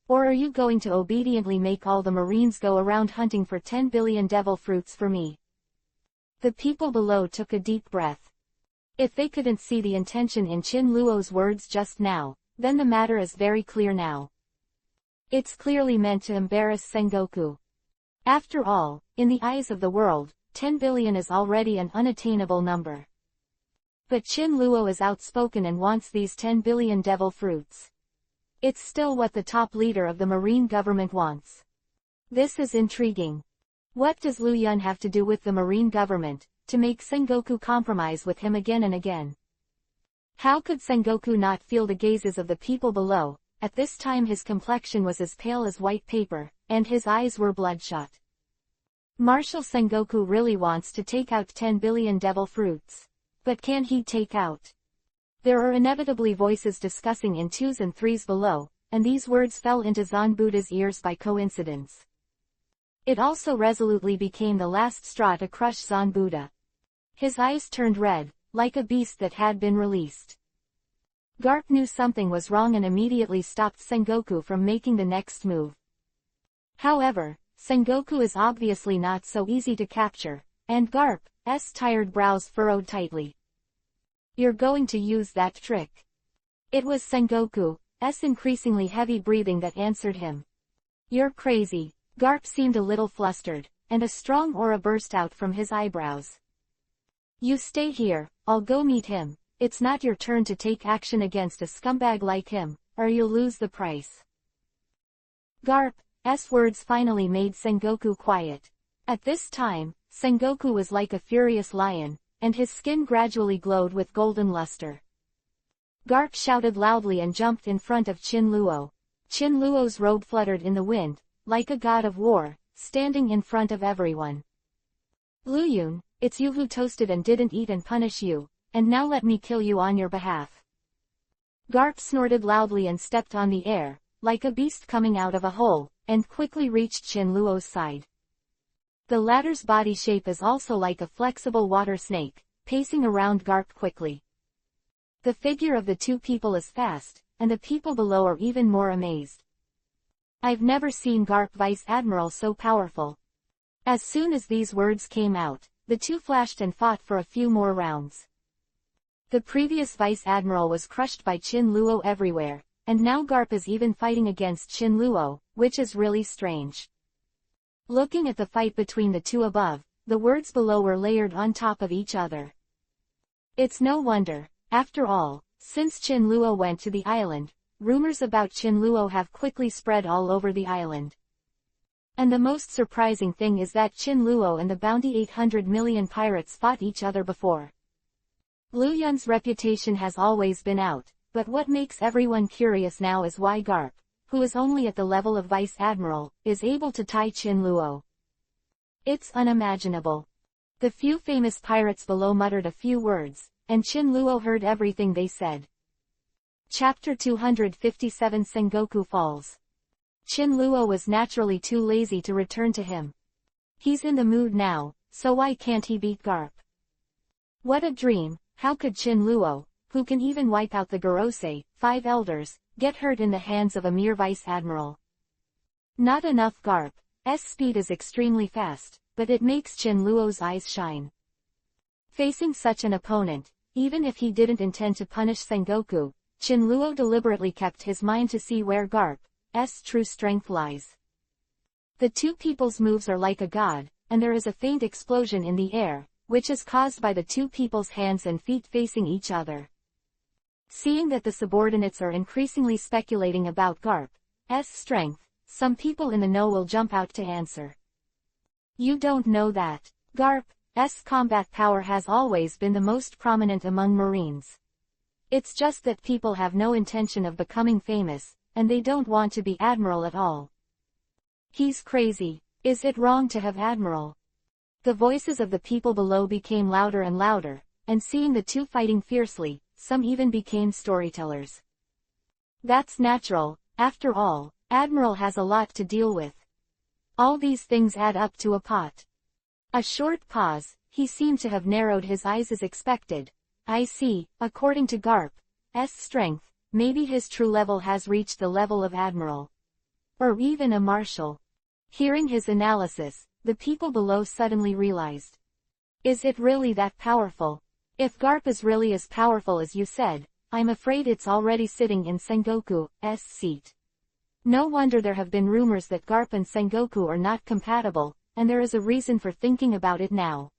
Or are you going to obediently make all the Marines go around hunting for 10 billion devil fruits for me? The people below took a deep breath. If they couldn't see the intention in Chin Luo's words just now, then the matter is very clear now. It's clearly meant to embarrass Sengoku. After all, in the eyes of the world, 10 billion is already an unattainable number. But Qin Luo is outspoken and wants these 10 billion devil fruits. It's still what the top leader of the marine government wants. This is intriguing. What does Lu Yun have to do with the marine government, to make Sengoku compromise with him again and again? How could Sengoku not feel the gazes of the people below? At this time his complexion was as pale as white paper, and his eyes were bloodshot. Marshal Sengoku really wants to take out 10 billion devil fruits. But can he take out? There are inevitably voices discussing in 2s and 3s below, and these words fell into Zanbuda's ears by coincidence. It also resolutely became the last straw to crush Zanbuda. His eyes turned red, like a beast that had been released. Garp knew something was wrong and immediately stopped Sengoku from making the next move. However, Sengoku is obviously not so easy to capture, and Garp's tired brows furrowed tightly. You're going to use that trick? It was Sengoku's increasingly heavy breathing that answered him. You're crazy. Garp seemed a little flustered, and a strong aura burst out from his eyebrows. You stay here, I'll go meet him. It's not your turn to take action against a scumbag like him, or you'll lose the price. Garp's words finally made Sengoku quiet. At this time, Sengoku was like a furious lion, and his skin gradually glowed with golden luster. Garp shouted loudly and jumped in front of Qin Luo. Qin Luo's robe fluttered in the wind, like a god of war, standing in front of everyone. Lu Yun, it's you who toasted and didn't eat and punish you, and now let me kill you on your behalf. Garp snorted loudly and stepped on the air, like a beast coming out of a hole, and quickly reached Qin Luo's side. The latter's body shape is also like a flexible water snake, pacing around Garp quickly. The figure of the two people is fast, and the people below are even more amazed. I've never seen Garp Vice Admiral so powerful. As soon as these words came out, the two flashed and fought for a few more rounds. The previous Vice Admiral was crushed by Qin Luo everywhere, and now Garp is even fighting against Qin Luo, which is really strange. Looking at the fight between the two above, the words below were layered on top of each other. It's no wonder, after all, since Qin Luo went to the island, rumors about Qin Luo have quickly spread all over the island. And the most surprising thing is that Qin Luo and the bounty 800 million pirates fought each other before. Lu Yun's reputation has always been out, but what makes everyone curious now is why Garp, who is only at the level of Vice Admiral, is able to tie Qin Luo. It's unimaginable. The few famous pirates below muttered a few words, and Qin Luo heard everything they said. Chapter 257 Sengoku Falls. Qin Luo was naturally too lazy to return to him. He's in the mood now, so why can't he beat Garp? What a dream! How could Qin Luo, who can even wipe out the Gorosei, 5 elders, get hurt in the hands of a mere Vice Admiral? Not enough. Garp's speed is extremely fast, but it makes Qin Luo's eyes shine. Facing such an opponent, even if he didn't intend to punish Sengoku, Qin Luo deliberately kept his mind to see where Garp's true strength lies. The two people's moves are like a god, and there is a faint explosion in the air, which is caused by the two people's hands and feet facing each other. Seeing that the subordinates are increasingly speculating about Garp's strength, some people in the know will jump out to answer. You don't know that. Garp's combat power has always been the most prominent among Marines. It's just that people have no intention of becoming famous, and they don't want to be Admiral at all. He's crazy. Is it wrong to have Admiral? The voices of the people below became louder and louder, and seeing the two fighting fiercely, some even became storytellers. That's natural, after all, Admiral has a lot to deal with. All these things add up to a pot. A short pause, he seemed to have narrowed his eyes as expected. I see, according to Garp's strength, maybe his true level has reached the level of Admiral. Or even a Marshal. Hearing his analysis, the people below suddenly realized. Is it really that powerful? If Garp is really as powerful as you said, I'm afraid it's already sitting in Sengoku's seat. No wonder there have been rumors that Garp and Sengoku are not compatible, and there is a reason for thinking about it now.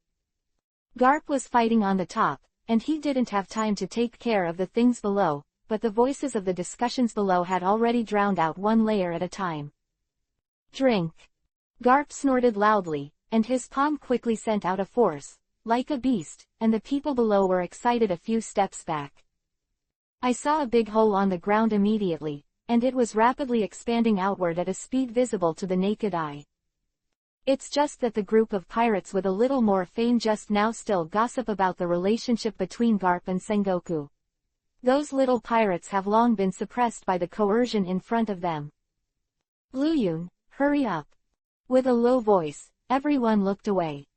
Garp was fighting on the top, and he didn't have time to take care of the things below, but the voices of the discussions below had already drowned out one layer at a time. Drink. Garp snorted loudly, and his palm quickly sent out a force, like a beast, and the people below were excited a few steps back. I saw a big hole on the ground immediately, and it was rapidly expanding outward at a speed visible to the naked eye. It's just that the group of pirates with a little more fame just now still gossip about the relationship between Garp and Sengoku. Those little pirates have long been suppressed by the coercion in front of them. Luyun, hurry up. With a low voice, everyone looked away.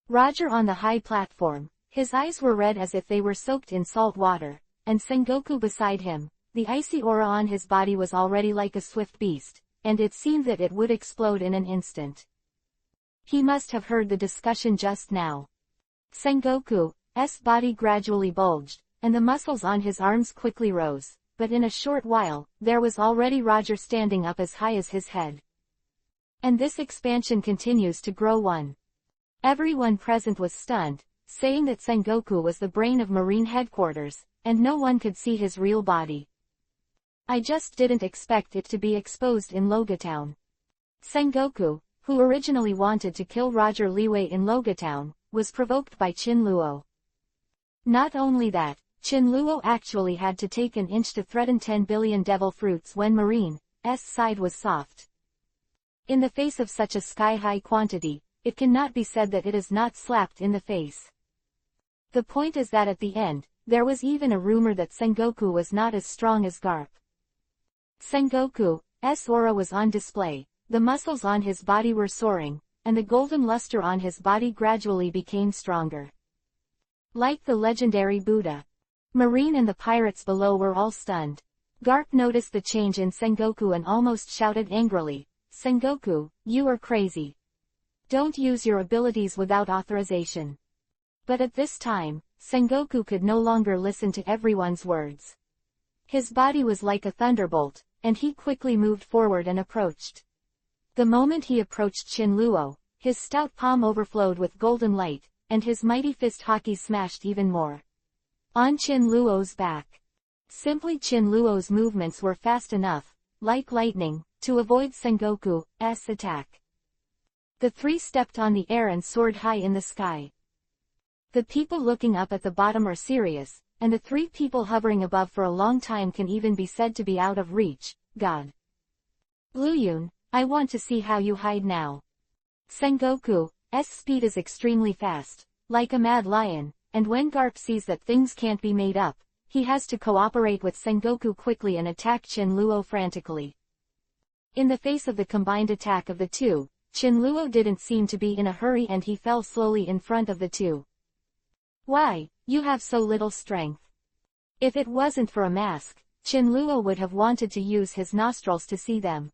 Roger on the high platform, his eyes were red as if they were soaked in salt water, and Sengoku beside him, the icy aura on his body was already like a swift beast, and it seemed that it would explode in an instant. He must have heard the discussion just now. Sengoku's body gradually bulged, and the muscles on his arms quickly rose, but in a short while, there was already Roger standing up as high as his head. And this expansion continues to grow one. Everyone present was stunned, saying that Sengoku was the brain of Marine headquarters, and no one could see his real body. I just didn't expect it to be exposed in Logatown. Sengoku, who originally wanted to kill Roger Liwei in Logatown, was provoked by Qinluo. Not only that, Qinluo actually had to take an inch to threaten 10 billion devil fruits when Marine's side was soft. In the face of such a sky-high quantity, it cannot be said that it is not slapped in the face. The point is that at the end, there was even a rumor that Sengoku was not as strong as Garp. Sengoku's aura was on display, the muscles on his body were soaring, and the golden luster on his body gradually became stronger. Like the legendary Buddha. Marine and the pirates below were all stunned. Garp noticed the change in Sengoku and almost shouted angrily, "Sengoku, you are crazy. Don't use your abilities without authorization." But at this time, Sengoku could no longer listen to everyone's words. His body was like a thunderbolt, and he quickly moved forward and approached. The moment he approached Qinluo, his stout palm overflowed with golden light, and his mighty fist hockey smashed even more on Qinluo's back. Simply Qinluo's movements were fast enough, like lightning, to avoid Sengoku's attack. The three stepped on the air and soared high in the sky. The people looking up at the bottom are serious, and the three people hovering above for a long time can even be said to be out of reach. God. Luyun, I want to see how you hide now. Sengoku's speed is extremely fast, like a mad lion, and when Garp sees that things can't be made up, he has to cooperate with Sengoku quickly and attack Qinluo frantically. In the face of the combined attack of the two, Qinluo didn't seem to be in a hurry and he fell slowly in front of the two. Why, you have so little strength. If it wasn't for a mask, Qinluo would have wanted to use his nostrils to see them.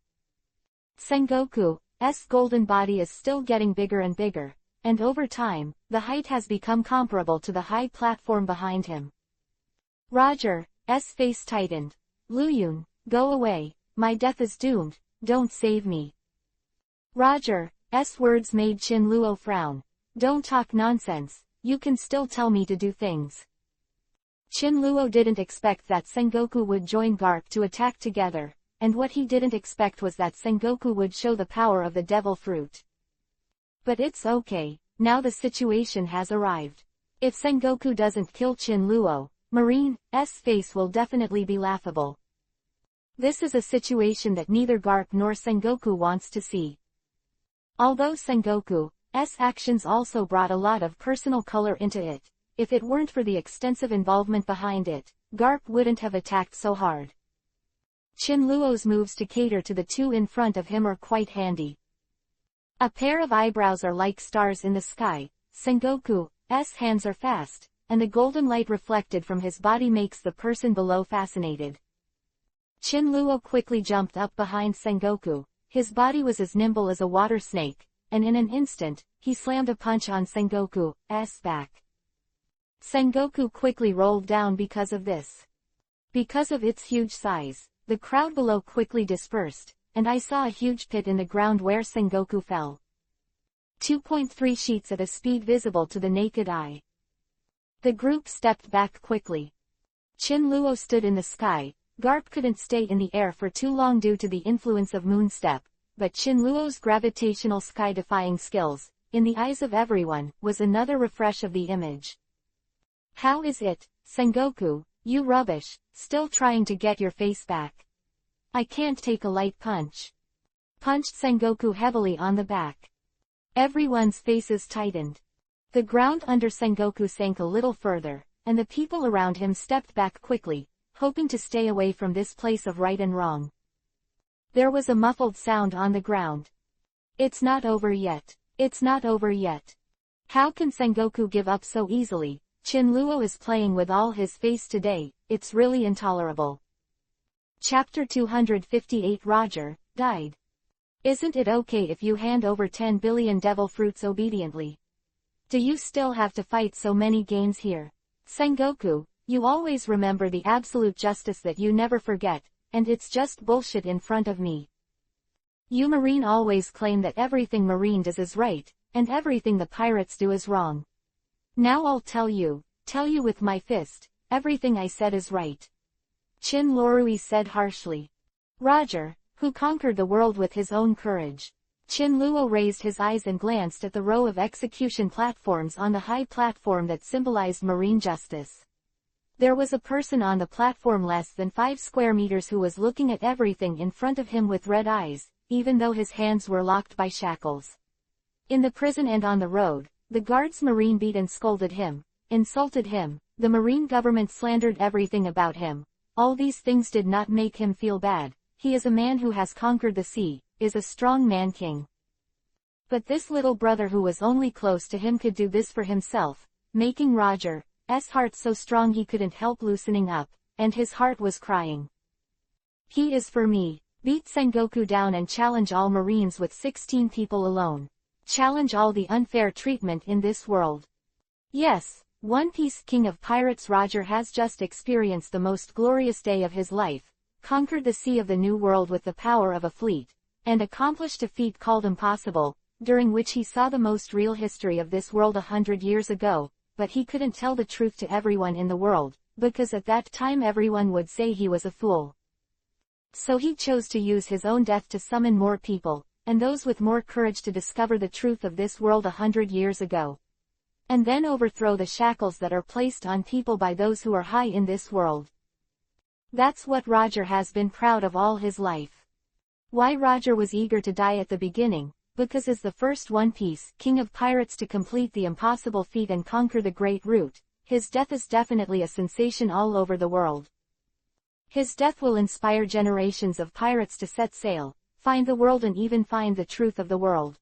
Sengoku's golden body is still getting bigger and bigger, and over time, the height has become comparable to the high platform behind him. Roger's face tightened. Luyun, go away, my death is doomed, don't save me. Roger's words made Qinluo frown. Don't talk nonsense, you can still tell me to do things. Qinluo didn't expect that Sengoku would join Garp to attack together, and what he didn't expect was that Sengoku would show the power of the devil fruit. But it's okay, now the situation has arrived. If Sengoku doesn't kill Qinluo, Marine's face will definitely be laughable. This is a situation that neither Garp nor Sengoku wants to see. Although Sengoku's actions also brought a lot of personal color into it, if it weren't for the extensive involvement behind it, Garp wouldn't have attacked so hard. Qinluo's moves to cater to the two in front of him are quite handy. A pair of eyebrows are like stars in the sky, Sengoku's hands are fast, and the golden light reflected from his body makes the person below fascinated. Qinluo quickly jumped up behind Sengoku, his body was as nimble as a water snake, and in an instant, he slammed a punch on Sengoku's back. Sengoku quickly rolled down because of this. Because of its huge size, the crowd below quickly dispersed, and I saw a huge pit in the ground where Sengoku fell. 2.3 sheets at a speed visible to the naked eye. The group stepped back quickly. Chinluo stood in the sky. Garp couldn't stay in the air for too long due to the influence of Moonstep, but Chinluo's gravitational sky-defying skills, in the eyes of everyone, was another refresh of the image. How is it, Sengoku, you rubbish, still trying to get your face back? I can't take a light punch. Punched Sengoku heavily on the back. Everyone's faces tightened. The ground under Sengoku sank a little further, and the people around him stepped back quickly, hoping to stay away from this place of right and wrong. There was a muffled sound on the ground. It's not over yet. It's not over yet. How can Sengoku give up so easily? Chinluo is playing with all his face today, it's really intolerable. Chapter 258 Roger, died. Isn't it okay if you hand over 10 billion devil fruits obediently? Do you still have to fight so many games here? Sengoku, you always remember the absolute justice that you never forget, and it's just bullshit in front of me. You Marine always claim that everything Marine does is right, and everything the pirates do is wrong. Now I'll tell you with my fist, everything I said is right. Chin Lorui said harshly. Roger, who conquered the world with his own courage. Chin Luo raised his eyes and glanced at the row of execution platforms on the high platform that symbolized marine justice. There was a person on the platform less than 5 square meters who was looking at everything in front of him with red eyes, even though his hands were locked by shackles. In the prison and on the road, the guards Marine beat and scolded him, insulted him, the Marine government slandered everything about him. All these things did not make him feel bad. He is a man who has conquered the sea, is a strong man king. But this little brother who was only close to him could do this for himself, making Roger's heart so strong he couldn't help loosening up, and his heart was crying. He is for me. Beat Sengoku down and challenge all Marines with 16 people alone. Challenge all the unfair treatment in this world. Yes, One Piece King of Pirates Roger has just experienced the most glorious day of his life, conquered the sea of the New World with the power of a fleet, and accomplished a feat called impossible, during which he saw the most real history of this world 100 years ago, but he couldn't tell the truth to everyone in the world, because at that time everyone would say he was a fool. So he chose to use his own death to summon more people, and those with more courage to discover the truth of this world 100 years ago. And then overthrow the shackles that are placed on people by those who are high in this world. That's what Roger has been proud of all his life. Why Roger was eager to die at the beginning, because as the first One Piece King of Pirates to complete the impossible feat and conquer the Great Route, his death is definitely a sensation all over the world. His death will inspire generations of pirates to set sail, find the world and even find the truth of the world.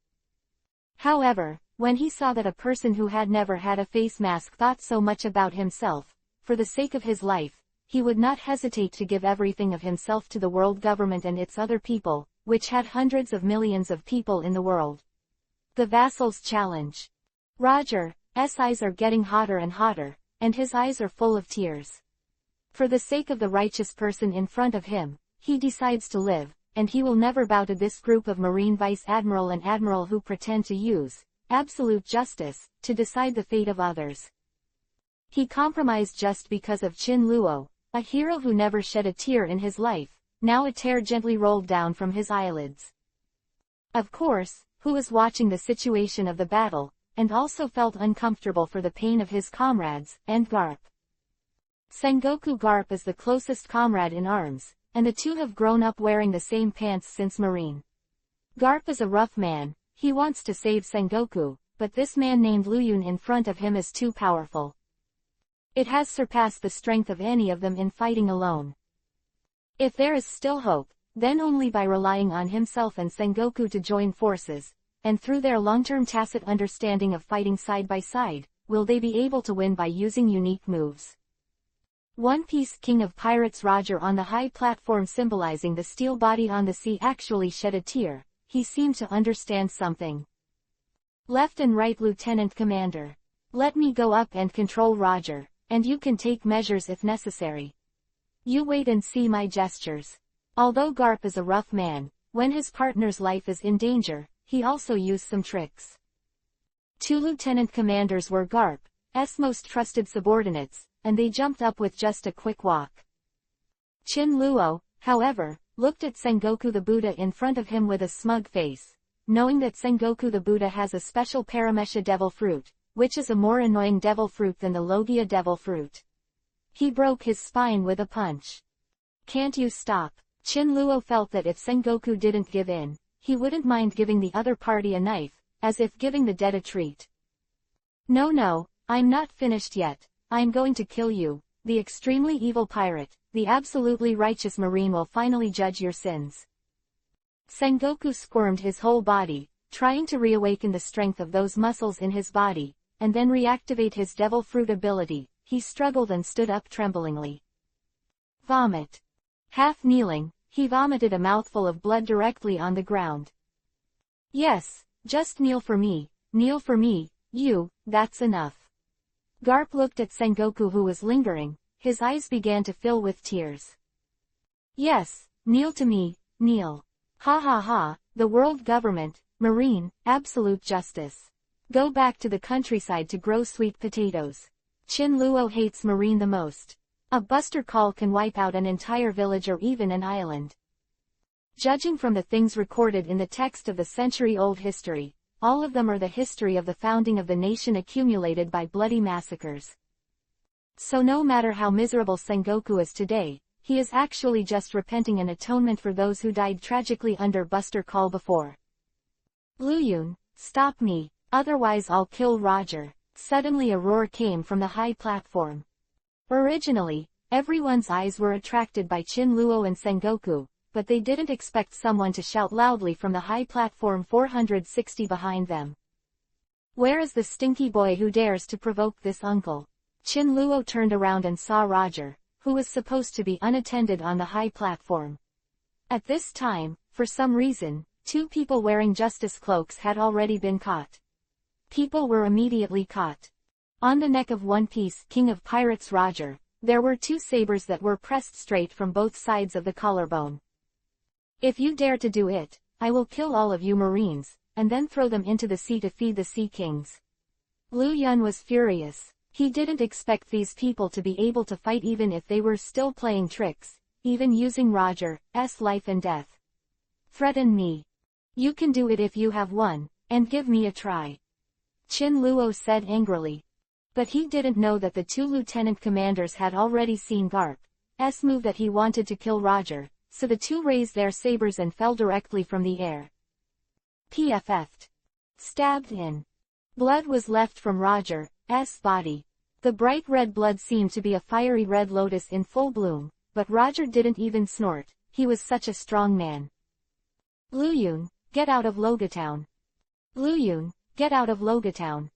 However, when he saw that a person who had never had a face mask thought so much about himself, for the sake of his life, he would not hesitate to give everything of himself to the world government and its other people, which had hundreds of millions of people in the world. The Vassals Challenge. Roger's eyes are getting hotter and hotter, and his eyes are full of tears. For the sake of the righteous person in front of him, he decides to live, and he will never bow to this group of Marine Vice Admiral and Admiral who pretend to use absolute justice to decide the fate of others. He compromised just because of Chin Luo, a hero who never shed a tear in his life. Now a tear gently rolled down from his eyelids. Of course, who was watching the situation of the battle, and also felt uncomfortable for the pain of his comrades, and Garp. Sengoku Garp is the closest comrade in arms, and the two have grown up wearing the same pants since Marine. Garp is a rough man, he wants to save Sengoku, but this man named Luyun in front of him is too powerful. It has surpassed the strength of any of them in fighting alone. If there is still hope, then only by relying on himself and Sengoku to join forces, and through their long-term tacit understanding of fighting side by side, will they be able to win by using unique moves. One Piece King of Pirates Roger on the high platform symbolizing the steel body on the sea actually shed a tear. He seemed to understand something. Left and right Lieutenant Commander. Let me go up and control Roger, and you can take measures if necessary. You wait and see my gestures. Although Garp is a rough man, when his partner's life is in danger, he also used some tricks. Two lieutenant commanders were Garp's most trusted subordinates, and they jumped up with just a quick walk. Chin Luo, however, looked at Sengoku the Buddha in front of him with a smug face, knowing that Sengoku the Buddha has a special Paramesha devil fruit, which is a more annoying devil fruit than the Logia devil fruit. He broke his spine with a punch. Can't you stop? Chin Luo felt that if Sengoku didn't give in, he wouldn't mind giving the other party a knife, as if giving the dead a treat. No, I'm not finished yet. I'm going to kill you. The extremely evil pirate, the absolutely righteous marine will finally judge your sins. Sengoku squirmed his whole body, trying to reawaken the strength of those muscles in his body, and then reactivate his devil fruit ability. He struggled and stood up tremblingly. Vomit. Half kneeling, he vomited a mouthful of blood directly on the ground. Yes, just kneel for me, that's enough. Garp looked at Sengoku who was lingering, his eyes began to fill with tears. Yes, kneel to me, kneel. Ha ha ha, the world government, marine, absolute justice. Go back to the countryside to grow sweet potatoes. Chin Luo hates marine the most. A buster call can wipe out an entire village or even an island. Judging from the things recorded in the text of the century-old history, all of them are the history of the founding of the nation accumulated by bloody massacres. So no matter how miserable Sengoku is today, he is actually just repenting an atonement for those who died tragically under Buster Call before. Luyun, stop me, otherwise I'll kill Roger. Suddenly a roar came from the high platform. Originally, everyone's eyes were attracted by Chin Luo and Sengoku, but they didn't expect someone to shout loudly from the high platform 460 behind them. Where is the stinky boy who dares to provoke this uncle? Chin Luo turned around and saw Roger, who was supposed to be unattended on the high platform. At this time, for some reason, two people wearing justice cloaks had already been caught. People were immediately caught. On the neck of One Piece King of Pirates Roger, there were two sabers that were pressed straight from both sides of the collarbone. If you dare to do it, I will kill all of you Marines, and then throw them into the sea to feed the Sea Kings. Lu Yun was furious. He didn't expect these people to be able to fight even if they were still playing tricks, even using Roger's life and death. Threaten me. You can do it if you have one, and give me a try. Chin Luo said angrily. But he didn't know that the two lieutenant commanders had already seen Garp's move that he wanted to kill Roger, so the two raised their sabers and fell directly from the air. PFF'd. Stabbed in. Blood was left from Roger's body. The bright red blood seemed to be a fiery red lotus in full bloom, but Roger didn't even snort, he was such a strong man. Luyun, get out of Logatown. Luyun, get out of Logatown.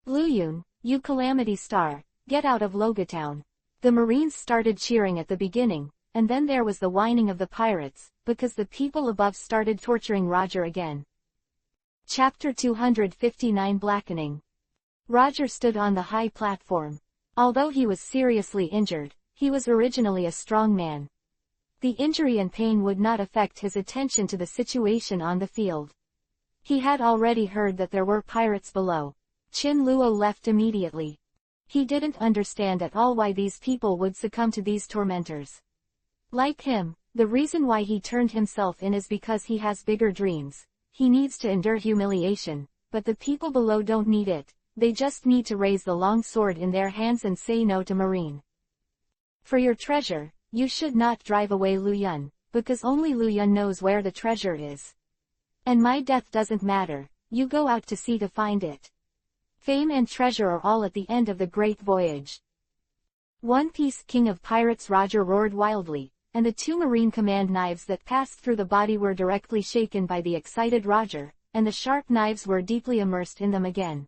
Luyun, you calamity star, get out of Logatown. The Marines started cheering at the beginning, and then there was the whining of the pirates, because the people above started torturing Roger again. Chapter 259 Blackening. Roger stood on the high platform. Although he was seriously injured, he was originally a strong man. The injury and pain would not affect his attention to the situation on the field. He had already heard that there were pirates below. Chin Luo left immediately. He didn't understand at all why these people would succumb to these tormentors. Like him, the reason why he turned himself in is because he has bigger dreams. He needs to endure humiliation, but the people below don't need it. They just need to raise the long sword in their hands and say no to Marine. For your treasure, you should not drive away Lu Yun, because only Lu Yun knows where the treasure is. And my death doesn't matter, you go out to sea to find it. Fame and treasure are all at the end of the great voyage. One Piece King of Pirates Roger roared wildly, and the two Marine command knives that passed through the body were directly shaken by the excited Roger, and the sharp knives were deeply immersed in them again.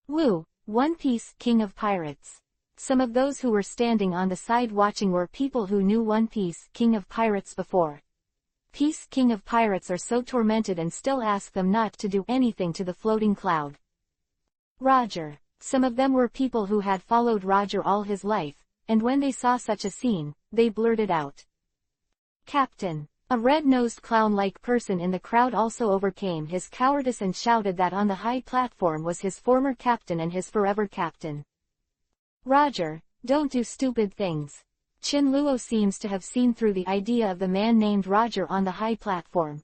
Woo, One Piece King of Pirates. Some of those who were standing on the side watching were people who knew One Piece King of Pirates before. Peace King of Pirates are so tormented and still ask them not to do anything to the floating cloud. Roger. Some of them were people who had followed Roger all his life, and when they saw such a scene, they blurted out. Captain. A red-nosed clown-like person in the crowd also overcame his cowardice and shouted that on the high platform was his former captain and his forever captain. Roger, don't do stupid things. Chin Luo seems to have seen through the idea of the man named Roger on the high platform.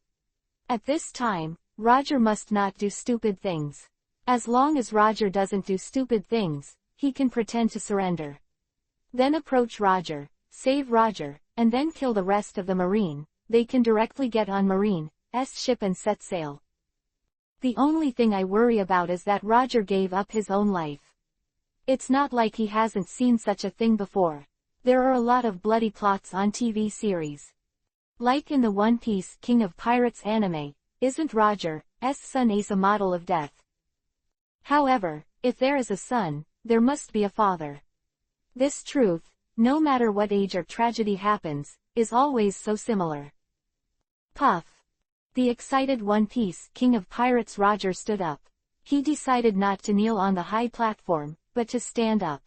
At this time, Roger must not do stupid things. As long as Roger doesn't do stupid things, he can pretend to surrender. Then approach Roger, save Roger, and then kill the rest of the Marine. They can directly get on Marine's ship and set sail. The only thing I worry about is that Roger gave up his own life. It's not like he hasn't seen such a thing before. There are a lot of bloody plots on TV series. Like in the One Piece King of Pirates anime, isn't Roger's son Ace a model of death? However, if there is a son, there must be a father. This truth, no matter what age or tragedy happens, is always so similar. Puff. The excited One Piece King of Pirates Roger stood up. He decided not to kneel on the high platform, but to stand up.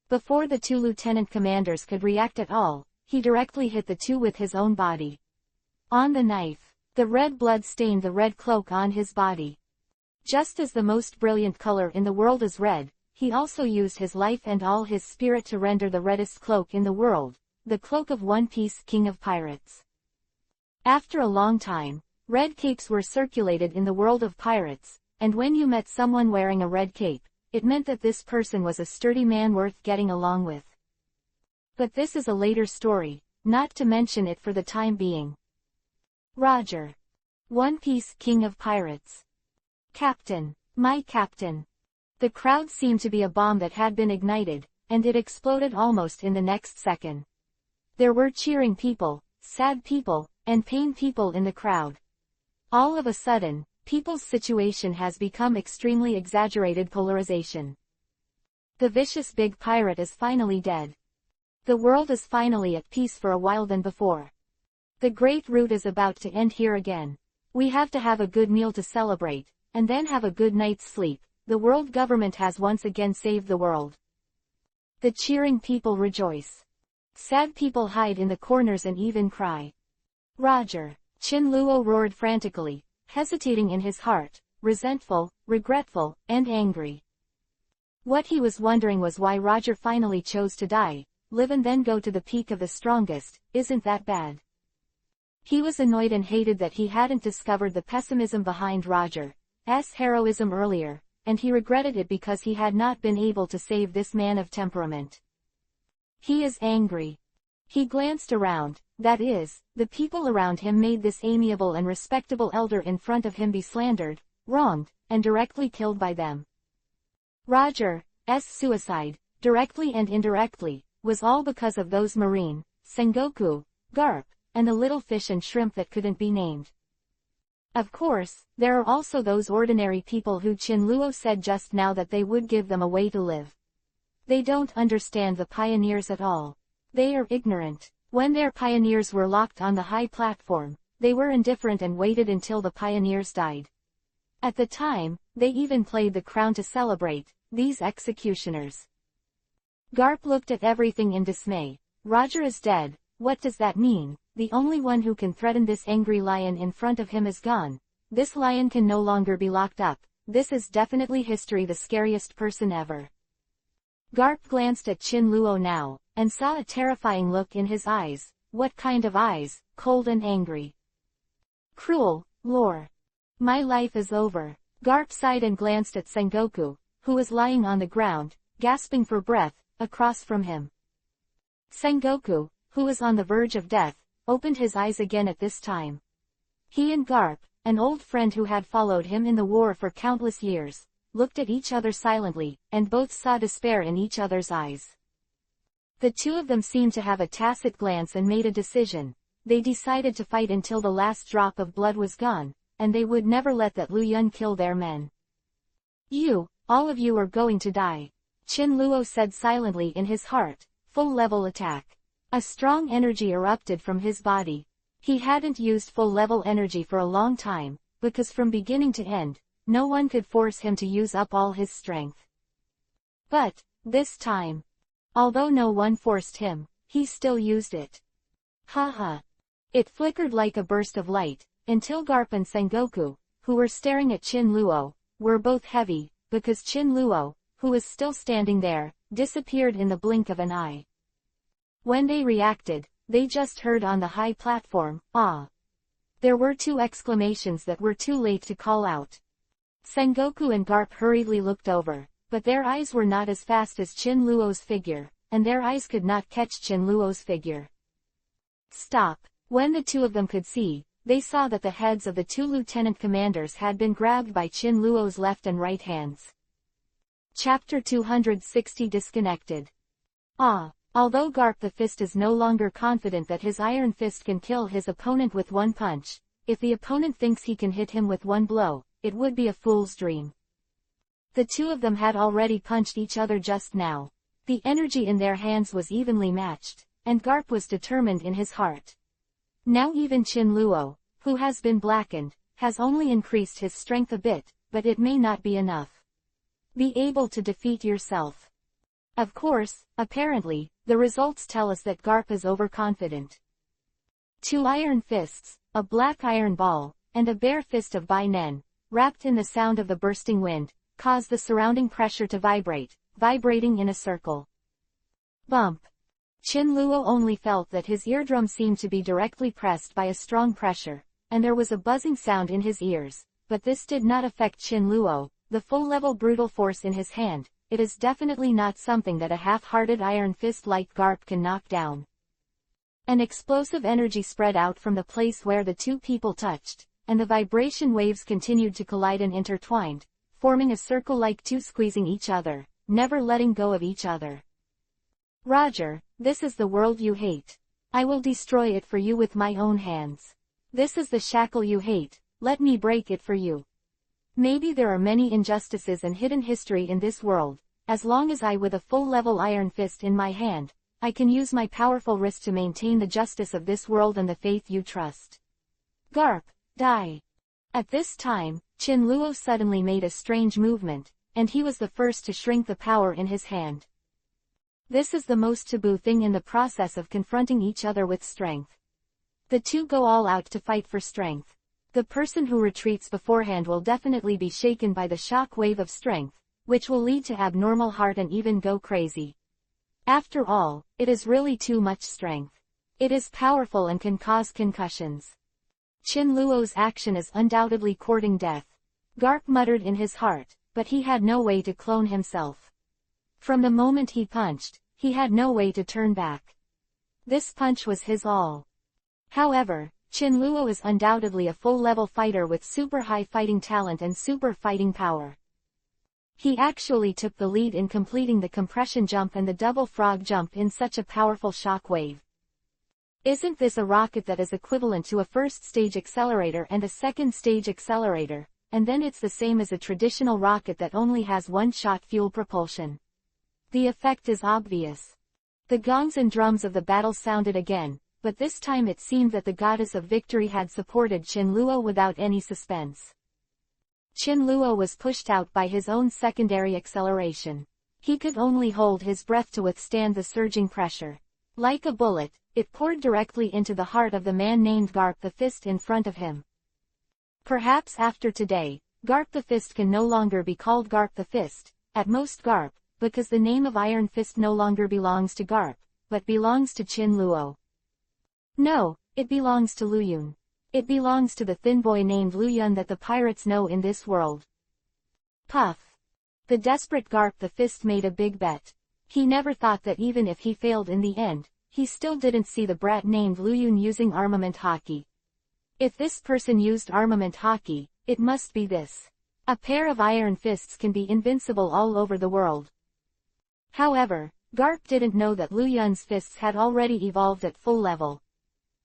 Before the two lieutenant commanders could react at all, he directly hit the two with his own body. On the knife, the red blood stained the red cloak on his body. Just as the most brilliant color in the world is red, he also used his life and all his spirit to render the reddest cloak in the world, the cloak of One Piece King of Pirates. After a long time, red capes were circulated in the world of pirates, and when you met someone wearing a red cape, it meant that this person was a sturdy man worth getting along with. But this is a later story, not to mention it for the time being. Roger. One Piece King of Pirates. Captain, my captain. The crowd seemed to be a bomb that had been ignited, and it exploded almost in the next second. There were cheering people, sad people, and pained people in the crowd. All of a sudden, people's situation has become extremely exaggerated polarization. The vicious big pirate is finally dead. The world is finally at peace for a while than before. The great route is about to end here again. We have to have a good meal to celebrate, and then have a good night's sleep. The world government has once again saved the world. The cheering people rejoice. Sad people hide in the corners and even cry. Roger. Chin Luo roared frantically, hesitating in his heart, resentful, regretful, and angry. What he was wondering was why Roger finally chose to die, live and then go to the peak of the strongest. Isn't that bad? He was annoyed and hated that he hadn't discovered the pessimism behind Roger's heroism earlier, and he regretted it because he had not been able to save this man of temperament. He is angry. He glanced around, that is, the people around him made this amiable and respectable elder in front of him be slandered, wronged, and directly killed by them. Roger's suicide, directly and indirectly, was all because of those Marine, Sengoku, Garp, and the little fish and shrimp that couldn't be named. Of course, there are also those ordinary people who Chin Luo said just now that they would give them a way to live. They don't understand the pioneers at all. They are ignorant. When their pioneers were locked on the high platform, they were indifferent and waited until the pioneers died. At the time, they even played the crown to celebrate, these executioners. Garp looked at everything in dismay. Roger is dead. What does that mean? The only one who can threaten this angry lion in front of him is gone. This lion can no longer be locked up. This is definitely history, the scariest person ever. Garp glanced at Chin Luo now, and saw a terrifying look in his eyes. What kind of eyes? Cold and angry. Cruel, lore. My life is over. Garp sighed and glanced at Sengoku, who was lying on the ground, gasping for breath, across from him. Sengoku, who was on the verge of death, opened his eyes again at this time. He and Garp, an old friend who had followed him in the war for countless years, looked at each other silently, and both saw despair in each other's eyes. The two of them seemed to have a tacit glance and made a decision. They decided to fight until the last drop of blood was gone, and they would never let that Lu Yun kill their men. All of you are going to die. Chin Luo said silently in his heart. Full-level attack. A strong energy erupted from his body. He hadn't used full-level energy for a long time, because from beginning to end, no one could force him to use up all his strength. But, this time, although no one forced him, he still used it. Ha ha. It flickered like a burst of light, until Garp and Sengoku, who were staring at Chin Luo, were both heavy, because Chin Luo, who was still standing there, disappeared in the blink of an eye. When they reacted, they just heard on the high platform, "Ah!" There were two exclamations that were too late to call out. Sengoku and Garp hurriedly looked over, but their eyes were not as fast as Chin Luo's figure, and their eyes could not catch Chin Luo's figure. Stop! When the two of them could see, they saw that the heads of the two lieutenant commanders had been grabbed by Chin Luo's left and right hands. Chapter 260 Disconnected. Ah! Although Garp the Fist is no longer confident that his iron fist can kill his opponent with one punch, if the opponent thinks he can hit him with one blow, it would be a fool's dream. The two of them had already punched each other just now. The energy in their hands was evenly matched, and Garp was determined in his heart. Now even Chin Luo, who has been blackened, has only increased his strength a bit, but it may not be enough. Be able to defeat yourself. Of course, apparently, the results tell us that Garp is overconfident. Two iron fists, a black iron ball, and a bare fist of Bai Nen, wrapped in the sound of the bursting wind, caused the surrounding pressure to vibrate, vibrating in a circle. Bump. Chin Luo only felt that his eardrum seemed to be directly pressed by a strong pressure, and there was a buzzing sound in his ears, but this did not affect Chin Luo, the full-level brutal force in his hand. It is definitely not something that a half-hearted iron fist like Garp can knock down. An explosive energy spread out from the place where the two people touched, and the vibration waves continued to collide and intertwined, forming a circle like two squeezing each other, never letting go of each other. Roger, this is the world you hate. I will destroy it for you with my own hands. This is the shackle you hate, let me break it for you. Maybe there are many injustices and hidden history in this world, as long as I with a full-level iron fist in my hand, I can use my powerful wrist to maintain the justice of this world and the faith you trust. Garp, die. At this time, Chin Luo suddenly made a strange movement, and he was the first to shrink the power in his hand. This is the most taboo thing in the process of confronting each other with strength. The two go all out to fight for strength. The person who retreats beforehand will definitely be shaken by the shock wave of strength, which will lead to abnormal heart and even go crazy. After all, it is really too much strength. It is powerful and can cause concussions. Chin Luo's action is undoubtedly courting death. Garp muttered in his heart, but he had no way to clone himself. From the moment he punched, he had no way to turn back. This punch was his all. However, Chin Luo is undoubtedly a full-level fighter with super high fighting talent and super fighting power. He actually took the lead in completing the compression jump and the double frog jump in such a powerful shock wave. Isn't this a rocket that is equivalent to a first-stage accelerator and a second-stage accelerator, and then it's the same as a traditional rocket that only has one-shot fuel propulsion? The effect is obvious. The gongs and drums of the battle sounded again, but this time it seemed that the goddess of victory had supported Chin Luo without any suspense. Chin Luo was pushed out by his own secondary acceleration. He could only hold his breath to withstand the surging pressure. Like a bullet, it poured directly into the heart of the man named Garp the Fist in front of him. Perhaps after today, Garp the Fist can no longer be called Garp the Fist, at most Garp, because the name of Iron Fist no longer belongs to Garp, but belongs to Chin Luo. No, it belongs to Luyun. It belongs to the thin boy named Luyun that the pirates know in this world. Puff. The desperate Garp the Fist made a big bet. He never thought that even if he failed in the end, he still didn't see the brat named Luyun using armament hockey. If this person used armament hockey, it must be this. A pair of iron fists can be invincible all over the world. However, Garp didn't know that Luyun's fists had already evolved at full level.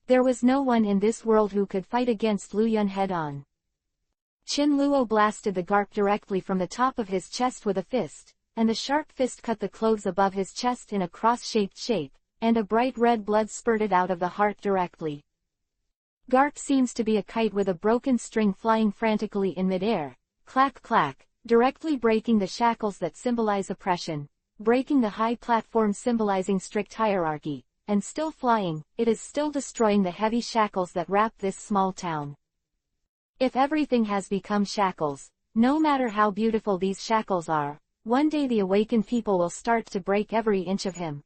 There was no one in this world who could fight against Luyun head-on. Chin Luo blasted the Garp directly from the top of his chest with a fist, and the sharp fist cut the clothes above his chest in a cross-shaped shape, and a bright red blood spurted out of the heart directly. Garp seems to be a kite with a broken string flying frantically in midair, clack clack, directly breaking the shackles that symbolize oppression, breaking the high platform symbolizing strict hierarchy, and still flying, it is still destroying the heavy shackles that wrap this small town. If everything has become shackles, no matter how beautiful these shackles are, one day the awakened people will start to break every inch of him.